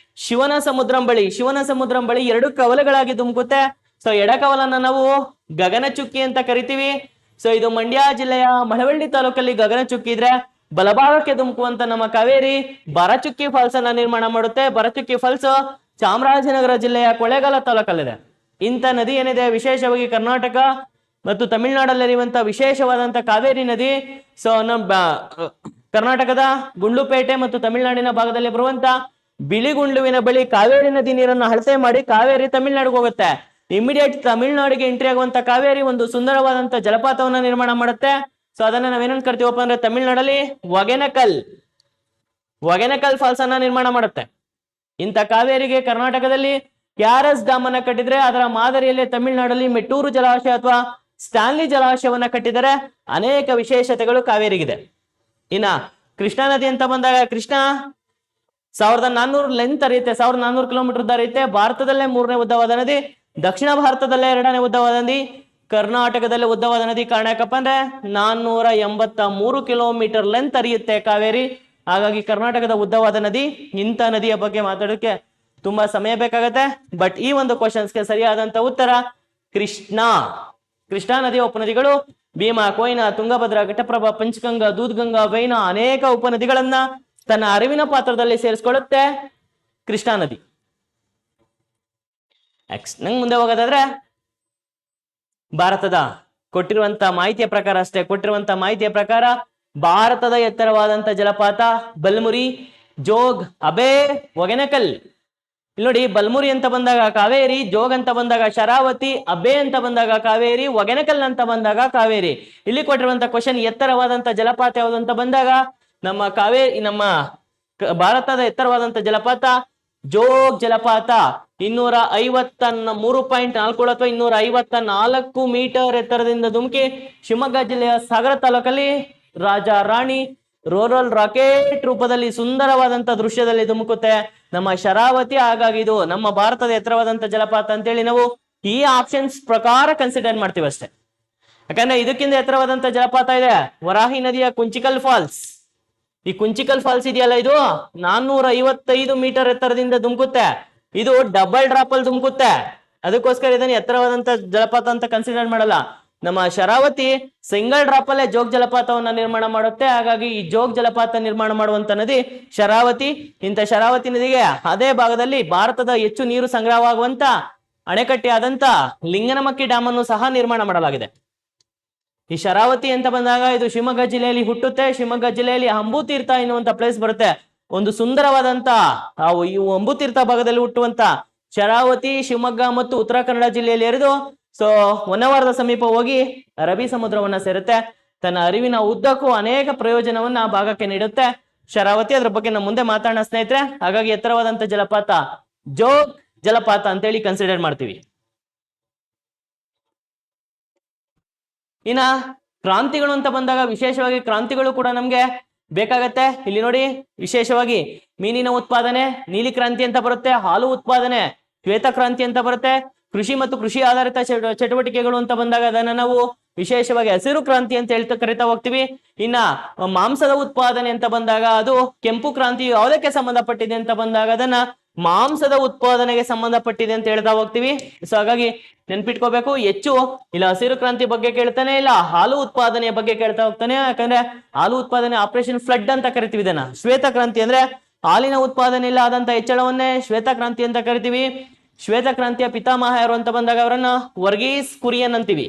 ಶಿವನ ಸಮುದ್ರಂ ಬಳಿ 2 ಕವಲುಗಳಾಗಿ ಧುಮುಕುತ್ತೆ. ಸೊ ಎಡಕವಲನ್ನ ನಾವು ಗಗನಚುಕ್ಕಿ ಅಂತ ಕರಿತೀವಿ. ಸೊ ಇದು ಮಂಡ್ಯ ಜಿಲ್ಲೆಯ ಮಳವಳ್ಳಿ ತಾಲೂಕಲ್ಲಿ ಗಗನಚುಕ್ಕಿ ಇದ್ರೆ, ಬಲಭಾಗಕ್ಕೆ ಧುಮುಕುವಂತ ನಮ್ಮ ಕಾವೇರಿ ಬರಚುಕ್ಕಿ ಫಾಲ್ಸ್ ಅನ್ನ ನಿರ್ಮಾಣ ಮಾಡುತ್ತೆ. ಬರಚುಕ್ಕಿ ಫಾಲ್ಸ್ ಚಾಮರಾಜನಗರ ಜಿಲ್ಲೆಯ ಕೊಳ್ಳೇಗಾಲ ತಾಲೂಕಲ್ಲಿದೆ. ಇಂಥ ನದಿ ಏನಿದೆ ವಿಶೇಷವಾಗಿ ಕರ್ನಾಟಕ ಮತ್ತು ತಮಿಳುನಾಡಲ್ಲಿ ಹರಿಯುವಂತ ವಿಶೇಷವಾದಂತ ಕಾವೇರಿ ನದಿ. ಸೊ ನಮ್ಮ ಕರ್ನಾಟಕದ ಗುಂಡ್ಲುಪೇಟೆ ಮತ್ತು ತಮಿಳುನಾಡಿನ ಭಾಗದಲ್ಲಿ ಬರುವಂತ ಬಿಳಿಗುಂಡುವಿನ ಬಳಿ ಕಾವೇರಿ ನದಿ ನೀರನ್ನು ಅಳತೆ ಮಾಡಿ ಕಾವೇರಿ ತಮಿಳುನಾಡಿಗೆ ಹೋಗುತ್ತೆ. ಇಮಿಡಿಯೇಟ್ ತಮಿಳುನಾಡಿಗೆ ಎಂಟ್ರಿ ಆಗುವಂತ ಕಾವೇರಿ ಒಂದು ಸುಂದರವಾದಂತ ಜಲಪಾತವನ್ನ ನಿರ್ಮಾಣ ಮಾಡುತ್ತೆ. ಸೊ ಅದನ್ನ ನಾವೇನಂತ ಕರಿತೀವಪ್ಪ ಅಂದ್ರೆ ತಮಿಳುನಾಡಲ್ಲಿ ಒಗೆನಕಲ್ ಫಾಲ್ಸ್ ಅನ್ನ ನಿರ್ಮಾಣ ಮಾಡುತ್ತೆ. ಇಂಥ ಕಾವೇರಿಗೆ ಕರ್ನಾಟಕದಲ್ಲಿ KRS ಡ್ಯಾಮ್ ಅನ್ನ ಕಟ್ಟಿದ್ರೆ, ಅದರ ಮಾದರಿಯಲ್ಲಿ ತಮಿಳುನಾಡಲ್ಲಿ ಮೆಟ್ಟೂರು ಜಲಾಶಯ ಅಥವಾ ಸ್ಟಾನ್ಲಿ ಜಲಾಶಯವನ್ನ ಕಟ್ಟಿದರೆ. ಅನೇಕ ವಿಶೇಷತೆಗಳು ಕಾವೇರಿಗಿದೆ. ಇನ್ನ ಕೃಷ್ಣಾ ನದಿ ಅಂತ ಬಂದಾಗ ಕೃಷ್ಣ 1400 ಲೆಂತ್ ಹರಿಯುತ್ತೆ, 1400 ಕಿಲೋಮೀಟರ್ ಉದ್ದ ಹರಿಯುತ್ತೆ. ಭಾರತದಲ್ಲೇ 3ನೇ ಉದ್ದವಾದ ನದಿ, ದಕ್ಷಿಣ ಭಾರತದಲ್ಲೇ 2ನೇ ಉದ್ದವಾದ ನದಿ, ಕರ್ನಾಟಕದಲ್ಲಿ ಉದ್ದವಾದ ನದಿ. ಕಾರಣ ಯಾಕಪ್ಪ ಅಂದ್ರೆ 483 ಕಿಲೋಮೀಟರ್ ಲೆಂತ್ ಹರಿಯುತ್ತೆ ಕಾವೇರಿ. ಹಾಗಾಗಿ ಕರ್ನಾಟಕದ ಉದ್ದವಾದ ನದಿ. ಇಂಥ ನದಿಯ ಬಗ್ಗೆ ಮಾತಾಡೋಕೆ ತುಂಬಾ ಸಮಯ ಬೇಕಾಗತ್ತೆ. ಬಟ್ ಈ ಒಂದು ಕ್ವಶನ್ಸ್ಗೆ ಸರಿಯಾದಂತ ಉತ್ತರ ಕೃಷ್ಣಾ ನದಿಯ ಉಪನದಿಗಳು ಭೀಮಾ, ಕೊಯ್ನಾ, ತುಂಗಭದ್ರಾ, ಘಟಪ್ರಭಾ, ಪಂಚಗಂಗಾ, ದೂದ್ಗಂಗಾ, ವೈನಾ ಅನೇಕ ಉಪನದಿಗಳನ್ನ ತನ್ನ ಅರಿವಿನ ಪಾತ್ರದಲ್ಲಿ ಸೇರಿಸಿಕೊಳ್ಳುತ್ತೆ ಕೃಷ್ಣಾ ನದಿ. ನಂಗೆ ಮುಂದೆ ಹೋಗೋದಾದ್ರೆ ಭಾರತದ ಕೊಟ್ಟಿರುವಂತ ಮಾಹಿತಿಯ ಪ್ರಕಾರ ಭಾರತದ ಎತ್ತರವಾದಂತ ಜಲಪಾತ ಬಲ್ಮುರಿ, ಜೋಗ್, ಅಬೆ, ಒಗೆನಕಲ್. ಇಲ್ಲಿ ನೋಡಿ, ಬಲ್ಮುರಿ ಅಂತ ಬಂದಾಗ ಕಾವೇರಿ, ಜೋಗ್ ಅಂತ ಬಂದಾಗ ಶರಾವತಿ, ಅಬೆ ಅಂತ ಬಂದಾಗ ಕಾವೇರಿ, ಒಗೆನಕಲ್ ಅಂತ ಬಂದಾಗ ಕಾವೇರಿ. ಇಲ್ಲಿ ಕೊಟ್ಟಿರುವಂತ ಕ್ವಶನ್ ಎತ್ತರವಾದಂತ ಜಲಪಾತ ಯಾವುದು ಅಂತ ಬಂದಾಗ ನಮ್ಮ ಭಾರತದ ಎತ್ತರವಾದಂತ ಜಲಪಾತ ಜೋಗ್ ಜಲಪಾತ 253.4 ಅಥವಾ 254 ಮೀಟರ್ ಎತ್ತರದಿಂದ ಧುಮುಕಿ ಶಿವಮೊಗ್ಗ ಜಿಲ್ಲೆಯ ಸಾಗರ ತಾಲೂಕಲ್ಲಿ ರಾಜ ರಾಣಿ ರೋರಲ್ ರಾಕೆಟ್ ರೂಪದಲ್ಲಿ ಸುಂದರವಾದಂತ ದೃಶ್ಯದಲ್ಲಿ ಧುಮುಕುತ್ತೆ ನಮ್ಮ ಶರಾವತಿ. ಹಾಗಾಗಿ ಇದು ನಮ್ಮ ಭಾರತದ ಎತ್ತರವಾದಂತ ಜಲಪಾತ ಅಂತೇಳಿ ನಾವು ಈ ಆಪ್ಷನ್ಸ್ ಪ್ರಕಾರ ಕನ್ಸಿಡರ್ ಮಾಡ್ತೀವಿ ಅಷ್ಟೇ. ಯಾಕಂದ್ರೆ ಇದಕ್ಕಿಂತ ಎತ್ತರವಾದಂತ ಜಲಪಾತ ಇದೆ, ವರಾಹಿ ನದಿಯ ಕುಂಚಿಕಲ್ ಫಾಲ್ಸ್. ಈ ಕುಂಚಿಕಲ್ ಫಾಲ್ಸ್ ಇದೆಯಲ್ಲ, ಇದು 455 ಮೀಟರ್ ಎತ್ತರದಿಂದ ಧುಮುಕುತ್ತೆ. ಇದು ಡಬಲ್ ಡ್ರಾಪ್ ಅಲ್ಲಿ ಧುಮುಕುತ್ತೆ. ಅದಕ್ಕೋಸ್ಕರ ಇದನ್ನ ಎತ್ತರವಾದಂತ ಜಲಪಾತ ಅಂತ ಕನ್ಸಿಡರ್ ಮಾಡಲ್ಲ. ನಮ್ಮ ಶರಾವತಿ ಸಿಂಗಲ್ ಡ್ರಾಪ್ ಅಲ್ಲೇ ಜೋಗ್ ಜಲಪಾತವನ್ನ ನಿರ್ಮಾಣ ಮಾಡುತ್ತೆ. ಹಾಗಾಗಿ ಈ ಜೋಗ್ ಜಲಪಾತ ನಿರ್ಮಾಣ ಮಾಡುವಂತ ನದಿ ಶರಾವತಿ. ಇಂಥ ಶರಾವತಿ ನದಿಗೆ ಅದೇ ಭಾಗದಲ್ಲಿ ಭಾರತದ ಹೆಚ್ಚು ನೀರು ಸಂಗ್ರಹವಾಗುವಂತ ಅಣೆಕಟ್ಟೆ ಆದಂತ ಲಿಂಗನಮಕ್ಕಿ ಡ್ಯಾಮ್ ಅನ್ನು ಸಹ ನಿರ್ಮಾಣ ಮಾಡಲಾಗಿದೆ. ಈ ಶರಾವತಿ ಅಂತ ಬಂದಾಗ ಇದು ಶಿವಮೊಗ್ಗ ಜಿಲ್ಲೆಯಲ್ಲಿ ಹುಟ್ಟುತ್ತೆ. ಶಿವಮೊಗ್ಗ ಜಿಲ್ಲೆಯಲ್ಲಿ ಅಂಬುತೀರ್ಥ ಎನ್ನುವಂತ ಪ್ಲೇಸ್ ಬರುತ್ತೆ. ಒಂದು ಸುಂದರವಾದಂತ ಈ ಅಂಬುತೀರ್ಥ ಭಾಗದಲ್ಲಿ ಹುಟ್ಟುವಂತ ಶರಾವತಿ ಶಿವಮೊಗ್ಗ ಮತ್ತು ಉತ್ತರ ಕನ್ನಡ ಜಿಲ್ಲೆಯಲ್ಲಿ ಹರಿದು ಹೊನ್ನವಾರದ ಸಮೀಪ ಹೋಗಿ ಅರಬ್ಬಿ ಸಮುದ್ರವನ್ನ ಸೇರುತ್ತೆ. ತನ್ನ ಅರಿವಿನ ಉದ್ದಕ್ಕೂ ಅನೇಕ ಪ್ರಯೋಜನವನ್ನ ಆ ಭಾಗಕ್ಕೆ ನೀಡುತ್ತೆ ಶರಾವತಿ. ಅದ್ರ ಬಗ್ಗೆ ನಾವು ಮುಂದೆ ಮಾತಾಡೋಣ ಸ್ನೇಹಿತರೆ. ಹಾಗಾಗಿ ಎತ್ತರವಾದಂತ ಜಲಪಾತ ಜೋಗ್ ಜಲಪಾತ ಅಂತೇಳಿ ಕನ್ಸಿಡರ್ ಮಾಡ್ತೀವಿ. ಇನ್ನ ಕ್ರಾಂತಿಗಳು ಅಂತ ಬಂದಾಗ ವಿಶೇಷವಾಗಿ ಕ್ರಾಂತಿಗಳು ಕೂಡ ನಮ್ಗೆ ಬೇಕಾಗತ್ತೆ. ಇಲ್ಲಿ ನೋಡಿ, ವಿಶೇಷವಾಗಿ ಮೀನಿನ ಉತ್ಪಾದನೆ ನೀಲಿ ಕ್ರಾಂತಿ ಅಂತ ಬರುತ್ತೆ, ಹಾಲು ಉತ್ಪಾದನೆ ಶ್ವೇತ ಕ್ರಾಂತಿ ಅಂತ ಬರುತ್ತೆ, ಕೃಷಿ ಮತ್ತು ಕೃಷಿ ಆಧಾರಿತ ಚಟುವಟಿಕೆಗಳು ಅಂತ ಬಂದಾಗ ಅದನ್ನ ನಾವು ವಿಶೇಷವಾಗಿ ಹಸಿರು ಕ್ರಾಂತಿ ಅಂತ ಕರಿತಾ ಹೋಗ್ತೀವಿ. ಇನ್ನ ಮಾಂಸದ ಉತ್ಪಾದನೆ ಅಂತ ಬಂದಾಗ ಅದು ಕೆಂಪು ಕ್ರಾಂತಿ. ಯಾವುದಕ್ಕೆ ಸಂಬಂಧಪಟ್ಟಿದೆ ಅಂತ ಬಂದಾಗ ಅದನ್ನ ಮಾಂಸದ ಉತ್ಪಾದನೆಗೆ ಸಂಬಂಧಪಟ್ಟಿದೆ ಅಂತ ಹೇಳ್ತಾ ಹೋಗ್ತೀವಿ. ಸೊ ಹಾಗಾಗಿ ನೆನ್ಪಿಟ್ಕೋಬೇಕು, ಹೆಚ್ಚು ಇಲ್ಲ ಹಸಿರು ಕ್ರಾಂತಿ ಬಗ್ಗೆ ಕೇಳ್ತಾನೆ, ಇಲ್ಲ ಹಾಲು ಉತ್ಪಾದನೆಯ ಬಗ್ಗೆ ಕೇಳ್ತಾ ಹೋಗ್ತಾನೆ. ಯಾಕಂದ್ರೆ ಹಾಲು ಉತ್ಪಾದನೆ ಆಪರೇಷನ್ ಫ್ಲಡ್ ಅಂತ ಕರಿತೀವಿ ಇದನ್ನ. ಶ್ವೇತ ಕ್ರಾಂತಿ ಅಂದ್ರೆ ಹಾಲಿನ ಉತ್ಪಾದನೆಯಲ್ಲಿ ಆದಂತ ಹೆಚ್ಚಳವನ್ನೇ ಶ್ವೇತ ಕ್ರಾಂತಿ ಅಂತ ಕರಿತೀವಿ. ಶ್ವೇತ ಕ್ರಾಂತಿಯ ಪಿತಾಮಹ ಯಾರು ಅಂತ ಬಂದಾಗ ಅವರನ್ನ ವರ್ಗೀಸ್ ಕುರಿಯನ್ ಅಂತೀವಿ.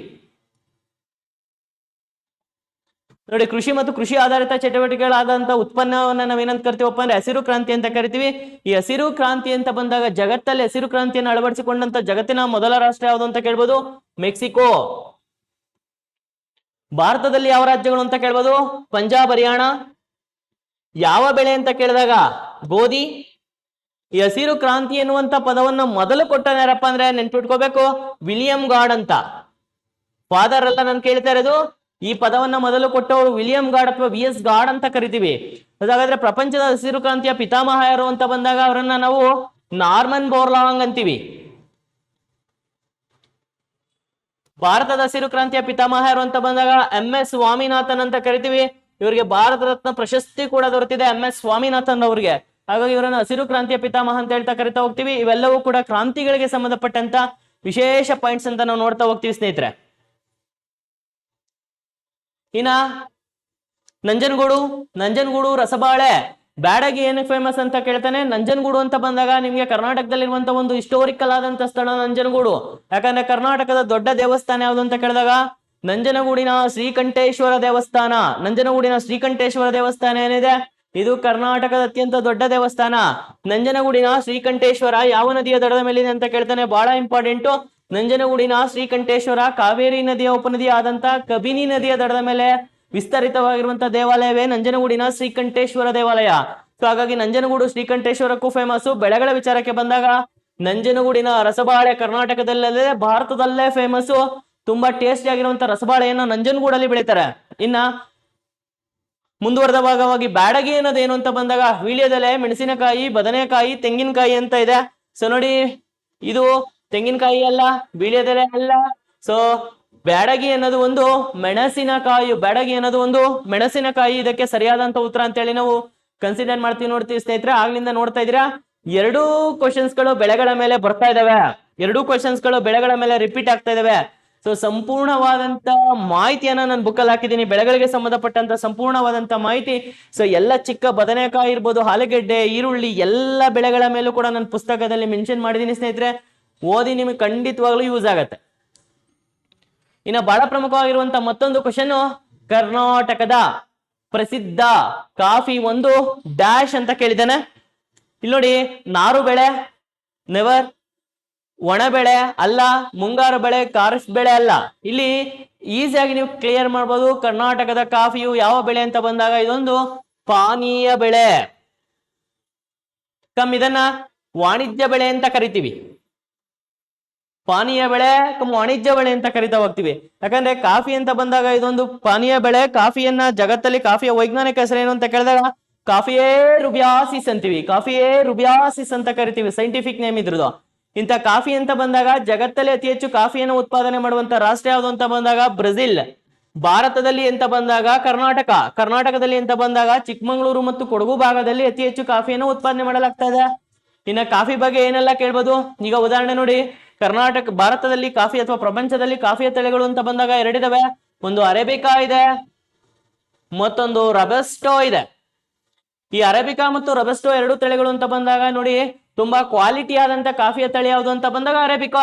ನೋಡಿ, ಕೃಷಿ ಮತ್ತು ಕೃಷಿ ಆಧಾರಿತ ಚಟುವಟಿಕೆಗಳಾದಂತ ಉತ್ಪನ್ನವನ್ನ ನಾವೇನಂತ ಕರಿತೀವಪ್ಪ ಅಂದ್ರೆ ಹಸಿರು ಕ್ರಾಂತಿ ಅಂತ ಕರಿತೀವಿ. ಈ ಹಸಿರು ಕ್ರಾಂತಿ ಅಂತ ಬಂದಾಗ ಜಗತ್ತಲ್ಲಿ ಹಸಿರು ಕ್ರಾಂತಿಯನ್ನು ಅಳವಡಿಸಿಕೊಂಡಂತ ಜಗತ್ತಿನ ಮೊದಲ ರಾಷ್ಟ್ರ ಯಾವುದು ಅಂತ ಕೇಳ್ಬೋದು, ಮೆಕ್ಸಿಕೋ. ಭಾರತದಲ್ಲಿ ಯಾವ ರಾಜ್ಯಗಳು ಅಂತ ಕೇಳ್ಬೋದು, ಪಂಜಾಬ್, ಹರಿಯಾಣ. ಯಾವ ಬೆಳೆ ಅಂತ ಕೇಳಿದಾಗ ಗೋಧಿ. ಈ ಹಸಿರು ಕ್ರಾಂತಿ ಎನ್ನುವಂತ ಪದವನ್ನು ಮೊದಲು ಕೊಟ್ಟನ ಯಾರಪ್ಪ ಅಂದ್ರೆ ನೆನ್ಪಿಟ್ಕೋಬೇಕು, ವಿಲಿಯಂ ಗಾರ್ಡ್ ಅಂತ. ಫಾದರ್ ಎಲ್ಲ ನಾನು ಕೇಳ್ತಾ ಇರೋದು, ಈ ಪದವನ್ನ ಮೊದಲು ಕೊಟ್ಟವರು ವಿಲಿಯಂ ಗಾರ್ಡ್ ಅಥವಾ ವಿ ಎಸ್ ಗಾರ್ಡ್ ಅಂತ ಕರಿತೀವಿ. ಹಾಗಾದ್ರೆ ಪ್ರಪಂಚದ ಹಸಿರು ಕ್ರಾಂತಿಯ ಪಿತಾಮಹ ಯಾರು ಅಂತ ಬಂದಾಗ ಅವರನ್ನ ನಾವು ನಾರ್ಮನ್ ಬೋರ್ಲಾಂಗ್ ಅಂತೀವಿ. ಭಾರತದ ಹಸಿರು ಕ್ರಾಂತಿಯ ಪಿತಾಮಹ ಯಾರು ಅಂತ ಬಂದಾಗ MS ಸ್ವಾಮಿನಾಥನ್ ಅಂತ ಕರಿತೀವಿ. ಇವರಿಗೆ ಭಾರತ ರತ್ನ ಪ್ರಶಸ್ತಿ ಕೂಡ ದೊರೆತಿದೆ MS ಸ್ವಾಮಿನಾಥನ್ ಅವರಿಗೆ. ಹಾಗಾಗಿ ಇವರನ್ನ ಹಸಿರು ಕ್ರಾಂತಿಯ ಪಿತಾಮಹ ಅಂತ ಹೇಳ್ತಾ ಕರಿತಾ ಹೋಗ್ತೀವಿ. ಇವೆಲ್ಲವೂ ಕೂಡ ಕ್ರಾಂತಿಗಳಿಗೆ ಸಂಬಂಧಪಟ್ಟಂತ ವಿಶೇಷ ಪಾಯಿಂಟ್ಸ್ ಅಂತ ನಾವು ನೋಡ್ತಾ ಹೋಗ್ತೀವಿ ಸ್ನೇಹಿತರೆ. ಇನ್ನ ನಂಜನಗೂಡು ರಸಬಾಳೆ ಬ್ಯಾಡಗಿ ಏನಕ್ಕೆ ಫೇಮಸ್ ಅಂತ ಕೇಳ್ತಾನೆ. ನಂಜನಗೂಡು ಅಂತ ಬಂದಾಗ ನಿಮ್ಗೆ ಕರ್ನಾಟಕದಲ್ಲಿರುವಂತ ಒಂದು ಹಿಸ್ಟೋರಿಕಲ್ ಆದಂತ ಸ್ಥಳ ನಂಜನಗೂಡು. ಯಾಕಂದ್ರೆ ಕರ್ನಾಟಕದ ದೊಡ್ಡ ದೇವಸ್ಥಾನ ಯಾವುದು ಅಂತ ಕೇಳಿದಾಗ ನಂಜನಗೂಡಿನ ಶ್ರೀಕಂಠೇಶ್ವರ ದೇವಸ್ಥಾನ. ನಂಜನಗೂಡಿನ ಶ್ರೀಕಂಠೇಶ್ವರ ದೇವಸ್ಥಾನ ಏನಿದೆ, ಇದು ಕರ್ನಾಟಕದ ಅತ್ಯಂತ ದೊಡ್ಡ ದೇವಸ್ಥಾನ. ನಂಜನಗೂಡಿನ ಶ್ರೀಕಂಠೇಶ್ವರ ಯಾವ ನದಿಯ ದಡದ ಮೇಲಿದೆ ಅಂತ ಕೇಳ್ತಾನೆ, ಬಹಳ ಇಂಪಾರ್ಟೆಂಟು. ನಂಜನಗೂಡಿನ ಶ್ರೀಕಂಠೇಶ್ವರ ಕಾವೇರಿ ನದಿಯ ಉಪನದಿ ಆದಂತ ಕಬಿನಿ ನದಿಯ ದಡದ ಮೇಲೆ ವಿಸ್ತರಿತವಾಗಿರುವಂತಹ ದೇವಾಲಯವೇ ನಂಜನಗೂಡಿನ ಶ್ರೀಕಂಠೇಶ್ವರ ದೇವಾಲಯ. ಸೊ ಹಾಗಾಗಿ ನಂಜನಗೂಡು ಶ್ರೀಕಂಠೇಶ್ವರಕ್ಕೂ ಫೇಮಸ್. ಬೆಳೆಗಳ ವಿಚಾರಕ್ಕೆ ಬಂದಾಗ ನಂಜನಗೂಡಿನ ರಸಬಾಳೆ ಕರ್ನಾಟಕದಲ್ಲೇ ಭಾರತದಲ್ಲೇ ಫೇಮಸ್. ತುಂಬಾ ಟೇಸ್ಟಿ ಆಗಿರುವಂತ ರಸಬಾಳೆಯನ್ನು ನಂಜನಗೂಡಲ್ಲಿ ಬೆಳೀತಾರೆ. ಇನ್ನ ಮುಂದುವರೆದ ಭಾಗವಾಗಿ ಬ್ಯಾಡಗಿ ಅನ್ನೋದೇನು ಅಂತ ಬಂದಾಗ ವೀಳ್ಯದೆಲೆ, ಮೆಣಸಿನಕಾಯಿ, ಬದನೆಕಾಯಿ, ತೆಂಗಿನಕಾಯಿ ಅಂತ ಇದೆ. ಸೊ ನೋಡಿ, ಇದು ತೆಂಗಿನಕಾಯಿ ಅಲ್ಲ, ವೀಳ್ಯದೆಲೆ ಅಲ್ಲ. ಸೊ ಬ್ಯಾಡಗಿ ಅನ್ನೋದು ಒಂದು ಮೆಣಸಿನಕಾಯಿ. ಬ್ಯಾಡಗಿ ಅನ್ನೋದು ಒಂದು ಮೆಣಸಿನಕಾಯಿ. ಇದಕ್ಕೆ ಸರಿಯಾದಂತ ಉತ್ತರ ಅಂತೇಳಿ ನಾವು ಕನ್ಸಿಡರ್ ನೋಡ್ತೀವಿ ಸ್ನೇಹಿತರೆ. ಆಗ್ಲಿಂದ ನೋಡ್ತಾ ಇದ್ದೀರಾ, ಎರಡೂ ಕ್ವಶನ್ಸ್ ಗಳು ಬೆಳೆಗಳ ಮೇಲೆ ಬರ್ತಾ ಇದಾವೆ. ಎರಡೂ ಕ್ವಶನ್ಸ್ ಗಳು ಬೆಳೆಗಳ ಮೇಲೆ ರಿಪೀಟ್ ಆಗ್ತಾ ಇದಾವೆ. ಸೊ ಸಂಪೂರ್ಣವಾದಂತ ಮಾಹಿತಿಯನ್ನ ನಾನು ಬುಕ್ಕಲ್ಲಿ ಹಾಕಿದ್ದೀನಿ, ಬೆಳೆಗಳಿಗೆ ಸಂಬಂಧಪಟ್ಟಂತ ಸಂಪೂರ್ಣವಾದಂತ ಮಾಹಿತಿ. ಸೊ ಎಲ್ಲ ಚಿಕ್ಕ ಬದನೆಕಾಯಿ ಇರ್ಬೋದು, ಆಲೂಗೆಡ್ಡೆ, ಈರುಳ್ಳಿ, ಎಲ್ಲ ಬೆಳೆಗಳ ಮೇಲೂ ಕೂಡ ನಾನು ಪುಸ್ತಕದಲ್ಲಿ ಮೆನ್ಷನ್ ಮಾಡಿದ್ದೀನಿ ಸ್ನೇಹಿತರೆ. ಓದಿ ನಿಮಗೆ ಖಂಡಿತವಾಗ್ಲೂ ಯೂಸ್ ಆಗತ್ತೆ. ಇನ್ನು ಬಹಳ ಪ್ರಮುಖವಾಗಿರುವಂತ ಮತ್ತೊಂದು ಕ್ವಶನ್, ಕರ್ನಾಟಕದ ಪ್ರಸಿದ್ಧ ಕಾಫಿ ಒಂದು ಡ್ಯಾಶ್ ಅಂತ ಕೇಳಿದ್ದಾನೆ. ಇಲ್ಲಿ ನೋಡಿ, ನಾರು ಬೆಳೆ ನೆವರ್, ಒಣ ಬೆಳೆ ಅಲ್ಲ, ಮುಂಗಾರು ಬೆಳೆ, ಖಾರಿಫ್ ಬೆಳೆ ಅಲ್ಲ. ಇಲ್ಲಿ ಈಸಿಯಾಗಿ ನೀವು ಕ್ಲಿಯರ್ ಮಾಡ್ಬೋದು. ಕರ್ನಾಟಕದ ಕಾಫಿಯು ಯಾವ ಬೆಳೆ ಅಂತ ಬಂದಾಗ ಇದೊಂದು ಪಾನೀಯ ಬೆಳೆ. ಇದನ್ನ ವಾಣಿಜ್ಯ ಬೆಳೆ ಅಂತ ಕರಿತೀವಿ. ಪಾನೀಯ ಬೆಳೆ ವಾಣಿಜ್ಯ ಬೆಳೆ ಅಂತ ಕರಿತಾ ಹೋಗ್ತೀವಿ. ಯಾಕಂದ್ರೆ ಕಾಫಿ ಅಂತ ಬಂದಾಗ ಇದೊಂದು ಪಾನೀಯ ಬೆಳೆ. ಕಾಫಿಯನ್ನ ಜಗತ್ತಲ್ಲಿ ಕಾಫಿಯ ವೈಜ್ಞಾನಿಕ ಹೆಸರೇನು ಅಂತ ಕೇಳಿದಾಗ ಕಾಫಿಯೇ ರುಬಿಯಾಸಿಸ್ ಅಂತೀವಿ. ಕಾಫಿಯೇ ರುಬಿಯಾಸಿಸ್ ಅಂತ ಕರಿತೀವಿ, ಸೈಂಟಿಫಿಕ್ ನೇಮ್ ಇದ್ರದ್ದು. ಇಂಥ ಕಾಫಿ ಅಂತ ಬಂದಾಗ ಜಗತ್ತಲ್ಲಿ ಅತಿ ಹೆಚ್ಚು ಕಾಫಿಯನ್ನು ಉತ್ಪಾದನೆ ಮಾಡುವಂತ ರಾಷ್ಟ್ರ ಯಾವುದು ಅಂತ ಬಂದಾಗ ಬ್ರೆಜಿಲ್. ಭಾರತದಲ್ಲಿ ಅಂತ ಬಂದಾಗ ಕರ್ನಾಟಕದಲ್ಲಿ ಅಂತ ಬಂದಾಗ ಚಿಕ್ಕಮಗಳೂರು ಮತ್ತು ಕೊಡಗು ಭಾಗದಲ್ಲಿ ಅತಿ ಹೆಚ್ಚು ಕಾಫಿಯನ್ನು ಉತ್ಪಾದನೆ ಮಾಡಲಾಗ್ತಾ ಇದೆ. ಇನ್ನ ಕಾಫಿ ಬಗ್ಗೆ ಏನೆಲ್ಲ ಕೇಳ್ಬೋದು, ಈಗ ಉದಾಹರಣೆ ನೋಡಿ, ಭಾರತದಲ್ಲಿ ಕಾಫಿ ಅಥವಾ ಪ್ರಪಂಚದಲ್ಲಿ ಕಾಫಿಯ ತಳಿಗಳು ಅಂತ ಬಂದಾಗ ಎರಡಿದಾವೆ. ಒಂದು ಅರೇಬಿಕಾ ಇದೆ, ಮತ್ತೊಂದು ರಬಸ್ಟೋ ಇದೆ. ಈ ಅರೇಬಿಕಾ ಮತ್ತು ರಬಸ್ಟೋ ಎರಡು ತಳಿಗಳು ಅಂತ ಬಂದಾಗ ನೋಡಿ, ತುಂಬಾ ಕ್ವಾಲಿಟಿ ಆದಂತ ಕಾಫಿಯ ತಳಿ ಯಾವುದು ಅಂತ ಬಂದಾಗ ಅರೇಬಿಕಾ.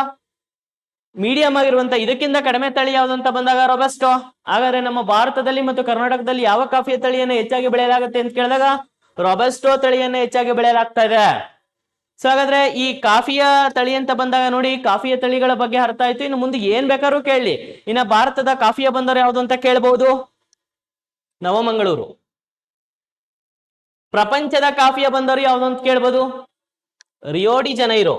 ಮೀಡಿಯಂ ಆಗಿರುವಂತ ಇದಕ್ಕಿಂತ ಕಡಿಮೆ ತಳಿ ಯಾವುದು ಅಂತ ಬಂದಾಗ ರೊಬಸ್ಟೋ. ಹಾಗಾದ್ರೆ ನಮ್ಮ ಭಾರತದಲ್ಲಿ ಮತ್ತು ಕರ್ನಾಟಕದಲ್ಲಿ ಯಾವ ಕಾಫಿಯ ತಳಿಯನ್ನು ಹೆಚ್ಚಾಗಿ ಬೆಳೆಯಲಾಗುತ್ತೆ ಅಂತ ಕೇಳಿದಾಗ ರೊಬಸ್ಟೋ ತಳಿಯನ್ನು ಹೆಚ್ಚಾಗಿ ಬೆಳೆಯಲಾಗ್ತಾ ಇದೆ. ಸೊ ಹಾಗಾದ್ರೆ ಈ ಕಾಫಿಯ ತಳಿ ಅಂತ ಬಂದಾಗ ನೋಡಿ, ಕಾಫಿಯ ತಳಿಗಳ ಬಗ್ಗೆ ಅರ್ಥ ಆಯ್ತು. ಇನ್ನು ಮುಂದೆ ಏನ್ ಬೇಕಾದ್ರೂ ಕೇಳಿ. ಇನ್ನ ಭಾರತದ ಕಾಫಿಯ ಬಂದರು ಯಾವುದು ಅಂತ ಕೇಳಬಹುದು, ನವಮಂಗಳೂರು. ಪ್ರಪಂಚದ ಕಾಫಿಯ ಬಂದರು ಯಾವುದು ಅಂತ ಕೇಳ್ಬೋದು, ರಿಯೋಡಿ ಜನೈರೋ.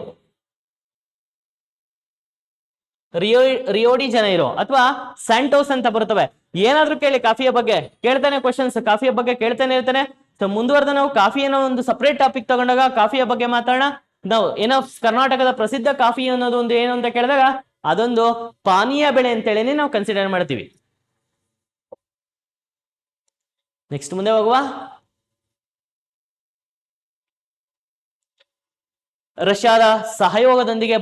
ರಿಯೋಡಿ ಜನೈರೋ ಅಥವಾ ಸ್ಯಾಂಟೋಸ್ ಅಂತ ಬರುತ್ತವೆ. ಏನಾದ್ರೂ ಕೇಳಿ ಕಾಫಿಯ ಬಗ್ಗೆ ಕೇಳ್ತಾನೆ, ಕ್ವಶನ್ಸ್ ಕಾಫಿಯ ಬಗ್ಗೆ ಕೇಳ್ತಾನೆ ಇರ್ತಾನೆ. ಸೊ ಮುಂದುವರೆದ ನಾವು ಕಾಫಿಯನ್ನು ಒಂದು ಸಪರೇಟ್ ಟಾಪಿಕ್ ತಗೊಂಡಾಗ ಕಾಫಿಯ ಬಗ್ಗೆ ಮಾತಾಡೋಣ. ನಾವು ಏನೋ ಕರ್ನಾಟಕದ ಪ್ರಸಿದ್ಧ ಕಾಫಿ ಅನ್ನೋದು ಒಂದು ಏನು ಅಂತ ಕೇಳಿದಾಗ ಅದೊಂದು ಪಾನೀಯ ಬೆಳೆ ಅಂತೇಳಿ ನಾವು ಕನ್ಸಿಡರ್ ಮಾಡ್ತೀವಿ. ನೆಕ್ಸ್ಟ್ ಮುಂದೆ ಹೋಗುವ. ರಷ್ಯಾದ ಸಹಯೋಗದೊಂದಿಗೆ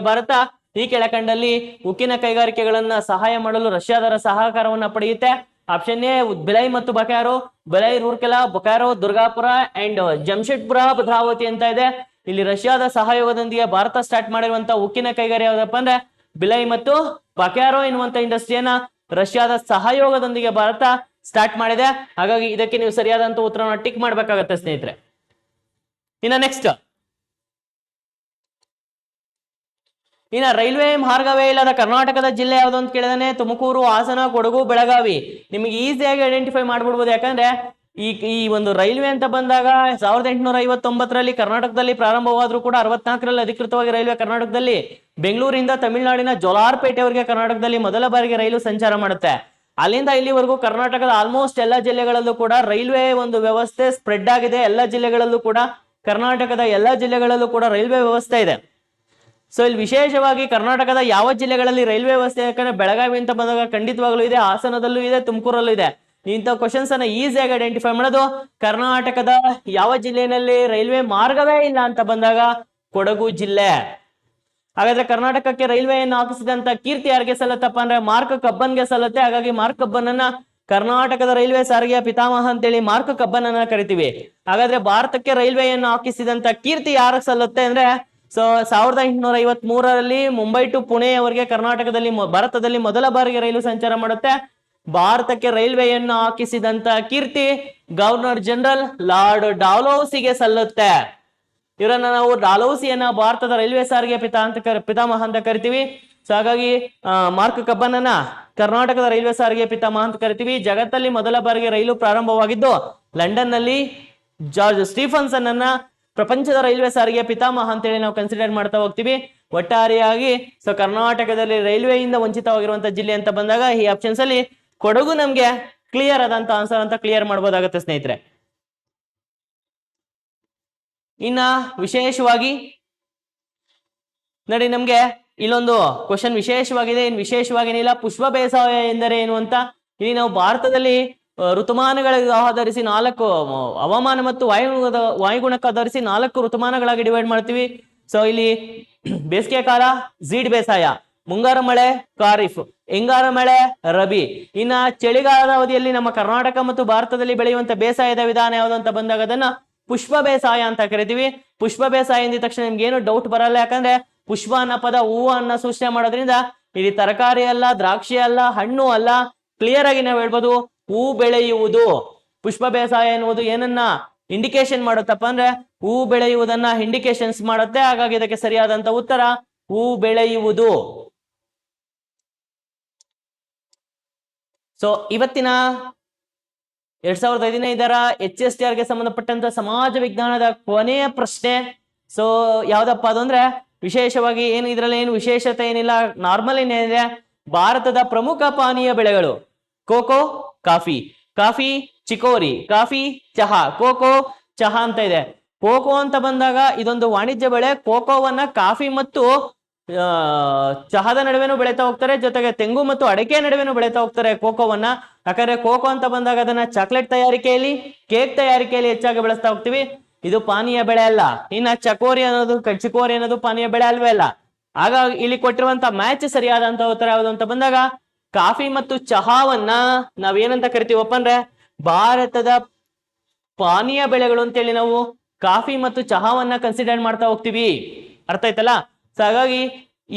ಭಾರತ ಈ ಕೆಳಕಂಡಲ್ಲಿ ಉಕ್ಕಿನ ಕೈಗಾರಿಕೆಗಳನ್ನ ಸಹಾಯ ಮಾಡಲು ರಷ್ಯಾದರ ಸಹಕಾರವನ್ನ ಪಡೆಯುತ್ತೆ. ಆಪ್ಷನ್ ಎ ಬಿಲೈ ಮತ್ತು ಬೊಕಾರೋ. ಬಿಲೈ, ರೂರ್ಕೆಲಾ, ಬೊಕಾರೋ, ದುರ್ಗಾಪುರ ಅಂಡ್ ಜಮ್ಶೆಡ್ಪುರ, ಭದ್ರಾವತಿ ಅಂತ ಇದೆ. ಇಲ್ಲಿ ರಷ್ಯಾದ ಸಹಯೋಗದೊಂದಿಗೆ ಭಾರತ ಸ್ಟಾರ್ಟ್ ಮಾಡಿರುವಂತ ಉಕ್ಕಿನ ಕೈಗಾರಿಕೆ ಯಾವ್ದಪ್ಪ ಅಂದ್ರೆ ಬಿಲೈ ಮತ್ತು ಬೊಕಾರೋ ಎನ್ನುವಂತ ಇಂಡಸ್ಟ್ರಿಯನ್ನ ರಷ್ಯಾದ ಸಹಯೋಗದೊಂದಿಗೆ ಭಾರತ ಸ್ಟಾರ್ಟ್ ಮಾಡಿದೆ. ಹಾಗಾಗಿ ಇದಕ್ಕೆ ನೀವು ಸರಿಯಾದಂತ ಉತ್ತರವನ್ನು ಟಿಕ್ ಮಾಡ್ಬೇಕಾಗತ್ತೆ ಸ್ನೇಹಿತರೆ. ಇನ್ನ ನೆಕ್ಸ್ಟ್, ಇನ್ನ ರೈಲ್ವೆ ಮಾರ್ಗವೇ ಇಲ್ಲದ ಕರ್ನಾಟಕದ ಜಿಲ್ಲೆ ಯಾವುದು ಅಂತ ಕೇಳಿದಾನೆ. ತುಮಕೂರು, ಹಾಸನ, ಕೊಡಗು, ಬೆಳಗಾವಿ. ನಿಮಗೆ ಈಸಿಯಾಗಿ ಐಡೆಂಟಿಫೈ ಮಾಡ್ಬಿಡ್ಬೋದು. ಯಾಕಂದ್ರೆ ಈ ಒಂದು ರೈಲ್ವೆ ಅಂತ ಬಂದಾಗ 1859ರಲ್ಲಿ ಕರ್ನಾಟಕದಲ್ಲಿ ಪ್ರಾರಂಭವಾದ್ರೂ ಕೂಡ 64ರಲ್ಲಿ ಅಧಿಕೃತವಾಗಿ ರೈಲ್ವೆ ಕರ್ನಾಟಕದಲ್ಲಿ ಬೆಂಗಳೂರಿಂದ ತಮಿಳುನಾಡಿನ ಜೋಲಾರ್ಪೇಟೆವರೆಗೆ ಕರ್ನಾಟಕದಲ್ಲಿ ಮೊದಲ ಬಾರಿಗೆ ರೈಲು ಸಂಚಾರ ಮಾಡುತ್ತೆ. ಅಲ್ಲಿಂದ ಇಲ್ಲಿವರೆಗೂ ಕರ್ನಾಟಕದ ಆಲ್ಮೋಸ್ಟ್ ಎಲ್ಲ ಜಿಲ್ಲೆಗಳಲ್ಲೂ ಕೂಡ ರೈಲ್ವೆ ಒಂದು ವ್ಯವಸ್ಥೆ ಸ್ಪ್ರೆಡ್ ಆಗಿದೆ. ಎಲ್ಲ ಜಿಲ್ಲೆಗಳಲ್ಲೂ ಕೂಡ, ಕರ್ನಾಟಕದ ಎಲ್ಲ ಜಿಲ್ಲೆಗಳಲ್ಲೂ ಕೂಡ ರೈಲ್ವೆ ವ್ಯವಸ್ಥೆ ಇದೆ. ಸೊ ಇಲ್ಲಿ ವಿಶೇಷವಾಗಿ ಕರ್ನಾಟಕದ ಯಾವ ಜಿಲ್ಲೆಗಳಲ್ಲಿ ರೈಲ್ವೆ ವ್ಯವಸ್ಥೆ, ಯಾಕಂದ್ರೆ ಬೆಳಗಾವಿ ಅಂತ ಬಂದಾಗ ಖಂಡಿತವಾಗ್ಲೂ ಇದೆ, ಹಾಸನದಲ್ಲೂ ಇದೆ, ತುಮಕೂರಲ್ಲೂ ಇದೆ. ಇಂಥ ಕ್ವಶನ್ಸ್ ಅನ್ನ ಈಸಿಯಾಗಿ ಐಡೆಂಟಿಫೈ ಮಾಡೋದು. ಕರ್ನಾಟಕದ ಯಾವ ಜಿಲ್ಲೆಯಲ್ಲಿ ರೈಲ್ವೆ ಮಾರ್ಗವೇ ಇಲ್ಲ ಅಂತ ಬಂದಾಗ ಕೊಡಗು ಜಿಲ್ಲೆ. ಹಾಗಾದ್ರೆ ಕರ್ನಾಟಕಕ್ಕೆ ರೈಲ್ವೆಯನ್ನು ಹಾಕಿಸಿದಂತ ಕೀರ್ತಿ ಯಾರಿಗೆ ಸಲ್ಲತ್ತಪ್ಪ ಅಂದ್ರೆ ಮಾರ್ಕ್ ಕಬ್ಬನ್ಗೆ ಸಲ್ಲತ್ತೆ. ಹಾಗಾಗಿ ಮಾರ್ಕ್ ಕಬ್ಬನನ್ನ ಕರ್ನಾಟಕದ ರೈಲ್ವೆ ಸಾರಿಗೆಯ ಪಿತಾಮಹ ಅಂತೇಳಿ ಮಾರ್ಕ್ ಕಬ್ಬನನ್ನ ಕರಿತೀವಿ. ಹಾಗಾದ್ರೆ ಭಾರತಕ್ಕೆ ರೈಲ್ವೆಯನ್ನು ಹಾಕಿಸಿದಂತ ಕೀರ್ತಿ ಯಾರಿಗೆ ಸಲ್ಲುತ್ತೆ ಅಂದ್ರೆ, ಸೊ 1853ರಲ್ಲಿ ಮುಂಬೈ ಟು ಪುಣೆಯವರೆಗೆ ಕರ್ನಾಟಕದಲ್ಲಿ ಭಾರತದಲ್ಲಿ ಮೊದಲ ಬಾರಿಗೆ ರೈಲು ಸಂಚಾರ ಮಾಡುತ್ತೆ. ಭಾರತಕ್ಕೆ ರೈಲ್ವೆಯನ್ನು ಹಾಕಿಸಿದಂತ ಕೀರ್ತಿ ಗವರ್ನರ್ ಜನರಲ್ ಲಾರ್ಡ್ ಡಾಲ್ಹೌಸಿಗೆ ಸಲ್ಲುತ್ತೆ. ಇವರನ್ನ ನಾವು ಡಾಲ್ಹೌಸಿಯನ್ನ ಭಾರತದ ರೈಲ್ವೆ ಸಾರಿಗೆ ಪಿತಾಮಹ ಅಂತ ಕರಿತೀವಿ. ಸೊ ಹಾಗಾಗಿ ಮಾರ್ಕ್ ಕಬ್ಬನನ್ನ ಕರ್ನಾಟಕದ ರೈಲ್ವೆ ಸಾರಿಗೆ ಪಿತಾಮಹ ಅಂತ ಕರಿತೀವಿ. ಜಗತ್ತಲ್ಲಿ ಮೊದಲ ಬಾರಿಗೆ ರೈಲು ಪ್ರಾರಂಭವಾಗಿದ್ದು ಲಂಡನ್ ನಲ್ಲಿ ಜಾರ್ಜ್ ಸ್ಟೀಫನ್ಸನ್ ಅನ್ನ ಪ್ರಪಂಚದ ರೈಲ್ವೆ ಸಾರಿಗೆ ಪಿತಾಮಹ ಅಂತೇಳಿ ನಾವು ಕನ್ಸಿಡರ್ ಮಾಡ್ತಾ ಹೋಗ್ತೀವಿ. ಒಟ್ಟಾರೆಯಾಗಿ ಸೊ ಕರ್ನಾಟಕದಲ್ಲಿ ರೈಲ್ವೆಯಿಂದ ವಂಚಿತವಾಗಿರುವಂತಹ ಜಿಲ್ಲೆ ಅಂತ ಬಂದಾಗ ಈ ಆಪ್ಷನ್ಸ್ ಅಲ್ಲಿ ಕೊಡಗು ನಮ್ಗೆ ಕ್ಲಿಯರ್ ಆದಂತ ಆನ್ಸರ್ ಅಂತ ಕ್ಲಿಯರ್ ಮಾಡ್ಬೋದಾಗತ್ತೆ ಸ್ನೇಹಿತರೆ. ಇನ್ನ ವಿಶೇಷವಾಗಿ ನೋಡಿ, ನಮ್ಗೆ ಇಲ್ಲೊಂದು ಕ್ವಶನ್ ವಿಶೇಷವಾಗಿದೆ. ಇನ್ ವಿಶೇಷವಾಗಿನಿಲ್ಲ. ಪುಷ್ಪ ಬೇಸಾಯ ಎಂದರೆ ಏನು ಅಂತ. ಇಲ್ಲಿ ನಾವು ಭಾರತದಲ್ಲಿ ಋತುಮಾನಗಳಿಗೆ ಆಧರಿಸಿ 4 ಹವಾಮಾನ ಮತ್ತು ವಾಯುಗುಣಕ್ಕೆ ಆಧರಿಸಿ 4 ಋತುಮಾನಗಳಾಗಿ ಡಿವೈಡ್ ಮಾಡ್ತೀವಿ. ಸೊ ಇಲ್ಲಿ ಬೇಸಿಗೆ ಕಾಲ ಝೀಡ್ ಬೇಸಾಯ, ಮುಂಗಾರು ಮಳೆ ಖಾರಿಫ್, ಹಿಂಗಾರು ಮಳೆ ರಬಿ. ಇನ್ನ ಚಳಿಗಾಲದ ಅವಧಿಯಲ್ಲಿ ನಮ್ಮ ಕರ್ನಾಟಕ ಮತ್ತು ಭಾರತದಲ್ಲಿ ಬೆಳೆಯುವಂತ ಬೇಸಾಯದ ವಿಧಾನ ಯಾವುದು ಅಂತ ಬಂದಾಗ ಅದನ್ನ ಪುಷ್ಪ ಬೇಸಾಯ ಅಂತ ಕರಿತೀವಿ. ಪುಷ್ಪ ಬೇಸಾಯ ಎಂದ ತಕ್ಷಣ ನಿಮ್ಗೆ ಏನು ಡೌಟ್ ಬರಲ್ಲ. ಯಾಕಂದ್ರೆ ಪುಷ್ಪ ಅನ್ನೋ ಪದ ಹೂವು ಅನ್ನ ಸೂಚನೆ ಮಾಡೋದ್ರಿಂದ ಇಲ್ಲಿ ತರಕಾರಿ ಅಲ್ಲ, ದ್ರಾಕ್ಷಿ ಅಲ್ಲ, ಹಣ್ಣು ಅಲ್ಲ, ಕ್ಲಿಯರ್ ಆಗಿ ನಾವು ಹೇಳ್ಬೋದು ಹೂ ಬೆಳೆಯುವುದು. ಪುಷ್ಪ ಬೇಸಾಯ ಎನ್ನುವುದು ಏನನ್ನ ಇಂಡಿಕೇಶನ್ ಮಾಡುತ್ತಪ್ಪ ಅಂದ್ರೆ ಹೂ ಬೆಳೆಯುವುದನ್ನ ಇಂಡಿಕೇಶನ್ಸ್ ಮಾಡುತ್ತೆ. ಹಾಗಾಗಿ ಇದಕ್ಕೆ ಸರಿಯಾದಂತ ಉತ್ತರ ಹೂ ಬೆಳೆಯುವುದು. ಸೊ ಇವತ್ತಿನ 2015ರ HSTR ಗೆ ಸಂಬಂಧಪಟ್ಟಂತ ಸಮಾಜ ವಿಜ್ಞಾನದ ಕೊನೆಯ ಪ್ರಶ್ನೆ. ಸೊ ಯಾವ್ದಪ್ಪ ಅದಂದ್ರೆ ವಿಶೇಷವಾಗಿ ಏನು, ಇದ್ರಲ್ಲಿ ಏನು ವಿಶೇಷತೆ ಏನಿಲ್ಲ, ನಾರ್ಮಲ್ ಏನಿದೆ. ಭಾರತದ ಪ್ರಮುಖ ಪಾನೀಯ ಬೆಳೆಗಳು ಕೋಕೋ, ಕಾಫಿ, ಕಾಫಿ ಚಿಕೋರಿ, ಕಾಫಿ ಚಹಾ, ಕೋಕೋ ಚಹಾ ಅಂತ ಇದೆ. ಕೋಕೋ ಅಂತ ಬಂದಾಗ ಇದೊಂದು ವಾಣಿಜ್ಯ ಬೆಳೆ. ಕೋಕೋವನ್ನ ಕಾಫಿ ಮತ್ತು ಚಹಾದ ನಡುವೆನೂ ಬೆಳೀತಾ ಹೋಗ್ತಾರೆ, ಜೊತೆಗೆ ತೆಂಗು ಮತ್ತು ಅಡಿಕೆ ನಡುವೆನೂ ಬೆಳೀತಾ ಹೋಗ್ತಾರೆ ಕೋಕೋವನ್ನ. ಯಾಕಂದ್ರೆ ಕೋಕೋ ಅಂತ ಬಂದಾಗ ಅದನ್ನ ಚಾಕ್ಲೇಟ್ ತಯಾರಿಕೆಯಲ್ಲಿ, ಕೇಕ್ ತಯಾರಿಕೆಯಲ್ಲಿ ಹೆಚ್ಚಾಗಿ ಬಳಸ್ತಾ ಹೋಗ್ತೀವಿ. ಇದು ಪಾನೀಯ ಬೆಳೆ ಅಲ್ಲ. ಇನ್ನ ಚಿಕೋರಿ ಅನ್ನೋದು ಪಾನೀಯ ಬೆಳೆ ಅಲ್ವೇ ಅಲ್ಲ. ಆಗ ಇಲ್ಲಿ ಕೊಟ್ಟಿರುವಂತ ಮ್ಯಾಚ್ ಸರಿಯಾದಂತ ಉತ್ತರ ಯಾವುದು ಅಂತ ಬಂದಾಗ ಕಾಫಿ ಮತ್ತು ಚಹಾವನ್ನ ನಾವೇನಂತ ಕರಿತೀವಪ್ಪ ಅಂದ್ರೆ ಭಾರತದ ಪಾನೀಯ ಬೆಳೆಗಳು ಅಂತೇಳಿ ನಾವು ಕಾಫಿ ಮತ್ತು ಚಹಾವನ್ನ ಕನ್ಸಿಡರ್ ಮಾಡ್ತಾ ಹೋಗ್ತೀವಿ. ಅರ್ಥ ಆಯ್ತಲ್ಲ? ಸೊ ಹಾಗಾಗಿ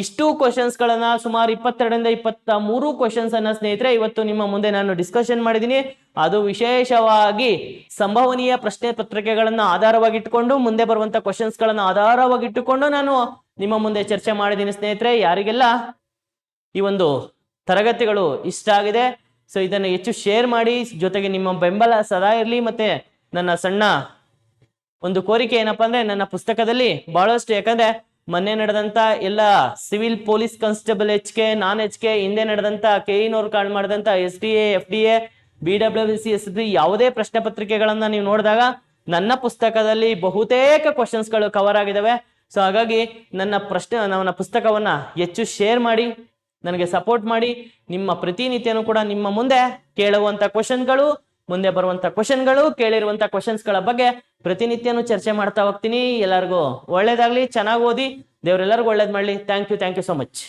ಇಷ್ಟು ಕ್ವಶನ್ಸ್ ಗಳನ್ನ ಸುಮಾರು 22ರಿಂದ 23 ಕ್ವಶನ್ಸ್ ಅನ್ನ ಸ್ನೇಹಿತರೆ ಇವತ್ತು ನಿಮ್ಮ ಮುಂದೆ ನಾನು ಡಿಸ್ಕಷನ್ ಮಾಡಿದ್ದೀನಿ. ಅದು ವಿಶೇಷವಾಗಿ ಸಂಭವನೀಯ ಪ್ರಶ್ನೆ ಪತ್ರಿಕೆಗಳನ್ನ ಆಧಾರವಾಗಿಟ್ಟುಕೊಂಡು ಮುಂದೆ ಬರುವಂತ ಕ್ವಶನ್ಸ್ ಗಳನ್ನ ಆಧಾರವಾಗಿಟ್ಟುಕೊಂಡು ನಾನು ನಿಮ್ಮ ಮುಂದೆ ಚರ್ಚೆ ಮಾಡಿದ್ದೀನಿ ಸ್ನೇಹಿತರೆ. ಯಾರಿಗೆಲ್ಲ ಈ ಒಂದು ತರಗತಿಗಳು ಇಷ್ಟ ಆಗಿದೆ, ಸೊ ಇದನ್ನು ಹೆಚ್ಚು ಶೇರ್ ಮಾಡಿ, ಜೊತೆಗೆ ನಿಮ್ಮ ಬೆಂಬಲ ಸದಾ ಇರಲಿ. ಮತ್ತೆ ನನ್ನ ಸಣ್ಣ ಒಂದು ಕೋರಿಕೆ ಏನಪ್ಪಾ ಅಂದ್ರೆ ನನ್ನ ಪುಸ್ತಕದಲ್ಲಿ ಬಹಳಷ್ಟು, ಯಾಕಂದ್ರೆ ಮೊನ್ನೆ ನಡೆದಂತ ಎಲ್ಲ ಸಿವಿಲ್ ಪೊಲೀಸ್ ಕಾನ್ಸ್ಟೇಬಲ್ HK ನಾನ್ HK ಹಿಂದೆ ನಡೆದಂತ KE ಕಾಳ್ ಮಾಡಿದಂತ SDA FDA BWC SB ಯಾವುದೇ ಪ್ರಶ್ನೆ ಪತ್ರಿಕೆಗಳನ್ನ ನೀವು ನೋಡಿದಾಗ ನನ್ನ ಪುಸ್ತಕದಲ್ಲಿ ಬಹುತೇಕ ಕ್ವಶನ್ಸ್ ಗಳು ಕವರ್ ಆಗಿದಾವೆ. ಸೊ ಹಾಗಾಗಿ ನನ್ನ ಪುಸ್ತಕವನ್ನ ಹೆಚ್ಚು ಶೇರ್ ಮಾಡಿ, ನನಗೆ ಸಪೋರ್ಟ್ ಮಾಡಿ. ನಿಮ್ಮ ಪ್ರತಿನಿತ್ಯನೂ ಕೂಡ ನಿಮ್ಮ ಮುಂದೆ ಕೇಳುವಂತ ಕ್ವಶನ್ಗಳು, ಮುಂದೆ ಬರುವಂತ ಕ್ವಶನ್ಗಳು, ಕೇಳಿರುವಂತ ಕ್ವಶನ್ಸ್ ಗಳ ಬಗ್ಗೆ ಪ್ರತಿನಿತ್ಯನೂ ಚರ್ಚೆ ಮಾಡ್ತಾ ಹೋಗ್ತೀನಿ. ಎಲ್ಲರಿಗೂ ಒಳ್ಳೇದಾಗ್ಲಿ, ಚೆನ್ನಾಗಿ ಓದಿ, ದೇವರೆಲ್ಲರಿಗೂ ಒಳ್ಳೇದ್ ಮಾಡ್ಲಿ. Thank you so much.